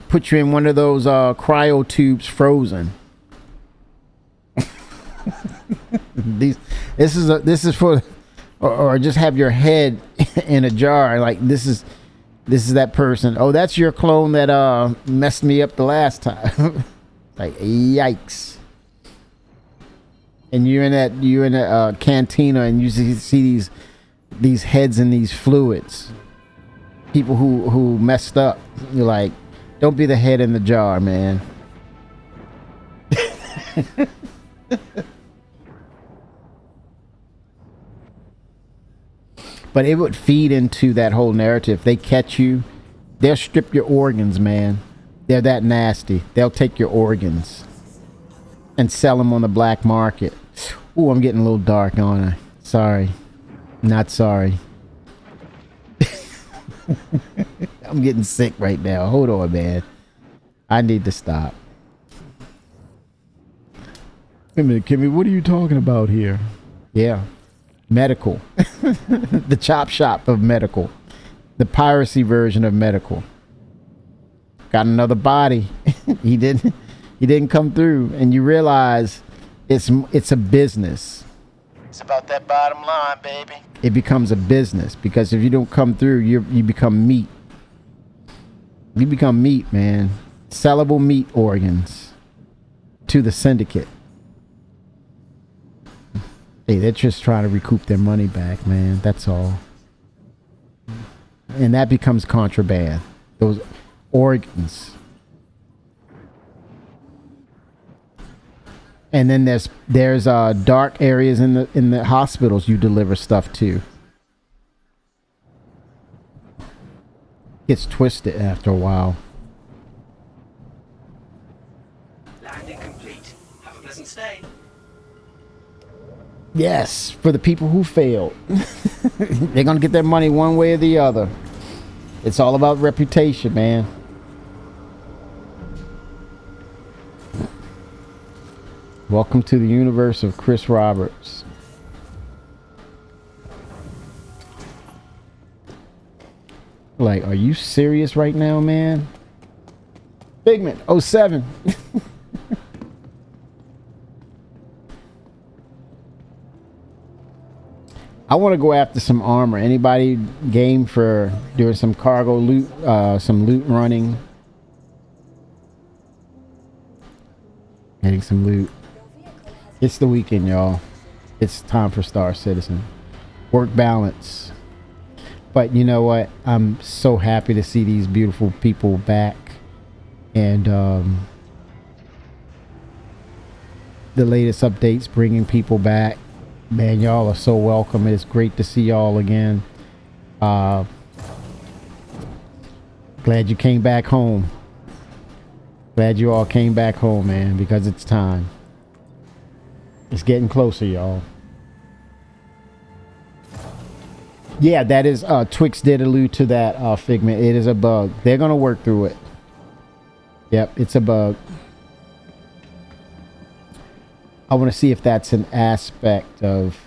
Put you in one of those cryo tubes, frozen. This is for, or just have your head in a jar. Like this is that person. Oh, that's your clone that messed me up the last time. Like yikes. And you're in a cantina and you see these heads in these fluids. People who messed up. You're like, don't be the head in the jar, man. But it would feed into that whole narrative. If they catch you, they'll strip your organs, man. They're that nasty. They'll take your organs and sell them on the black market. Ooh, I'm getting a little dark, aren't I? Sorry. Not sorry. I'm getting sick right now. Hold on, man. I need to stop. Wait a minute, Kimmy, what are you talking about here? Yeah. Medical. The chop shop of medical. The piracy version of medical. Got another body. He didn't come through, and you realize it's a business. It's about that bottom line, baby. It becomes a business because if you don't come through, you become meat. You become meat, man. Sellable meat organs to the syndicate. Hey, they're just trying to recoup their money back, man. That's all. And that becomes contraband. Those organs. And then there's dark areas in the hospitals you deliver stuff to. Gets twisted after a while. Landing complete. Have a pleasant stay. Yes, for the people who failed. They're gonna get their money one way or the other. It's all about reputation, man. Welcome to the universe of Chris Roberts. Like, are you serious right now, man? Figment 07. I want to go after some armor. Anybody game for doing some cargo loot, some loot running? Getting some loot. It's the weekend, y'all. It's time for Star Citizen. Work balance. But you know what? I'm so happy to see these beautiful people back. And the latest updates bringing people back. Man, y'all are so welcome. It's great to see y'all again. Glad you came back home. Glad you all came back home, man, because it's time. It's getting closer, y'all. Yeah, that is Twix did allude to that, Figment. It is a bug. They're gonna work through it. Yep, it's a bug. I want to see if that's an aspect of,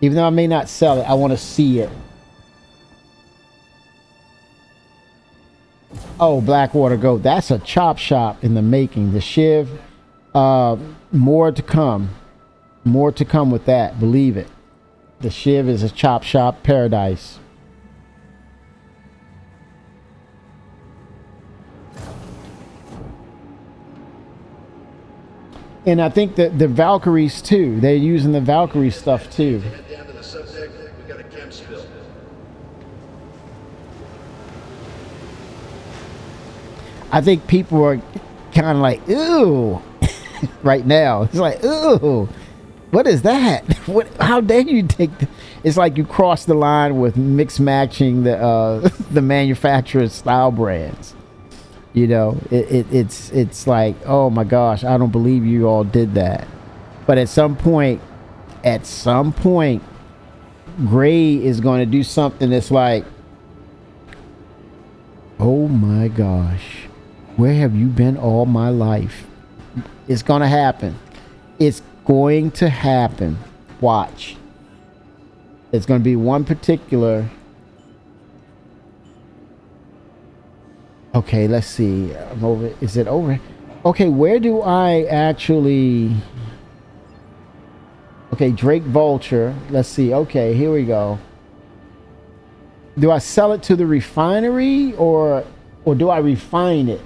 even though I may not sell it, I want to see it. Oh, Blackwater Goat. That's a chop shop in the making. The Shiv. More to come. More to come with that. Believe it. The Shiv is a chop shop paradise. And I think that the Valkyries too. They're using the Valkyrie stuff too. Head down to the subdeck. We got a chem spill. I think people are kind of like, ooh, right now. It's like, ooh, what is that? What? How dare you take? It's like you cross the line with mix matching the the manufacturer's style brands. You know, it's like, oh my gosh, I don't believe you all did that. But at some point, Gray is going to do something that's like, oh my gosh, where have you been all my life? It's going to happen. It's going to happen. Watch. It's going to be one particular. Okay, let's see. I'm over. Is it over? Okay, where do I actually? Okay, Drake Vulture. Let's see. Okay, here we go. Do I sell it to the refinery or do I refine it?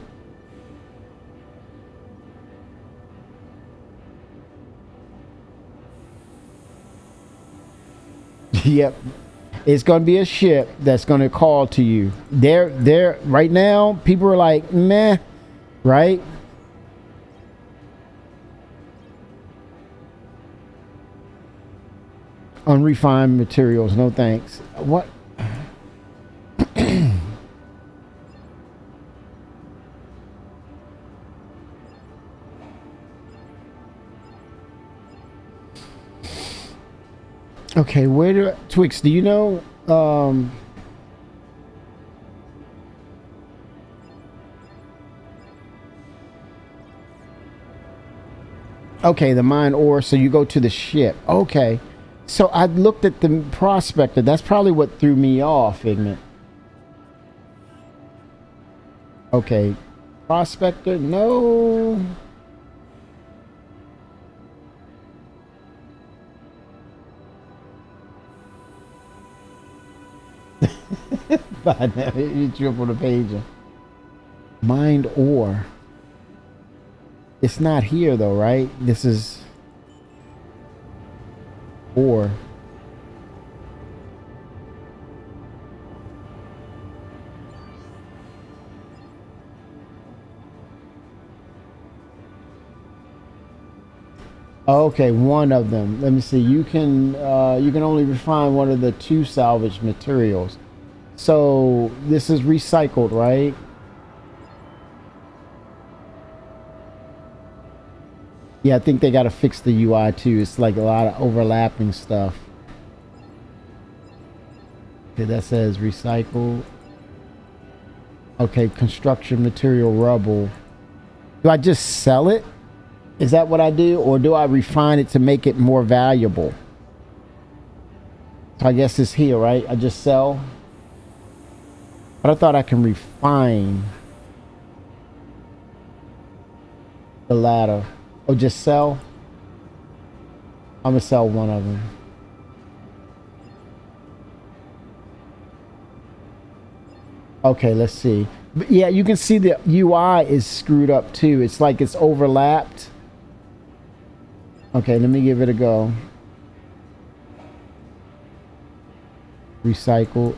Yep. It's going to be a ship that's going to call to you. They're right now, people are like, meh, right? Unrefined materials, no thanks. What? Okay, where do Twix, do you know okay, the mine ore, so you go to the ship. Okay. So I looked at the prospector. That's probably what threw me off, Figment. Okay. Prospector, no. By now, you triple the page. Mined ore. It's not here though, right? This is ore. Okay, one of them. Let me see. You can only refine one of the two salvaged materials. So this is recycled, right? Yeah, I think they got to fix the UI too. It's like a lot of overlapping stuff. Okay, that says recycle. Okay, construction material rubble. Do I just sell it? Is that what I do? Or do I refine it to make it more valuable? So I guess it's here, right? I just sell. But I thought I can refine the latter. Or just sell? I'm gonna sell one of them. Okay, let's see. But yeah, you can see the UI is screwed up too. It's like it's overlapped. Okay, let me give it a go. Recycle.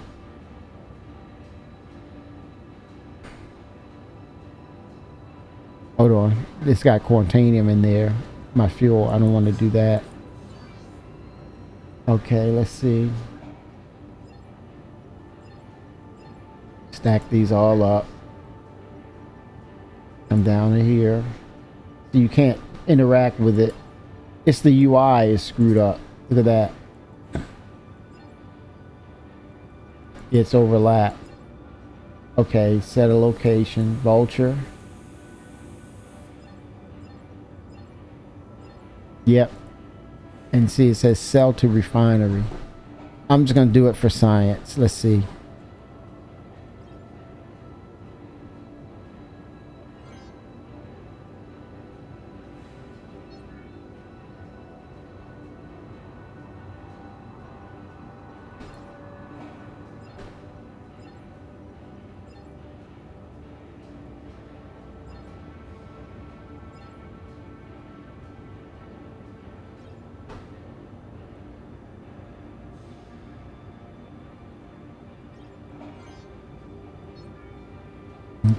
Hold on. It's got quantanium in there. My fuel. I don't want to do that. Okay, let's see. Stack these all up. Come down to here. So you can't interact with it. It's the UI is screwed up. Look at that. It's overlapped. Okay, set a location. Vulture. Yep. And see, it says sell to refinery. I'm just going to do it for science. Let's see.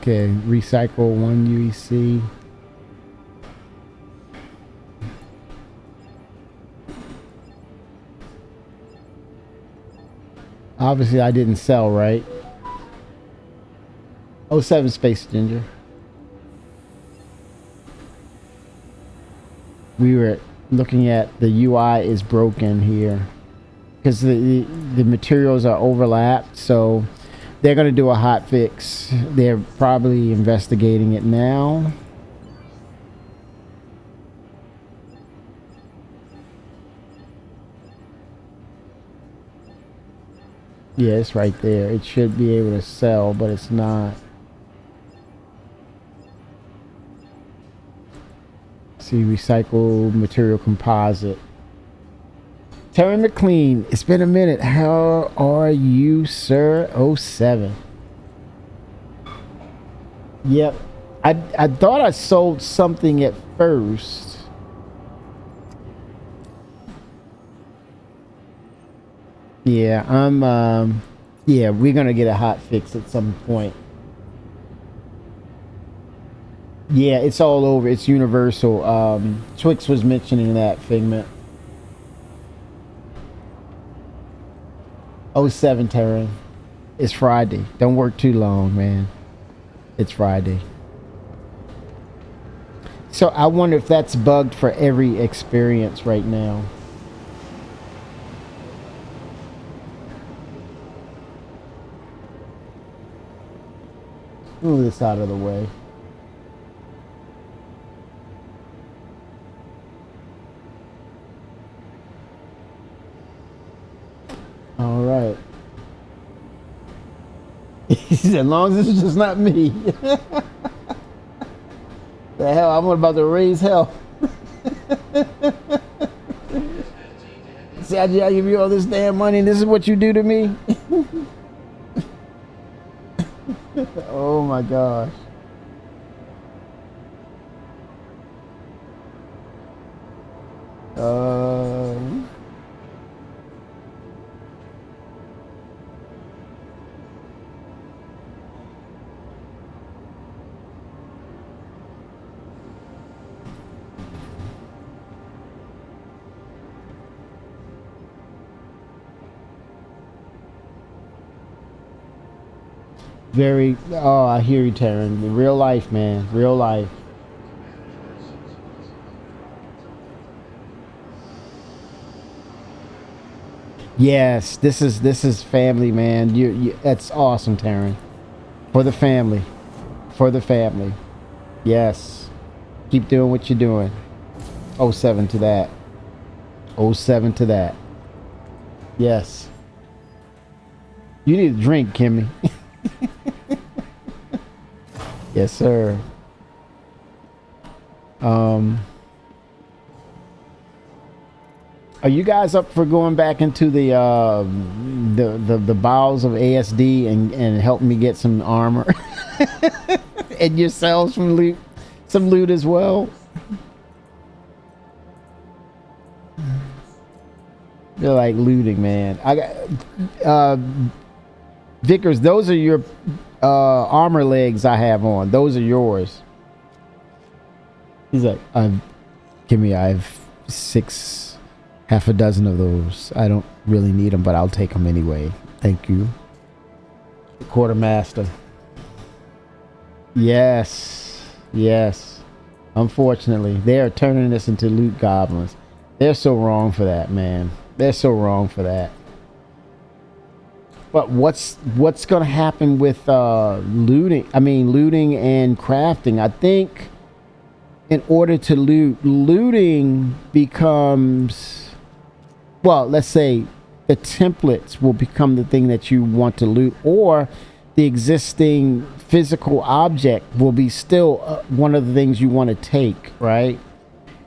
Okay, recycle 1 UEC. Obviously, I didn't sell, right? Oh, 07 Space Ginger. We were looking at the UI is broken here because the materials are overlapped, so they're going to do a hot fix. They're probably investigating it now. Yeah, it's right there. It should be able to sell, but it's not. See, recycle material composite. Terry McLean, it's been a minute. How are you, sir? Oh 07. Yep. I thought I sold something at first. Yeah, yeah, we're gonna get a hot fix at some point. Yeah, it's all over. It's universal. Twix was mentioning that, Figment. 07, Terran. It's Friday. Don't work too long, man. It's Friday. So I wonder if that's bugged for every experience right now. Move this out of the way. All right. As long as it's just not me. The hell, I'm about to raise hell. See, I give you all this damn money and this is what you do to me? Oh my gosh. Very, oh, I hear you, Taryn. Real life, man. Real life. Yes, this is family, man. You that's awesome, Taryn. For the family. For the family. Yes. Keep doing what you're doing. 07 to that. 07 to that. Yes. You need a drink, Kimmy. Yes, sir. Are you guys up for going back into the bowels of ASD and helping me get some armor and yourselves some loot as well? They're like looting, man. I got Vickers. Those are your armor legs I have on. Those are yours. He's like, give me. I have half a dozen of those. I don't really need them, but I'll take them anyway. Thank you, Quartermaster. Yes, yes. Unfortunately, they are turning this into loot goblins. They're so wrong for that, man. They're so wrong for that. But what's going to happen with looting? I mean, looting and crafting. I think in order to looting becomes, well, let's say the templates will become the thing that you want to loot, or the existing physical object will be still one of the things you want to take, right?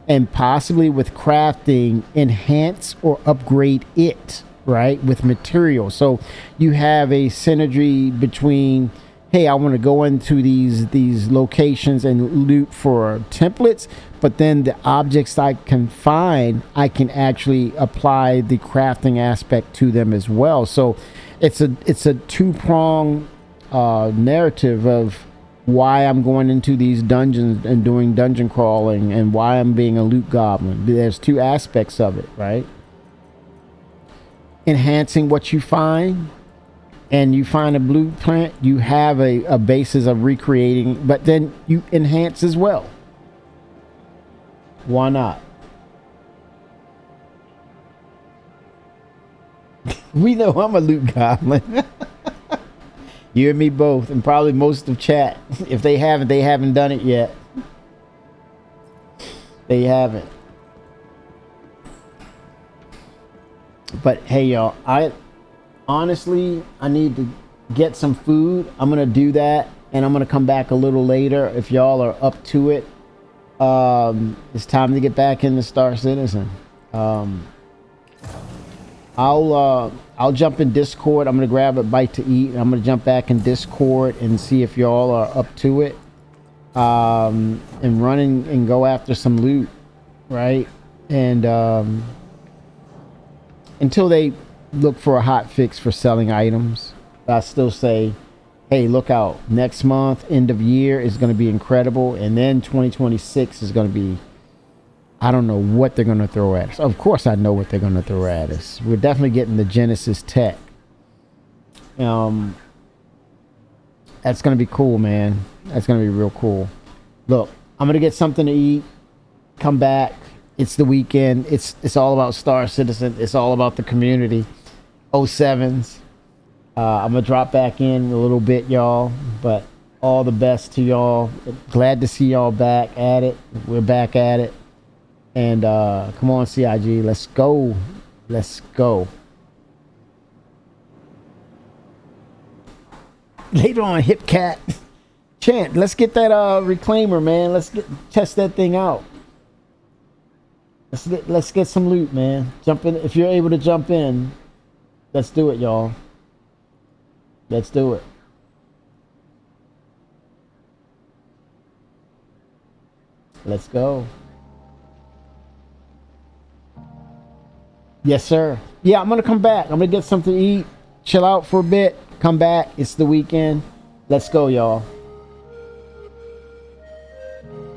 And possibly with crafting, enhance or upgrade it, right, with material. So you have a synergy between, hey, I want to go into these locations and loot for templates, but then the objects I can find, I can actually apply the crafting aspect to them as well. So it's a two-prong narrative of why I'm going into these dungeons and doing dungeon crawling and why I'm being a loot goblin. There's two aspects of it, right? Enhancing what you find, and you find a blueprint, you have a basis of recreating, but then you enhance as well. Why not? We know I'm a loot goblin. You and me both, and probably most of chat. If they haven't done it yet. They haven't. But hey, y'all, I need to get some food. I'm gonna do that, and I'm gonna come back a little later if y'all are up to it. It's time to get back into Star Citizen. I'll jump in Discord. I'm gonna grab a bite to eat, and I'm gonna jump back in Discord and see if y'all are up to it. And running and go after some loot, right? And until they look for a hot fix for selling items, I still say, hey, look out. Next month, end of year is going to be incredible, and then 2026 is going to be, I don't know what they're going to throw at us. Of course I know what they're going to throw at us. We're definitely getting the Genesis tech. That's going to be cool, man. That's going to be real cool. Look, I'm going to get something to eat, come back. It's the weekend. It's all about Star Citizen. It's all about the community. 07s. I'm going to drop back in a little bit, y'all. But all the best to y'all. Glad to see y'all back at it. We're back at it. And come on, CIG. Let's go. Let's go. Later on, Hip Cat. Chant, let's get that reclaimer, man. Test that thing out. Let's get some loot, man. Jump in if you're able to jump in. Let's do it, y'all. Let's do it. Let's go. Yes, sir. Yeah, I'm gonna come back. I'm gonna get something to eat, chill out for a bit, come back. It's the weekend. Let's go, y'all.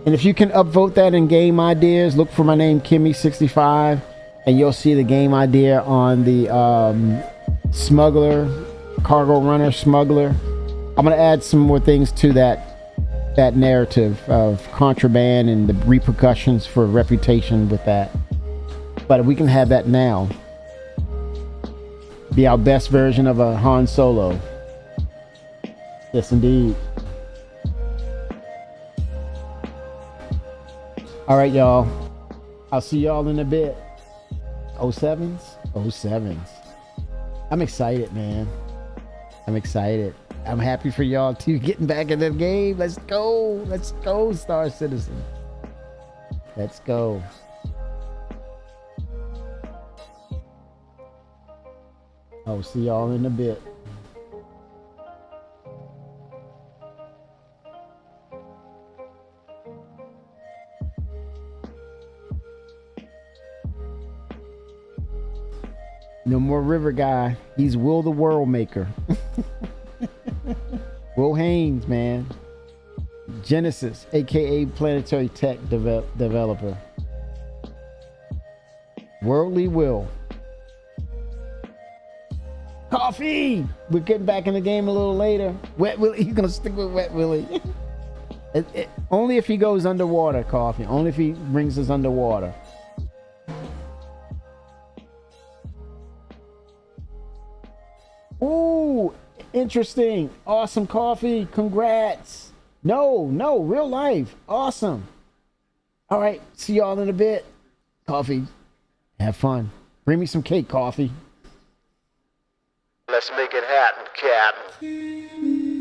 And if you can upvote that in game ideas, look for my name, Kimmy65, and you'll see the game idea on the smuggler, cargo runner, smuggler. I'm gonna add some more things to that narrative of contraband and the repercussions for reputation with that. But we can have that now. Be our best version of a Han Solo. Yes, indeed. All right, y'all. I'll see y'all in a bit. 07s? 07s. I'm excited, man. I'm excited. I'm happy for y'all too getting back in the game. Let's go. Let's go, Star Citizen. Let's go. I'll see y'all in a bit. No more River Guy. He's Will the World Maker. Will Haynes, man. Genesis, aka Planetary Tech Developer. Worldly Will. Coffee! We're getting back in the game a little later. Wet Willie. He's gonna stick with Wet Willie. Only if he goes underwater, Coffee. Only if he brings us underwater. Ooh, interesting. Awesome, Coffee. Congrats. No, real life. Awesome. All right, see y'all in a bit. Coffee, have fun. Bring me some cake, Coffee. Let's make it happen, Captain.